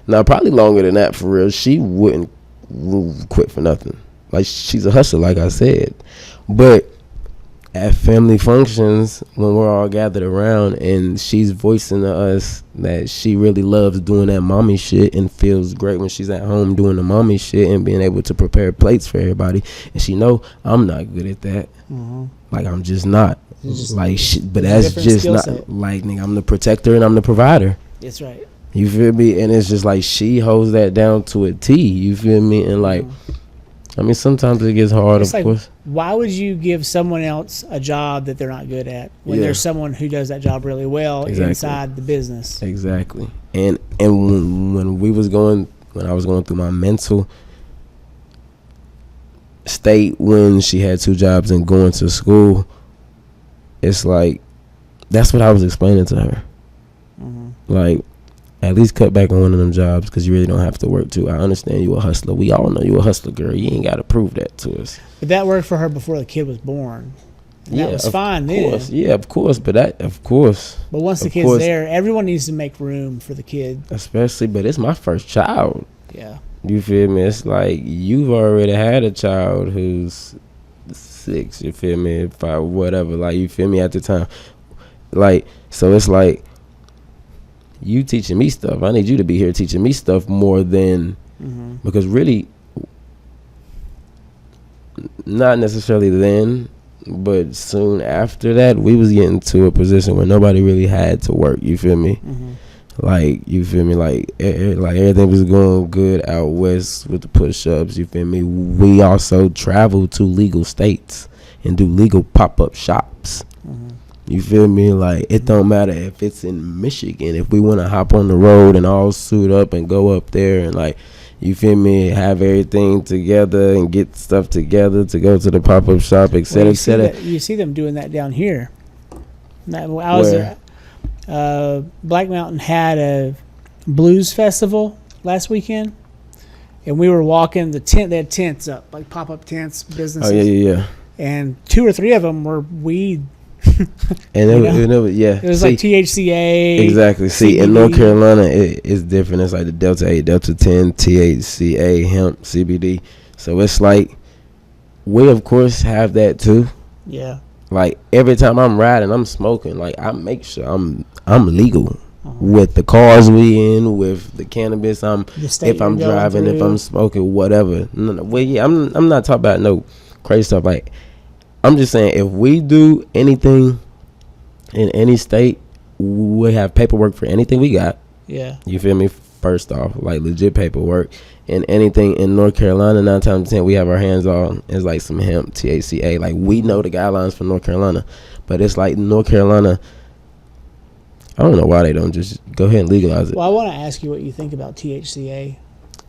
now probably longer than that for real, she wouldn't quit for nothing. Like, she's a hustler, like I said. But at family functions, when we're all gathered around and she's voicing to us that she really loves doing that mommy shit and feels great when she's at home doing the mommy shit and being able to prepare plates for everybody, and she know I'm not good at that. Like, I'm just not. Like, but that's just not, like, nigga, I'm the protector and I'm the provider. That's right. You feel me? And it's just like she holds that down to a T. You feel me? And like, I mean, sometimes it gets hard, It's of like, course. why would you give someone else a job that they're not good at when there's someone who does that job really well inside the business? Exactly. And when I was going through my mental state when she had 2 jobs and going to school, it's like, that's what I was explaining to her. Like, at least cut back on one of them jobs because you really don't have to work too. I understand you a hustler. We all know you a hustler, girl. You ain't got to prove that to us. But that worked for her before the kid was born. And that was fine then. Yeah, of course. But once the kid's there, everyone needs to make room for the kid. Especially, but it's my first child. Yeah. You feel me? It's like you've already had a child who's 6. You feel me? 5, whatever. Like, you feel me? At the time, like, so it's like you teaching me stuff. I need you to be here teaching me stuff more than because really, not necessarily then, but soon after that, we was getting to a position where nobody really had to work. You feel me? Like, you feel me? Like everything was going good out west with the push-ups. You feel me? We also travel to legal states and do legal pop-up shops. You feel me? Like, it don't matter if it's in Michigan. If we want to hop on the road and all suit up and go up there and, like, you feel me, have everything together and get stuff together to go to the pop-up shop, et cetera, et cetera. You see them doing that down here. I was there. Black Mountain had a blues festival last weekend, and we were walking the tent. They had tents up, like pop-up tents, businesses. Oh, yeah. And 2 or 3 of them were weed. And it was like THCA. Exactly. See, CBD. in North Carolina, it's different. It's like the Delta 8, Delta 10, THCA, hemp, CBD. So it's like we, of course, have that too. Yeah. Like, every time I'm riding, I'm smoking. Like, I make sure I'm legal with the cars we in, with the cannabis. If I'm driving, if I'm smoking, whatever. Well, yeah, I'm not talking about no crazy stuff. Like, I'm just saying, if we do anything in any state, we have paperwork for anything we got. Yeah. You feel me? First off, like, legit paperwork. And anything in North Carolina, 9 times out of 10, we have our hands on is like some hemp, THCA. Like, we know the guidelines for North Carolina. But it's like North Carolina, I don't know why they don't just go ahead and legalize it. Well, I want to ask you what you think about THCA.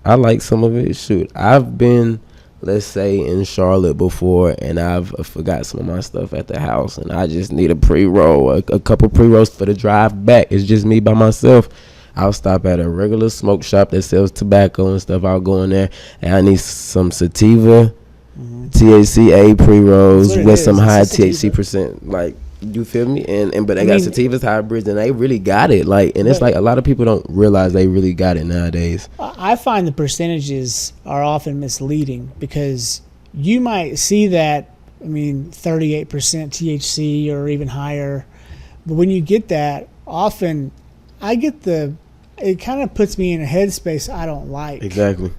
I like some of it. Shoot, I've been, let's say, in Charlotte before, and I've forgot some of my stuff at the house, and I just need a pre-roll, a couple pre-rolls for the drive back. It's just me by myself. I'll stop at a regular smoke shop that sells tobacco and stuff. I'll go in there, and I need some sativa, THCA pre-rolls with some high THC percent. Like, you feel me? But they got sativas, hybrids, and they really got it. Like, and it's like a lot of people don't realize they really got it nowadays. I find the percentages are often misleading because you might see that, 38% THC or even higher. But when you get that, often it kind of puts me in a headspace I don't like. Exactly.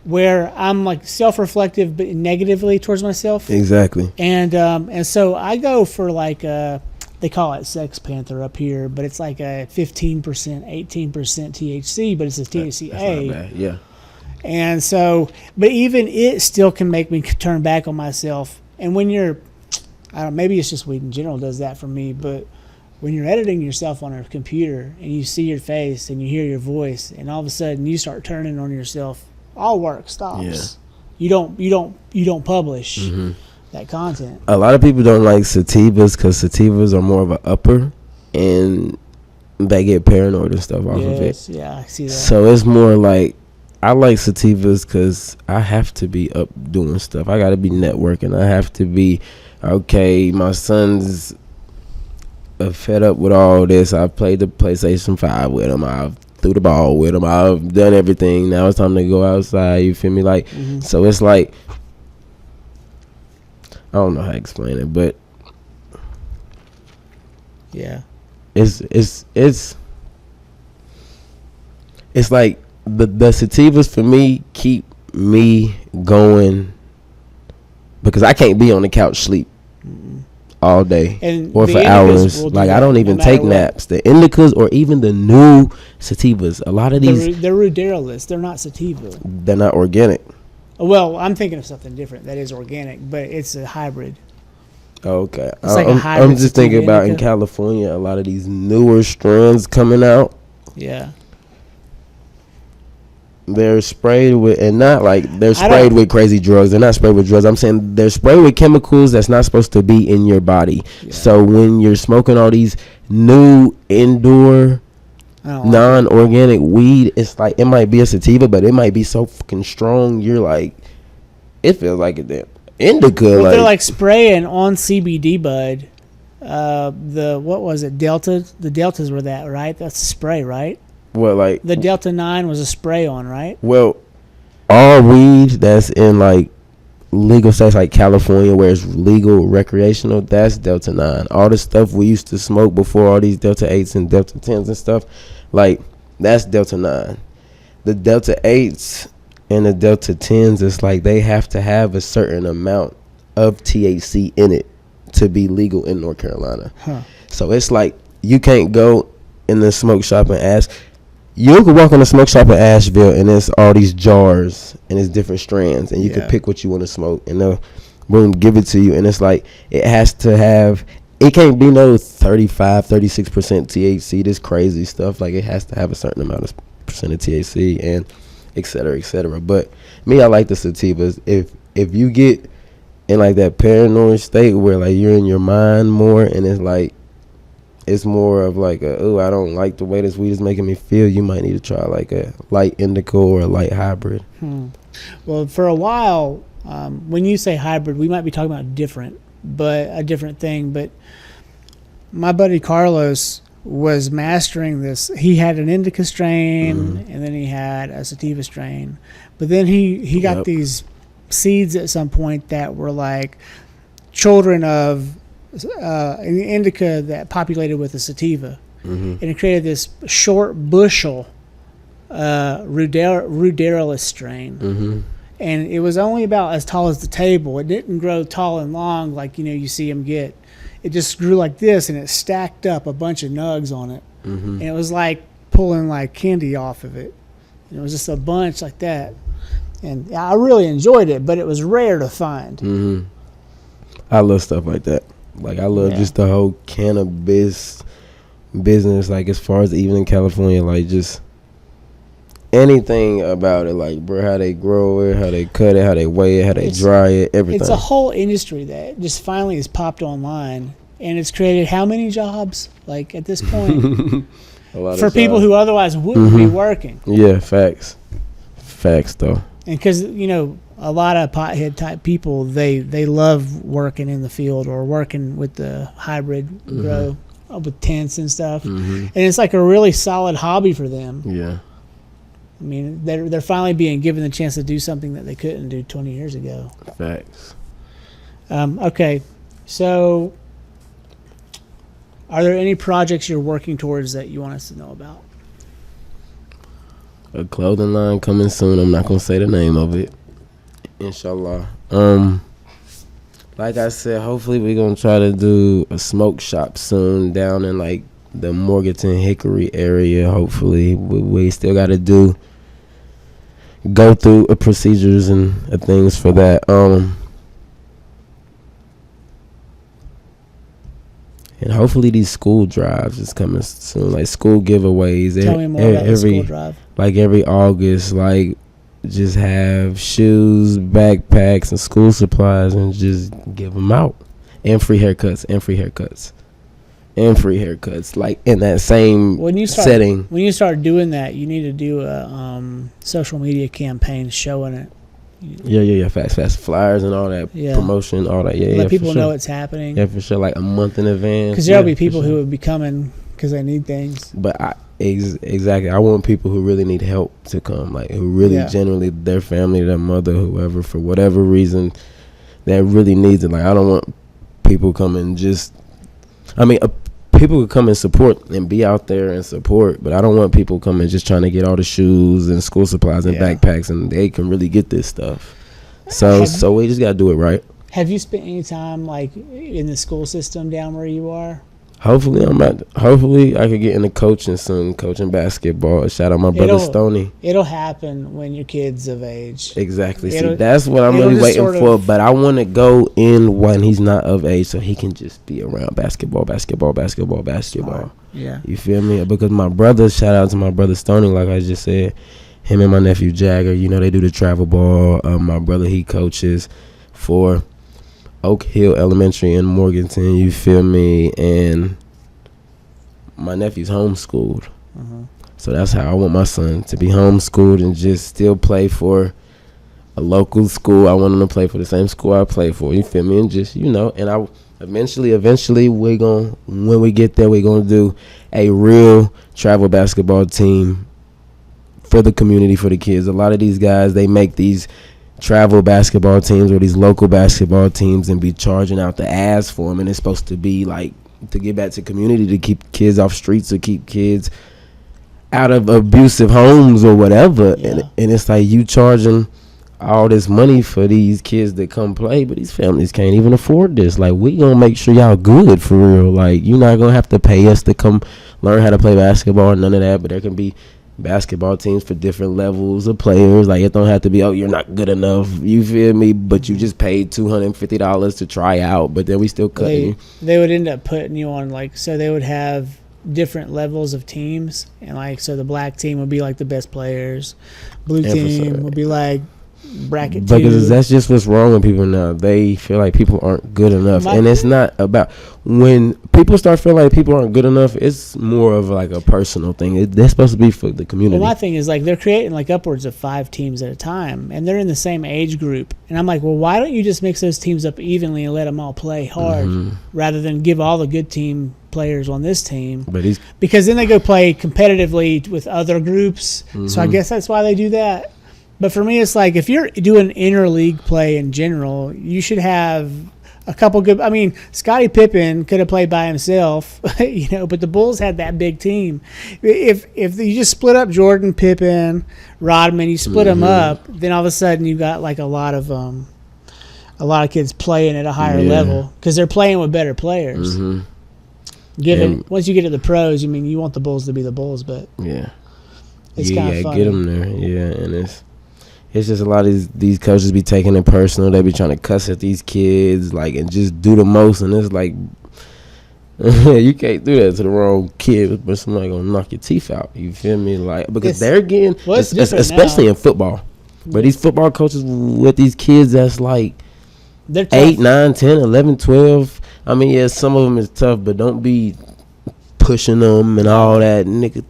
Where I'm like self-reflective but negatively towards myself. Exactly. And so I go for like they call it Sex Panther up here, but it's like a 15%, 18% THC, but it's a THCA. That's not bad. Yeah. And so, but even it still can make me turn back on myself. And when maybe it's just weed in general does that for me, but when you're editing yourself on a computer and you see your face and you hear your voice and all of a sudden you start turning on yourself, all work stops. Yeah. You don't publish that content. A lot of people don't like sativas because sativas are more of an upper, and they get paranoid and stuff off of it. Yeah, I see that. So it's more like, I like sativas because I have to be up doing stuff. I got to be networking. I have to be, okay, my son's fed up with all this. I've played the PlayStation 5 with him. I've threw the ball with him. I've done everything. Now it's time to go outside. You feel me? Like, so it's like, I don't know how to explain it, but yeah, it's like the sativas for me keep me going because I can't be on the couch sleep all day or for hours. Like, I don't even take naps. The indicas or even the new sativas, a lot of these, they're ruderolous. They're not sativa. They're not organic. Well, I'm thinking of something different that is organic, but it's a hybrid. Okay. It's like a hybrid. I'm just thinking about in California, a lot of these newer strands coming out. Yeah. They're sprayed with, and not like they're sprayed with crazy drugs. They're not sprayed with drugs. I'm saying they're sprayed with chemicals that's not supposed to be in your body. Yeah. So when you're smoking all these new indoor non-organic weed, it's like, it might be a sativa, but it might be so fucking strong. You're like, it feels like it. indica. But they're like spraying on CBD bud. What was it? Delta. The deltas were that, right? That's a spray, right? What, like The Delta 9 was a spray on, right? Well, all weed that's in like legal states like California, where it's legal recreational, that's Delta 9. All the stuff we used to smoke before, all these Delta 8s and Delta 10s and stuff, like that's Delta 9. The Delta 8s and the Delta 10s, it's like they have to have a certain amount of THC in it to be legal in North Carolina. So it's like you can't go in the smoke shop and ask. You could walk in the smoke shop in Asheville and it's all these jars and it's different strands and you can pick what you want to smoke and they'll boom, give it to you. And it's like it has to have, it can't be no 35, 36% THC, this crazy stuff. Like it has to have a certain amount of percent of THC and et cetera, et cetera. But me, I like the sativas. If you get in like that paranoid state where like you're in your mind more and it's like, it's more of like I don't like the way this weed is making me feel, you might need to try like a light indica or a light hybrid. Well, for a while, when you say hybrid, we might be talking about a different thing. But my buddy Carlos was mastering this. He had an indica strain and then he had a sativa strain. But then he got these seeds at some point that were like children of an indica that populated with a sativa, and it created this short bushel ruderolus strain, and it was only about as tall as the table. It didn't grow tall and long like you see them get. It just grew like this, and it stacked up a bunch of nugs on it, and it was like pulling like candy off of it. And it was just a bunch like that, and I really enjoyed it, but it was rare to find. I love stuff like that. Like I love just the whole cannabis business, like as far as even in California, like just anything about it, like bro, how they grow it, how they cut it, how they weigh it, how they dry it, everything. It's a whole industry that just finally has popped online, and it's created how many jobs? Like at this point, a lot for of people jobs. who otherwise wouldn't be working. Yeah, facts though. And because a lot of pothead type people, they love working in the field or working with the hybrid grow with tents and stuff, and it's like a really solid hobby for them. Yeah, I mean, they're finally being given the chance to do something that they couldn't do 20 years ago. facts. Okay, so are there any projects you're working towards that you want us to know about? A clothing line coming soon. I'm not gonna say the name of it. Inshallah. Like I said, hopefully we're gonna try to do a smoke shop soon down in like the Morganton Hickory area. Hopefully we still got to go through procedures and things for that. And hopefully these school drives is coming soon, like school giveaways. Tell me more about the school drive. Like every August, like just have shoes, backpacks, and school supplies, and just give them out. And free haircuts, like in that same setting. When you start doing that, you need to do a social media campaign showing it. Yeah. Fast flyers and all that promotion, all that. Let people know sure. it's happening. Yeah, for sure. Like a month in advance. Because there'll be people who would be coming because they need things. But exactly, I want people who really need help to come, like who really genuinely, their family, their mother, whoever, for whatever reason, that really needs it. Like I don't want people coming people could come and support and be out there and support, but I don't want people coming just trying to get all the shoes and school supplies and backpacks, and they can really get this stuff. So we just gotta do it right. Have you spent any time like in the school system down where you are? Hopefully I could get into coaching soon, coaching basketball. Shout out my brother Stoney. It'll happen when your kid's of age. Exactly. See, that's what I'm really waiting for. But I want to go in when he's not of age, so he can just be around basketball. Smart. Yeah. You feel me? Because my brother, shout out to my brother Stoney, like I just said, him and my nephew Jagger, they do the travel ball. My brother, he coaches for Oak Hill Elementary in Morganton, you feel me? And my nephew's homeschooled. So that's how I want my son to be homeschooled and just still play for a local school. I want them to play for the same school I play for. You feel me? And just, and I eventually when we get there, we're gonna do a real travel basketball team for the community, for the kids. A lot of these guys, they make these travel basketball teams or these local basketball teams and be charging out the ass for them, and it's supposed to be like to get back to community, to keep kids off streets, to keep kids out of abusive homes or whatever. And it's like you charging all this money for these kids that come play, but these families can't even afford this. Like, we gonna make sure y'all good for real. Like, you're not gonna have to pay us to come learn how to play basketball, none of that. But there can be basketball teams for different levels of players. Like, it don't have to be, oh, you're not good enough, you feel me, but you just paid $250 to try out, but then we still cutting you. They would end up putting you on, like, so they would have different levels of teams, and like, so the black team would be like the best players, blue team would be like bracket two. Because that's just what's wrong with people now. They feel like people aren't good enough. And it's not about, when people start feeling like people aren't good enough, it's more of like a personal thing. That's supposed to be for the community. Well, my thing is, like, they're creating like upwards of 5 teams at a time, and they're in the same age group. And I'm like, well, why don't you just mix those teams up evenly and let them all play hard, rather than give all the good team players on this team? Because then they go play competitively with other groups. So I guess that's why they do that. But for me, it's like, if you're doing interleague play in general, you should have a couple good. I mean, Scottie Pippen could have played by himself, but the Bulls had that big team. If you just split up Jordan, Pippen, Rodman, you split them up, then all of a sudden you got like a lot of kids playing at a higher level because they're playing with better players. Once you get to the pros, you want the Bulls to be the Bulls, but it's kind of funny. Get them there, and it's just a lot of these coaches be taking it personal. They be trying to cuss at these kids, like, and just do the most. And it's like, you can't do that to the wrong kid, but somebody gonna knock your teeth out. You feel me? Like, because they're getting, especially in football. But these football coaches with these kids that's like 8, 9, 10, 11, 12. I mean, yeah, some of them is tough, but don't be pushing them and all that, nigga.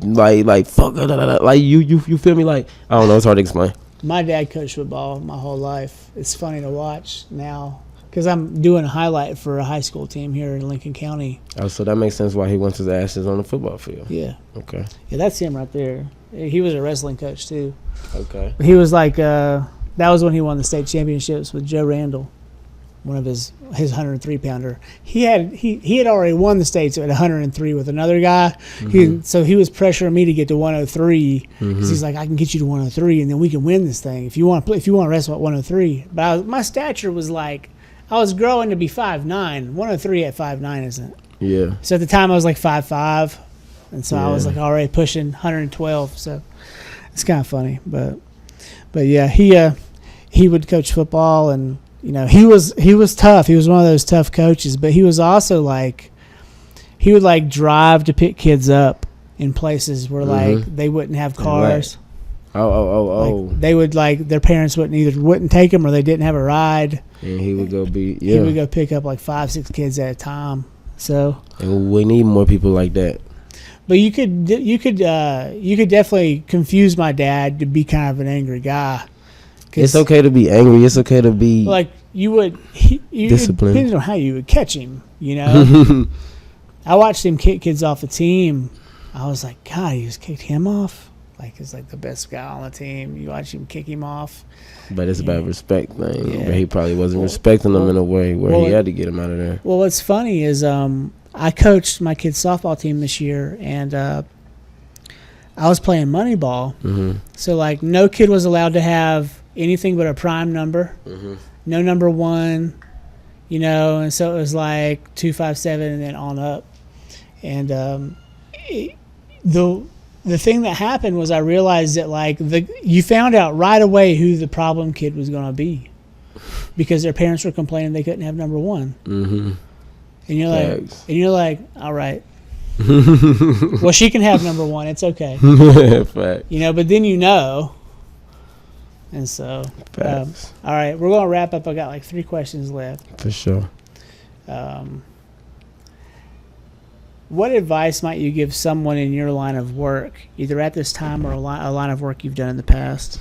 Like fuck, like you feel me? Like, I don't know, it's hard to explain. My dad coached football my whole life. It's funny to watch now because I'm doing a highlight for a high school team here in Lincoln County. Oh, so that makes sense why he wants his asses on the football field. Yeah. Okay. Yeah, that's him right there. He was a wrestling coach too. Okay. He was like, that was when he won the state championships with Joe Randall, one of his 103-pounder. He had already won the states at 103 with another guy. So he was pressuring me to get to 103 because he's like, I can get you to 103 and then we can win this thing if you want to wrestle at 103. But my stature was like, I was growing to be 5'9". 103 at 5'9" isn't. Yeah. So at the time I was like 5'5", and so I was like already pushing 112. So it's kind of funny, but yeah, he would coach football and. He was tough. He was one of those tough coaches, but he was also like, he would like drive to pick kids up in places where like they wouldn't have cars. Like, they would like, their parents wouldn't take them or they didn't have a ride. And he would go he would go pick up like 5-6 kids at a time. So. And we need more people like that. But you could definitely confuse my dad to be kind of an angry guy. It's okay to be angry. It's okay to be like disciplined. It depends on how you would catch him. I watched him kick kids off the team. I was like, God, he just kicked him off. Like, he's like the best guy on the team. You watch him kick him off. But it's about respect, man. Yeah. But he probably wasn't respecting them in a way where he had to get him out of there. Well, what's funny is I coached my kids' softball team this year, and I was playing Moneyball. So like, no kid was allowed to have anything but a prime number, no number 1, and so it was like 2, 5, 7, and then on up. And the thing that happened was I realized that like you found out right away who the problem kid was going to be because their parents were complaining they couldn't have number 1. And you're like, all right. Well, she can have number 1. It's okay. Fact. But then and so, all right, we're going to wrap up. I got like 3 questions left. For sure. What advice might you give someone in your line of work, either at this time or a line of work you've done in the past?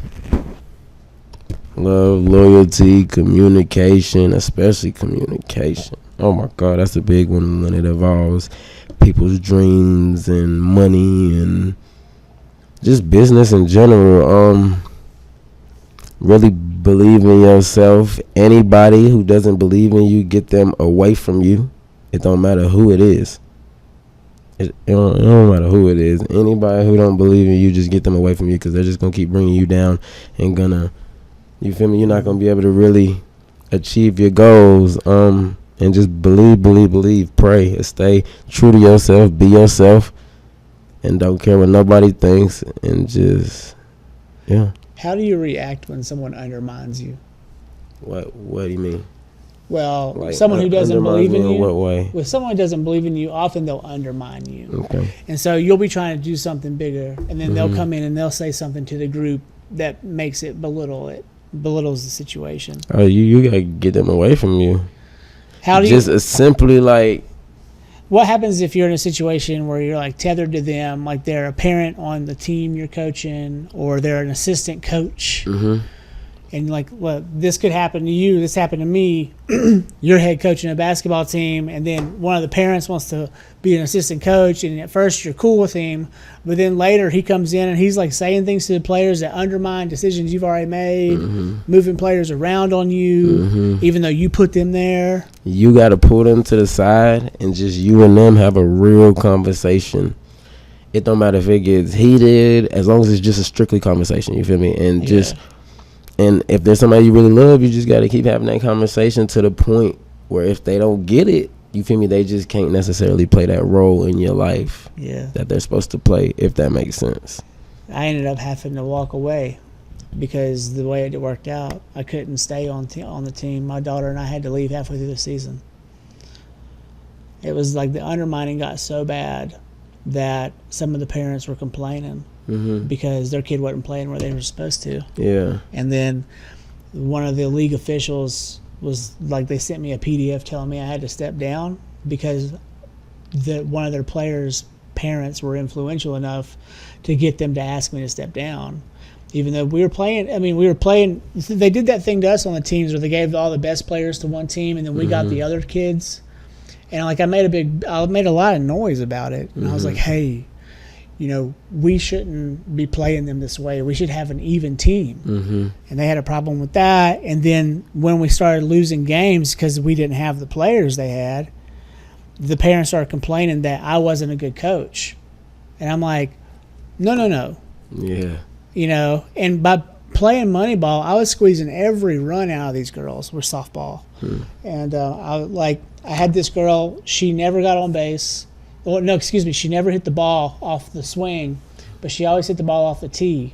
Love, loyalty, communication, especially communication. Oh my God, that's a big one when it involves people's dreams and money and just business in general. Really believe in yourself. Anybody who doesn't believe in you, get them away from you. It don't matter who it is. It don't matter who it is. Anybody who don't believe in you, just get them away from you, because they're just going to keep bringing you down and gonna, you feel me? You're not going to be able to really achieve your goals. And just believe, pray, and stay true to yourself, be yourself, and don't care what nobody thinks, and just, yeah. How do you react when someone undermines you? What do you mean? Well, Like, someone who doesn't believe in you. What way? With someone who doesn't believe in you, often they'll undermine you. Okay. And so you'll be trying to do something bigger, and then they'll come in and they'll say something to the group that makes it belittles the situation. Oh, you gotta get them away from you. How do you? Just simply like. What happens if you're in a situation where you're like tethered to them, like they're a parent on the team you're coaching, or they're an assistant coach, and like, well, this could happen to you. This happened to me. You're head coaching a basketball team, and then one of the parents wants to be an assistant coach, and at first you're cool with him, but then later he comes in and he's like saying things to the players that undermine decisions you've already made, moving players around on you, even though you put them there. You got to pull them to the side and just you and them have a real conversation. It don't matter if it gets heated, as long as it's just a strictly conversation. You feel me? And just, and if there's somebody you really love, you just got to keep having that conversation to the point where if they don't get it, you feel me, they just can't necessarily play that role in your life that they're supposed to play, if that makes sense. I ended up having to walk away because the way it worked out, I couldn't stay on the team. My daughter and I had to leave halfway through the season. It was like the undermining got so bad that some of the parents were complaining because their kid wasn't playing where they were supposed to. Yeah. And then one of the league officials was like, they sent me a PDF telling me I had to step down because one of their players' parents were influential enough to get them to ask me to step down. Even though we were playing, they did that thing to us on the teams where they gave all the best players to one team and then we got the other kids. And like I made a lot of noise about it. And I was like, hey, we shouldn't be playing them this way. We should have an even team. And they had a problem with that. And then when we started losing games because we didn't have the players they had, the parents started complaining that I wasn't a good coach. And I'm like, no. Yeah. And by playing Moneyball, I was squeezing every run out of these girls with softball. And I had this girl, she never got on base. Well, no, excuse me, she never hit the ball off the swing, but she always hit the ball off the tee.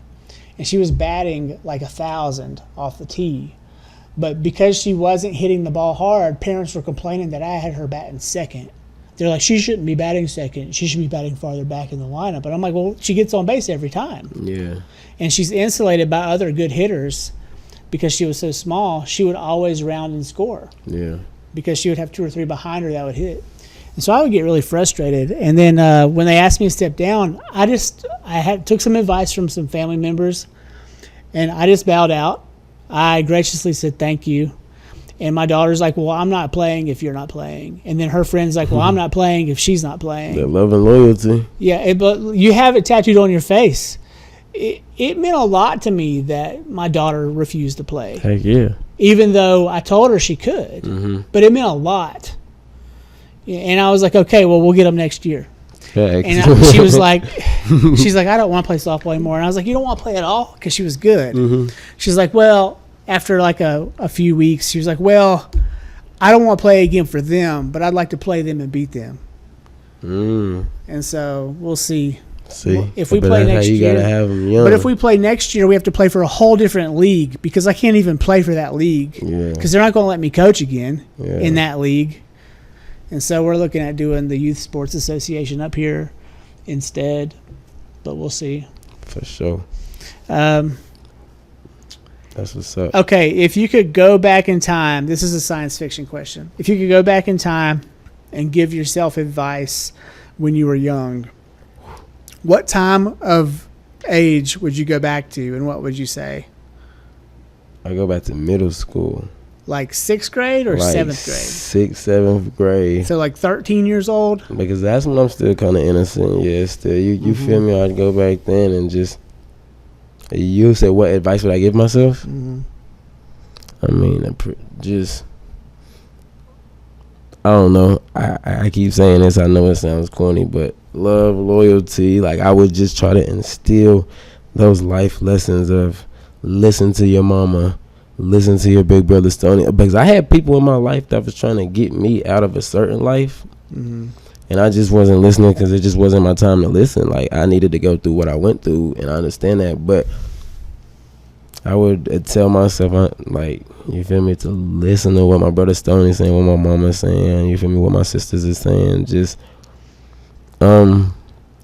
And she was batting like 1,000 off the tee. But because she wasn't hitting the ball hard, parents were complaining that I had her batting second. They're like, she shouldn't be batting second. She should be batting farther back in the lineup. But I'm like, well, she gets on base every time. Yeah. And she's insulated by other good hitters because she was so small. She would always round and score. Yeah. Because she would have 2 or 3 behind her that would hit. And so I would get really frustrated. And then when they asked me to step down, I took some advice from some family members, and I just bowed out. I graciously said thank you. And my daughter's like, well, I'm not playing if you're not playing. And then her friend's like, well, I'm not playing if she's not playing. That love and loyalty. Yeah, but you have it tattooed on your face. It meant a lot to me that my daughter refused to play. Heck yeah. Even though I told her she could. But it meant a lot. And I was like, okay, well, we'll get them next year. And she was like, I don't want to play softball anymore. And I was like, you don't want to play at all? Because she was good. She's like, well, after like a few weeks, she was like, well, I don't want to play again for them, but I'd like to play them and beat them. And so we'll see. If we play next year. Gotta have them young. But if we play next year, we have to play for a whole different league because I can't even play for that league. Because they're not going to let me coach again in that league. And so we're looking at doing the Youth Sports Association up here instead. But we'll see. For sure. That's what's up. Okay, if you could go back in time, this is a science fiction question. If you could go back in time and give yourself advice when you were young, what time of age would you go back to and what would you say? I go back to middle school. Like 6th grade or like 7th grade? 6th, 7th grade. So like 13 years old? Because that's when I'm still kind of innocent. Yeah, still. You feel me? I'd go back then and just... You said, what advice would I give myself? Mm-hmm. I mean, just... I don't know. I keep saying this. I know it sounds corny, but love, loyalty. Like, I would just try to instill those life lessons of listen to your mama, listen to your big brother Stoney. Because I had people in my life that was trying to get me out of a certain life. Mm-hmm. And I just wasn't listening because it just wasn't my time to listen. Like, I needed to go through what I went through, and I understand that. But I would tell myself, like, you feel me, to listen to what my brother Stoney saying, what my mama's saying, you feel me, what my sisters is saying. Just, I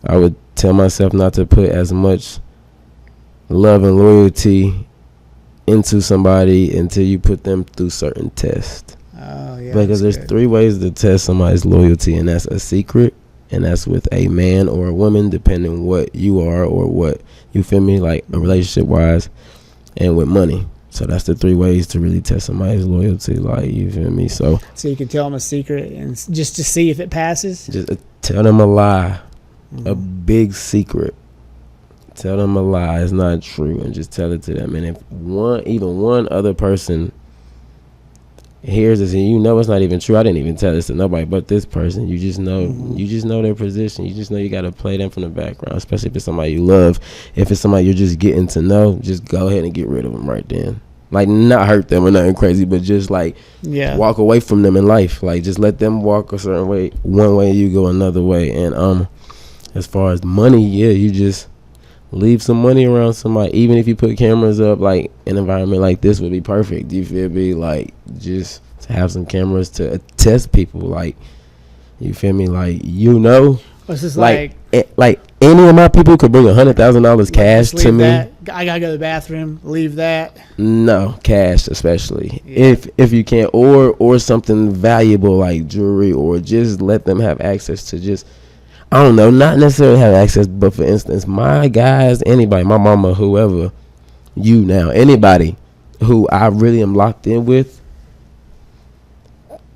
would tell myself not to put as much love and loyalty into somebody until you put them through certain tests. Oh, yeah. Because there's 3 ways to test somebody's loyalty, and that's a secret, and that's with a man or a woman, depending what you are or what, you feel me, like, relationship-wise, and with money. So that's the 3 ways to really test somebody's loyalty, like, you feel me? So you can tell them a secret and just to see if it passes? Just tell them a lie, a big secret. Tell them a lie, it's not true, and just tell it to them. And if even one other person hears this and you know it's not even true, I didn't even tell this to nobody but this person, you just know their position. You just know you got to play them from the background, especially if it's somebody you love. If it's somebody you're just getting to know, just go ahead and get rid of them right then. Like, not hurt them or nothing crazy, but just like walk away from them in life. Like, just let them walk a certain way, one way, you go another way. And as far as money, you just leave some money around somebody. Even if you put cameras up, like, an environment like this would be perfect. You feel me? Like, just to have some cameras to test people. Like, you feel me? Like, you know, It's just like any of my people could bring $100,000 cash to me. That. I gotta go to the bathroom. Leave that. No, cash especially. If you can, or something valuable like jewelry, or just let them have access to just, I don't know, not necessarily have access, but for instance, my guys, anybody, my mama, whoever, you now, anybody who I really am locked in with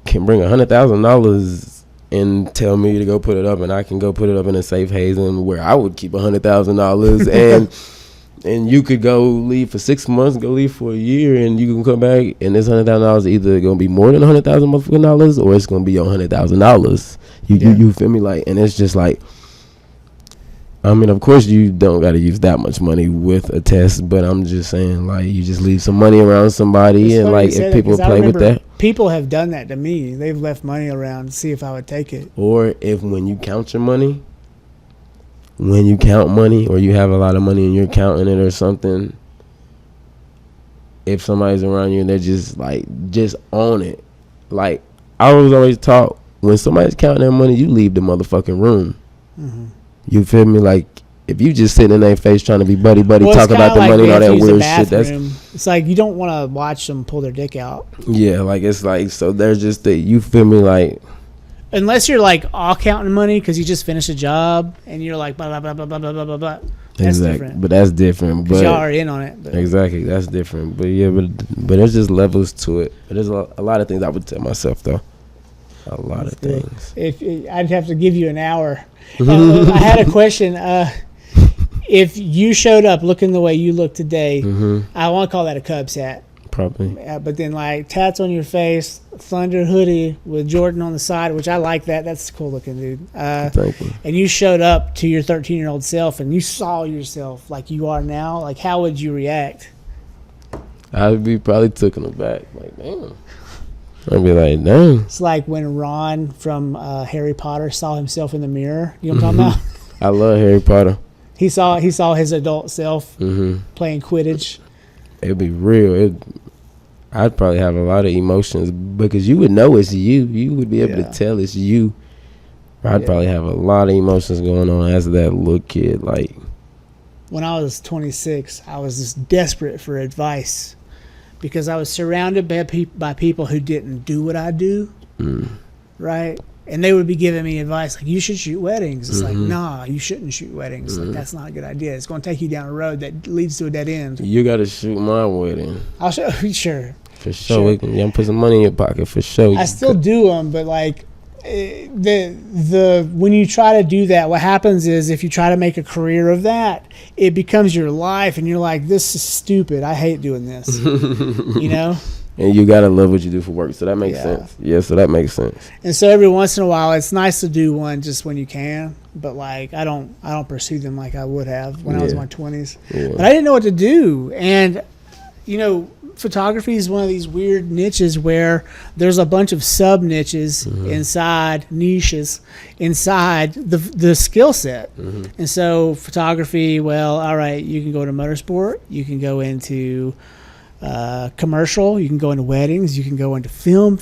can bring $100,000 and tell me to go put it up, and I can go put it up in a safe haven where I would keep $100,000 and you could go leave for 6 months, go leave for a year, and you can come back, and this $100,000 either gonna be more than $100,000 or it's gonna be your $100,000. You feel me? Like, and it's just like, I mean, of course you don't got to use that much money with a test, but I'm just saying, like, you just leave some money around somebody, it's and like, if people play with that, people have done that to me. They've left money around to see if I would take it. Or if when you count your money, when you count money, or you have a lot of money and you're counting it or something, if somebody's around you and they're just like, just on it. Like, I was always taught, when somebody's counting their money, you leave the motherfucking room. Mm-hmm. You feel me? Like, if you just sitting in their face trying to be buddy, talk about the money and all that weird shit. It's like, you don't want to watch them pull their dick out. Yeah, like, it's like, so they're just, you feel me? Like, unless you're like all counting money because you just finished a job and you're like blah blah blah blah blah blah blah blah. That's different. But that's different. But y'all are in on it. But. Exactly, that's different. But yeah, but there's just levels to it. But there's a lot of things I would tell myself though. A lot of things. I'd have to give you an hour. I had a question. If you showed up looking the way you look today, I want to call that a Cubs hat. Probably. But then, like, tats on your face, Thunder hoodie with Jordan on the side, which I like that. That's cool looking, dude. Thank you. And you showed up to your 13-year-old self, and you saw yourself like you are now. Like, how would you react? I'd be probably taken aback. Like, damn. I'd be like, dang. It's like when Ron from Harry Potter saw himself in the mirror. You know what I'm talking about? I love Harry Potter. He saw his adult self playing Quidditch. It'd be real. I'd probably have a lot of emotions because you would know it's you. You would be able to tell it's you. I'd probably have a lot of emotions going on as that little kid. Like, when I was 26, I was just desperate for advice because I was surrounded by people who didn't do what I do, right? And they would be giving me advice like, you should shoot weddings. It's like, nah, you shouldn't shoot weddings. Like, that's not a good idea. It's going to take you down a road that leads to a dead end. You got to shoot my wedding. I'll show you, sure. For sure. We can put some money in your pocket, for sure. I still do them, but like, the when you try to do that, what happens is if you try to make a career of that, it becomes your life, and you're like, this is stupid. I hate doing this. You know? And you gotta love what you do for work, so that makes sense. Yeah, so that makes sense. And so every once in a while, it's nice to do one just when you can. But like, I don't pursue them like I would have when I was in my 20s. Yeah. But I didn't know what to do, and you know, photography is one of these weird niches where there's a bunch of sub niches niches inside the skill set. And so photography, well, all right, you can go into motorsport, you can go into commercial, you can go into weddings, you can go into film,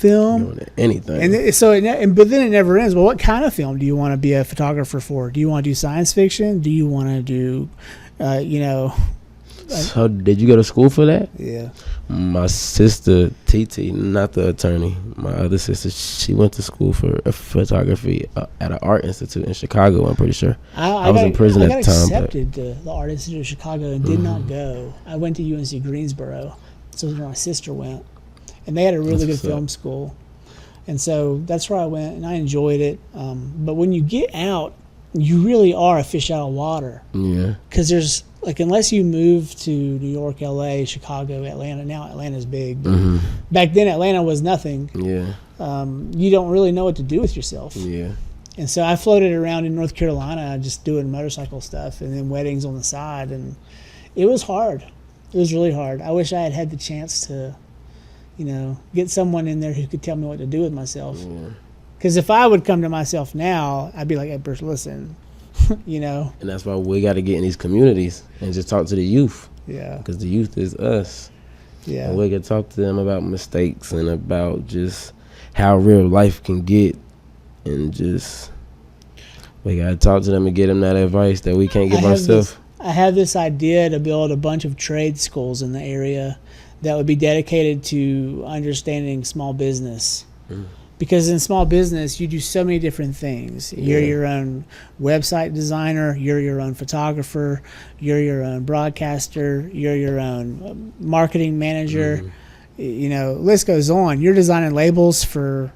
anything. And so, but then it never ends. Well, what kind of film do you want to be a photographer for? Do you want to do science fiction? Do you want to do, So did you go to school for that? Yeah. My sister, TT, not the attorney, my other sister, she went to school for photography at an art institute in Chicago, I'm pretty sure. I was in prison at the time. I got accepted to the Art Institute of Chicago and did not go. I went to UNC Greensboro. So where my sister went. And they had a really good film school. And so that's where I went, and I enjoyed it. But when you get out, you really are a fish out of water. Yeah. Because there's, like, unless you move to New York, LA, Chicago, Atlanta. Now Atlanta's big. Back then, Atlanta was nothing. Yeah. You don't really know what to do with yourself. Yeah. And so I floated around in North Carolina just doing motorcycle stuff and then weddings on the side. And it was hard. It was really hard. I wish I had had the chance to, get someone in there who could tell me what to do with myself. Because if I would come to myself now, I'd be like, hey, Bruce, listen, And that's why we got to get in these communities and just talk to the youth. Yeah. Because the youth is us. Yeah. And we can talk to them about mistakes and about just how real life can get. And just, we got to talk to them and get them that advice that we can't give ourselves. I have this idea to build a bunch of trade schools in the area that would be dedicated to understanding small business. Because in small business, you do so many different things. You're your own website designer. You're your own photographer. You're your own broadcaster. You're your own marketing manager. List goes on. You're designing labels for,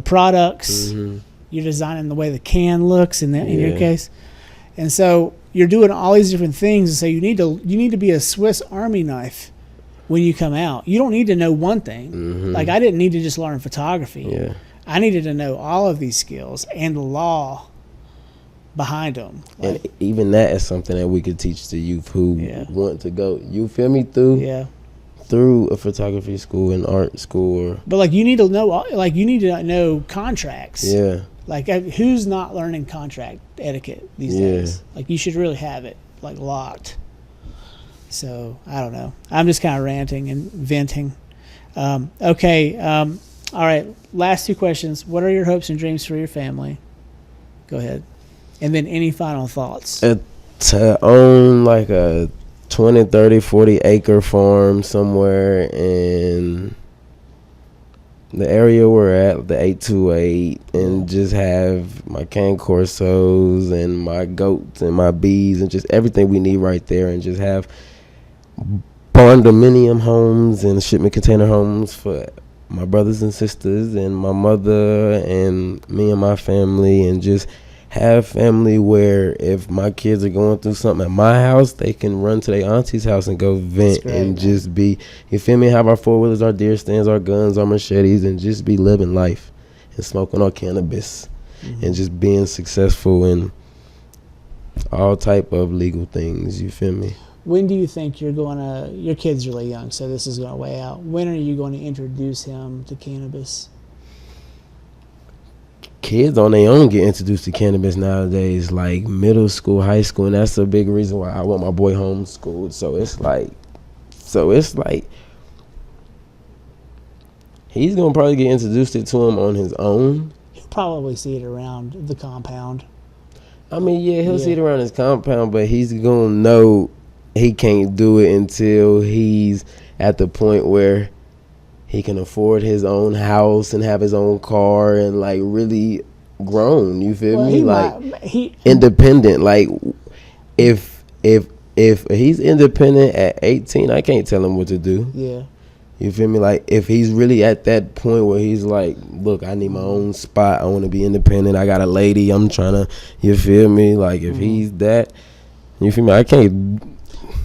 products. You're designing the way the can looks in your case. And so you're doing all these different things. And so you need to be a Swiss Army knife when you come out. You don't need to know one thing. Like, I didn't need to just learn photography. Yeah. I needed to know all of these skills and the law behind them. And even that is something that we could teach the youth who want to go, you feel me, through a photography school and art school. But you need to know contracts. Yeah. Like, who's not learning contract etiquette these days? Like, you should really have it locked. So I don't know. I'm just kind of ranting and venting. Okay. All right. Last two questions. What are your hopes and dreams for your family? Go ahead. And then any final thoughts? To own like a 20, 30, 40 acre farm somewhere in the area we're at, the 828, and just have my cane corsos and my goats and my bees and just everything we need right there, and just have condominium homes and shipment container homes for my brothers and sisters and my mother and me and my family, and just have family where if my kids are going through something at my house, they can run to their auntie's house and go vent and just be, you feel me, have our four-wheelers, our deer stands, our guns, our machetes, and just be living life and smoking our cannabis and just being successful in all type of legal things, you feel me? When do you think your kid's really young, so this is going to weigh out. When are you going to introduce him to cannabis? Kids on their own get introduced to cannabis nowadays, like middle school, high school, and that's a big reason why I want my boy homeschooled. So it's like he's gonna probably get introduced to him on his own. He'll probably see it around the compound. I mean, he'll see it around his compound, but he's gonna know he can't do it until he's at the point where he can afford his own house and have his own car and like really grown. You feel me? Like independent. Like if he's independent at 18, I can't tell him what to do. Yeah. You feel me? Like, if he's really at that point where he's like, look, I need my own spot. I want to be independent. I got a lady. I'm trying to, you feel me? Like, if he's that, you feel me? I can't.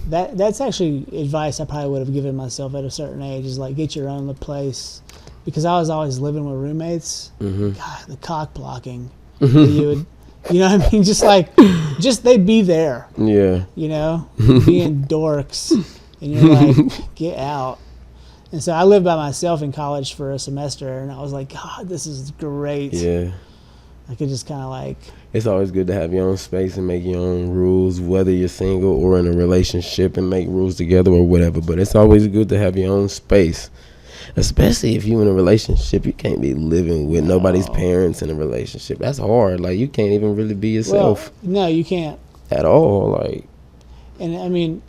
That's actually advice I probably would have given myself at a certain age, is like, get your own place. Because I was always living with roommates. God, the cock blocking. You know what I mean? Just they'd be there. Yeah. You know? Being dorks. And you're like, get out. And so I lived by myself in college for a semester, and I was like, God, this is great. Yeah. I could just kind of like... It's always good to have your own space and make your own rules, whether you're single or in a relationship, and make rules together or whatever. But it's always good to have your own space, especially if you're in a relationship. You can't be living with nobody's parents in a relationship. That's hard. Like, you can't even really be yourself. Well, no, you can't. At all. Like... And, I mean,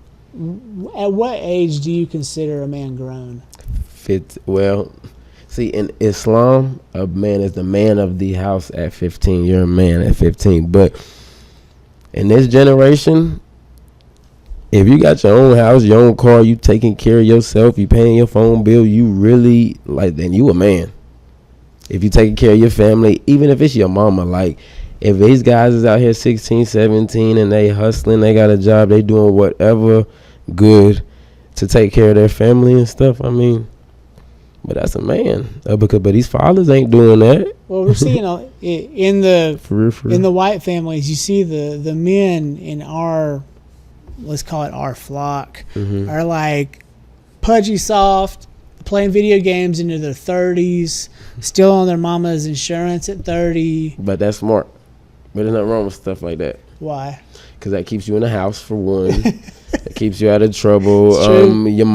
at what age do you consider a man grown? Well, see, in Islam, a man is the man of the house at 15. You're a man at 15. But in this generation, if you got your own house, your own car, you taking care of yourself, you paying your phone bill, you really, like, then you a man. If you taking care of your family, even if it's your mama, like, if these guys is out here 16, 17, and they hustling, they got a job, they doing whatever good to take care of their family and stuff, I mean... But that's a man, but these fathers ain't doing that. Well, we're seeing in the for real. In the white families, you see the men in our, let's call it our flock, are like pudgy soft, playing video games into their 30s, still on their mama's insurance at 30. But that's smart. But there's nothing wrong with stuff like that. Why? Because that keeps you in the house, for one. It keeps you out of trouble. Your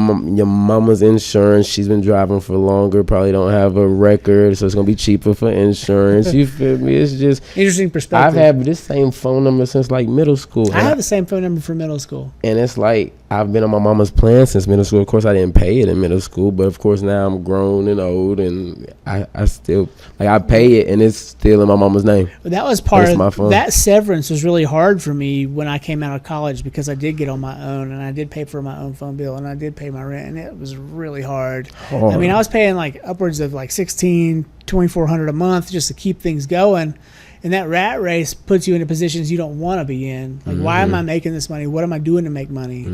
mama's insurance, she's been driving for longer, probably don't have a record, so it's going to be cheaper for insurance. You feel me? It's just... Interesting perspective. I've had this same phone number since, like, middle school. I have the same phone number for middle school. And it's like, I've been on my mama's plan since middle school. Of course, I didn't pay it in middle school, but of course, now I'm grown and old, and I still... Like, I pay it, and it's still in my mama's name. But that was part of... my phone. That severance was really hard for me when I came out of college, because I did get on my own, and I did pay for my own phone bill, and I did pay my rent, and it was really hard. I mean, I was paying like upwards of like $2,400 a month just to keep things going, and that rat race puts you into positions you don't want to be in. Like, why am I making this money? What am I doing to make money?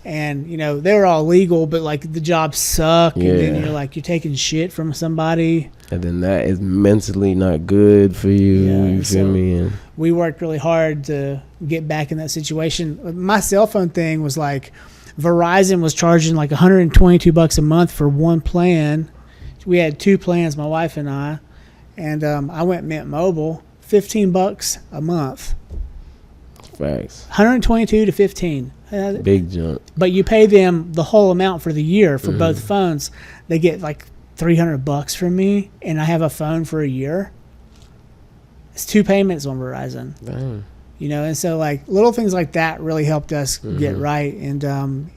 And, you know, they were all legal, but like the jobs suck, and then you're like, you're taking shit from somebody. And then that is mentally not good for you. You feel me? And we worked really hard to get back in that situation. My cell phone thing was like, Verizon was charging like $122 a month for one plan. We had two plans, my wife and I, and I went Mint Mobile, $15 a month. Facts. 122 to 15. Big jump. But you pay them the whole amount for the year for both phones. They get like $300 from me, and I have a phone for a year. It's 2 payments on Verizon. Dang. You know, and so like little things like that really helped us get right. And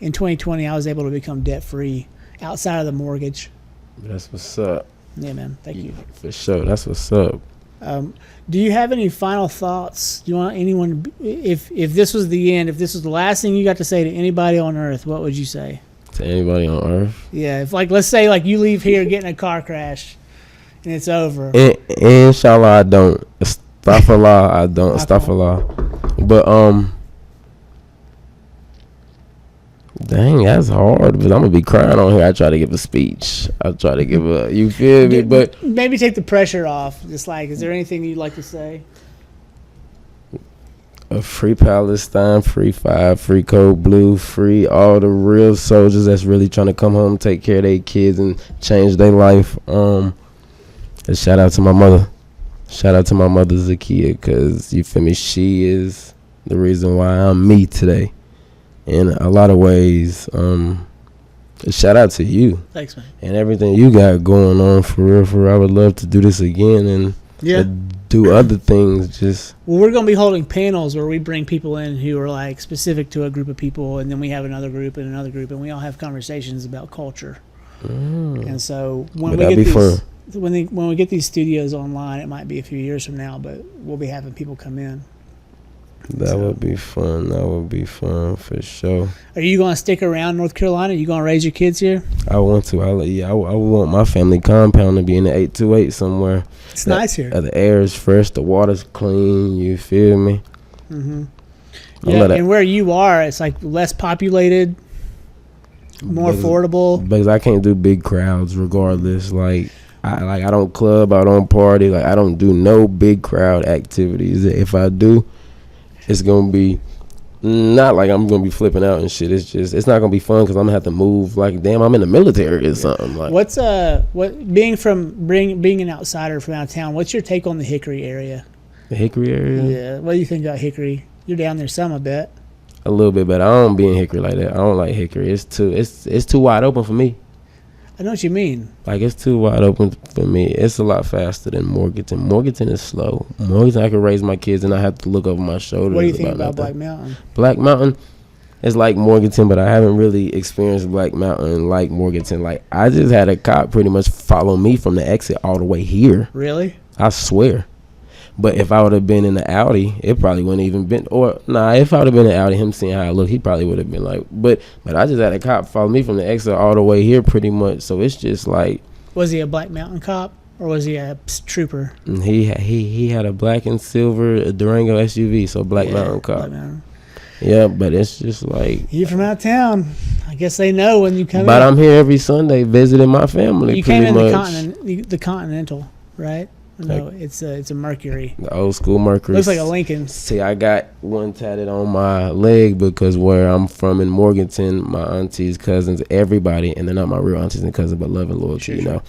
in 2020, I was able to become debt free outside of the mortgage. That's what's up. Yeah, man. Thank you. For sure. That's what's up. Do you have any final thoughts? Do you want anyone, if this was the end, if this was the last thing you got to say to anybody on earth, what would you say? To anybody on earth? Yeah, if like, let's say like you leave here, get in a car crash, and it's over. Inshallah, I don't. Astaghfirullah, I don't. Astaghfirullah. But dang, that's hard. But I'm gonna be crying on here. I try to give a speech. I try to give a. You feel me? But maybe take the pressure off. Just like, is there anything you'd like to say? Free Palestine, free Five, free Code Blue, free all the real soldiers that's really trying to come home, take care of their kids, and change their life. And shout out to my mother. Shout out to my mother, Zakia, because, you feel me, she is the reason why I'm me today. In a lot of ways, shout out to you. Thanks, man. And everything you got going on, for real. I would love to do this again and do other things. Just well, we're going to be holding panels where we bring people in who are like specific to a group of people, and then we have another group, and we all have conversations about culture. And so when But we that'd get be these, fun. when we get these studios online, it might be a few years from now, but we'll be having people come in. That would be fun. That would be fun for sure. Are you going to stick around North Carolina? Are you going to raise your kids here? I want to. I want my family compound to be in the 828 somewhere. It's nice here. The air is fresh. The water's clean. You feel me? Mm-hmm. Yeah, and where you are, it's like less populated, more affordable. Because I can't do big crowds regardless. Like I don't club. I don't party. Like I don't do no big crowd activities. If I do, it's gonna be not like I'm gonna be flipping out and shit. It's not gonna be fun because I'm gonna have to move. Like damn, I'm in the military or something. Like being an outsider from out of town? What's your take on the Hickory area? The Hickory area? Yeah. What do you think about Hickory? You're down there some, I bet. A little bit, but I don't be in Hickory like that. I don't like Hickory. It's too wide open for me. I know what you mean. Like it's too wide open for me. It's a lot faster than Morganton. Morganton is slow. Morganton, I can raise my kids and I have to look over my shoulder. What do you think about Black Mountain? Black Mountain is like Morganton, but I haven't really experienced Black Mountain like Morganton. Like I just had a cop pretty much follow me from the exit all the way here. Really? I swear. But if I would have been in the Audi, it probably wouldn't even been. Or if I would have been in the Audi, him seeing how I look, he probably would have been like. But I just had a cop follow me from the exit all the way here, pretty much. So it's just like. Was he a Black Mountain cop or was he a trooper? He had a black and silver Durango SUV, so Black Mountain cop. Black Mountain. Yeah, but it's just like. You're from out of town. I guess they know when you come. But I'm here every Sunday visiting my family. You came in the Continental, right? No, it's a Mercury. The old school Mercury. Looks like a Lincoln. See, I got one tatted on my leg because where I'm from in Morganton, my aunties, cousins, everybody, and they're not my real aunties and cousins, but love and loyalty, you know.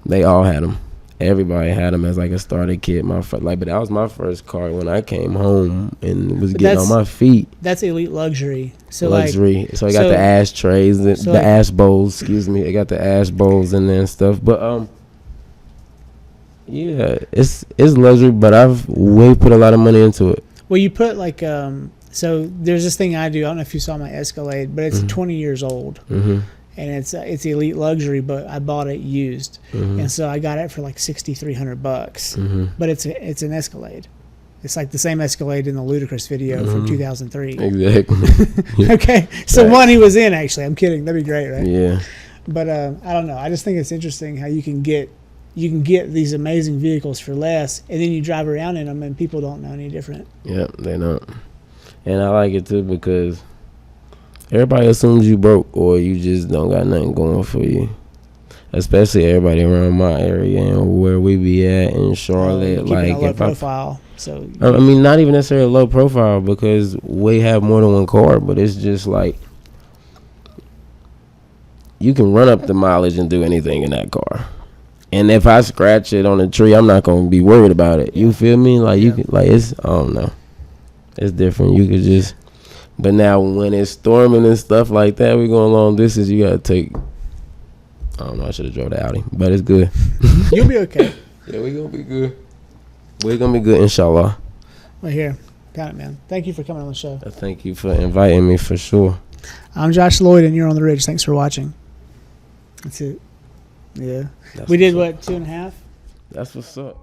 They all had them. Everybody had them as like a starter kit. But that was my first car when I came home and was getting on my feet. That's elite luxury. So luxury. So I got the ashtrays, the ash bowls. Excuse me. I got the ash bowls in there and stuff. But yeah, it's luxury, but I've put a lot of money into it. Well, you put like so there's this thing I do. I don't know if you saw my Escalade, but it's 20 years old, and it's elite luxury. But I bought it used, and so I got it for like $6,300. But it's an Escalade. It's like the same Escalade in the Ludacris video from 2003. Exactly. Okay, so one he was in actually. I'm kidding. That'd be great, right? Yeah. But I don't know. I just think it's interesting how you can get these amazing vehicles for less, and then you drive around in them, and people don't know any different. Yep, they don't. And I like it too because everybody assumes you broke or you just don't got nothing going for you. Especially everybody around my area and where we be at in Charlotte. Like a low profile. So I mean, not even necessarily low profile because we have more than one car, but it's just like you can run up the mileage and do anything in that car. And if I scratch it on a tree, I'm not gonna be worried about it. You feel me? Like you can, like it's, I don't know, it's different. You could just, but now when it's storming and stuff like that, we going long distance. You gotta take. I don't know. I should have drove the Audi, but it's good. You'll be okay. Yeah, we gonna be good. We're gonna be good, inshallah. Right here, got it, man. Thank you for coming on the show. Thank you for inviting me for sure. I'm Josh Lloyd, and you're on the Ridge. Thanks for watching. That's it. Yeah. We did what, 2.5? That's what's up.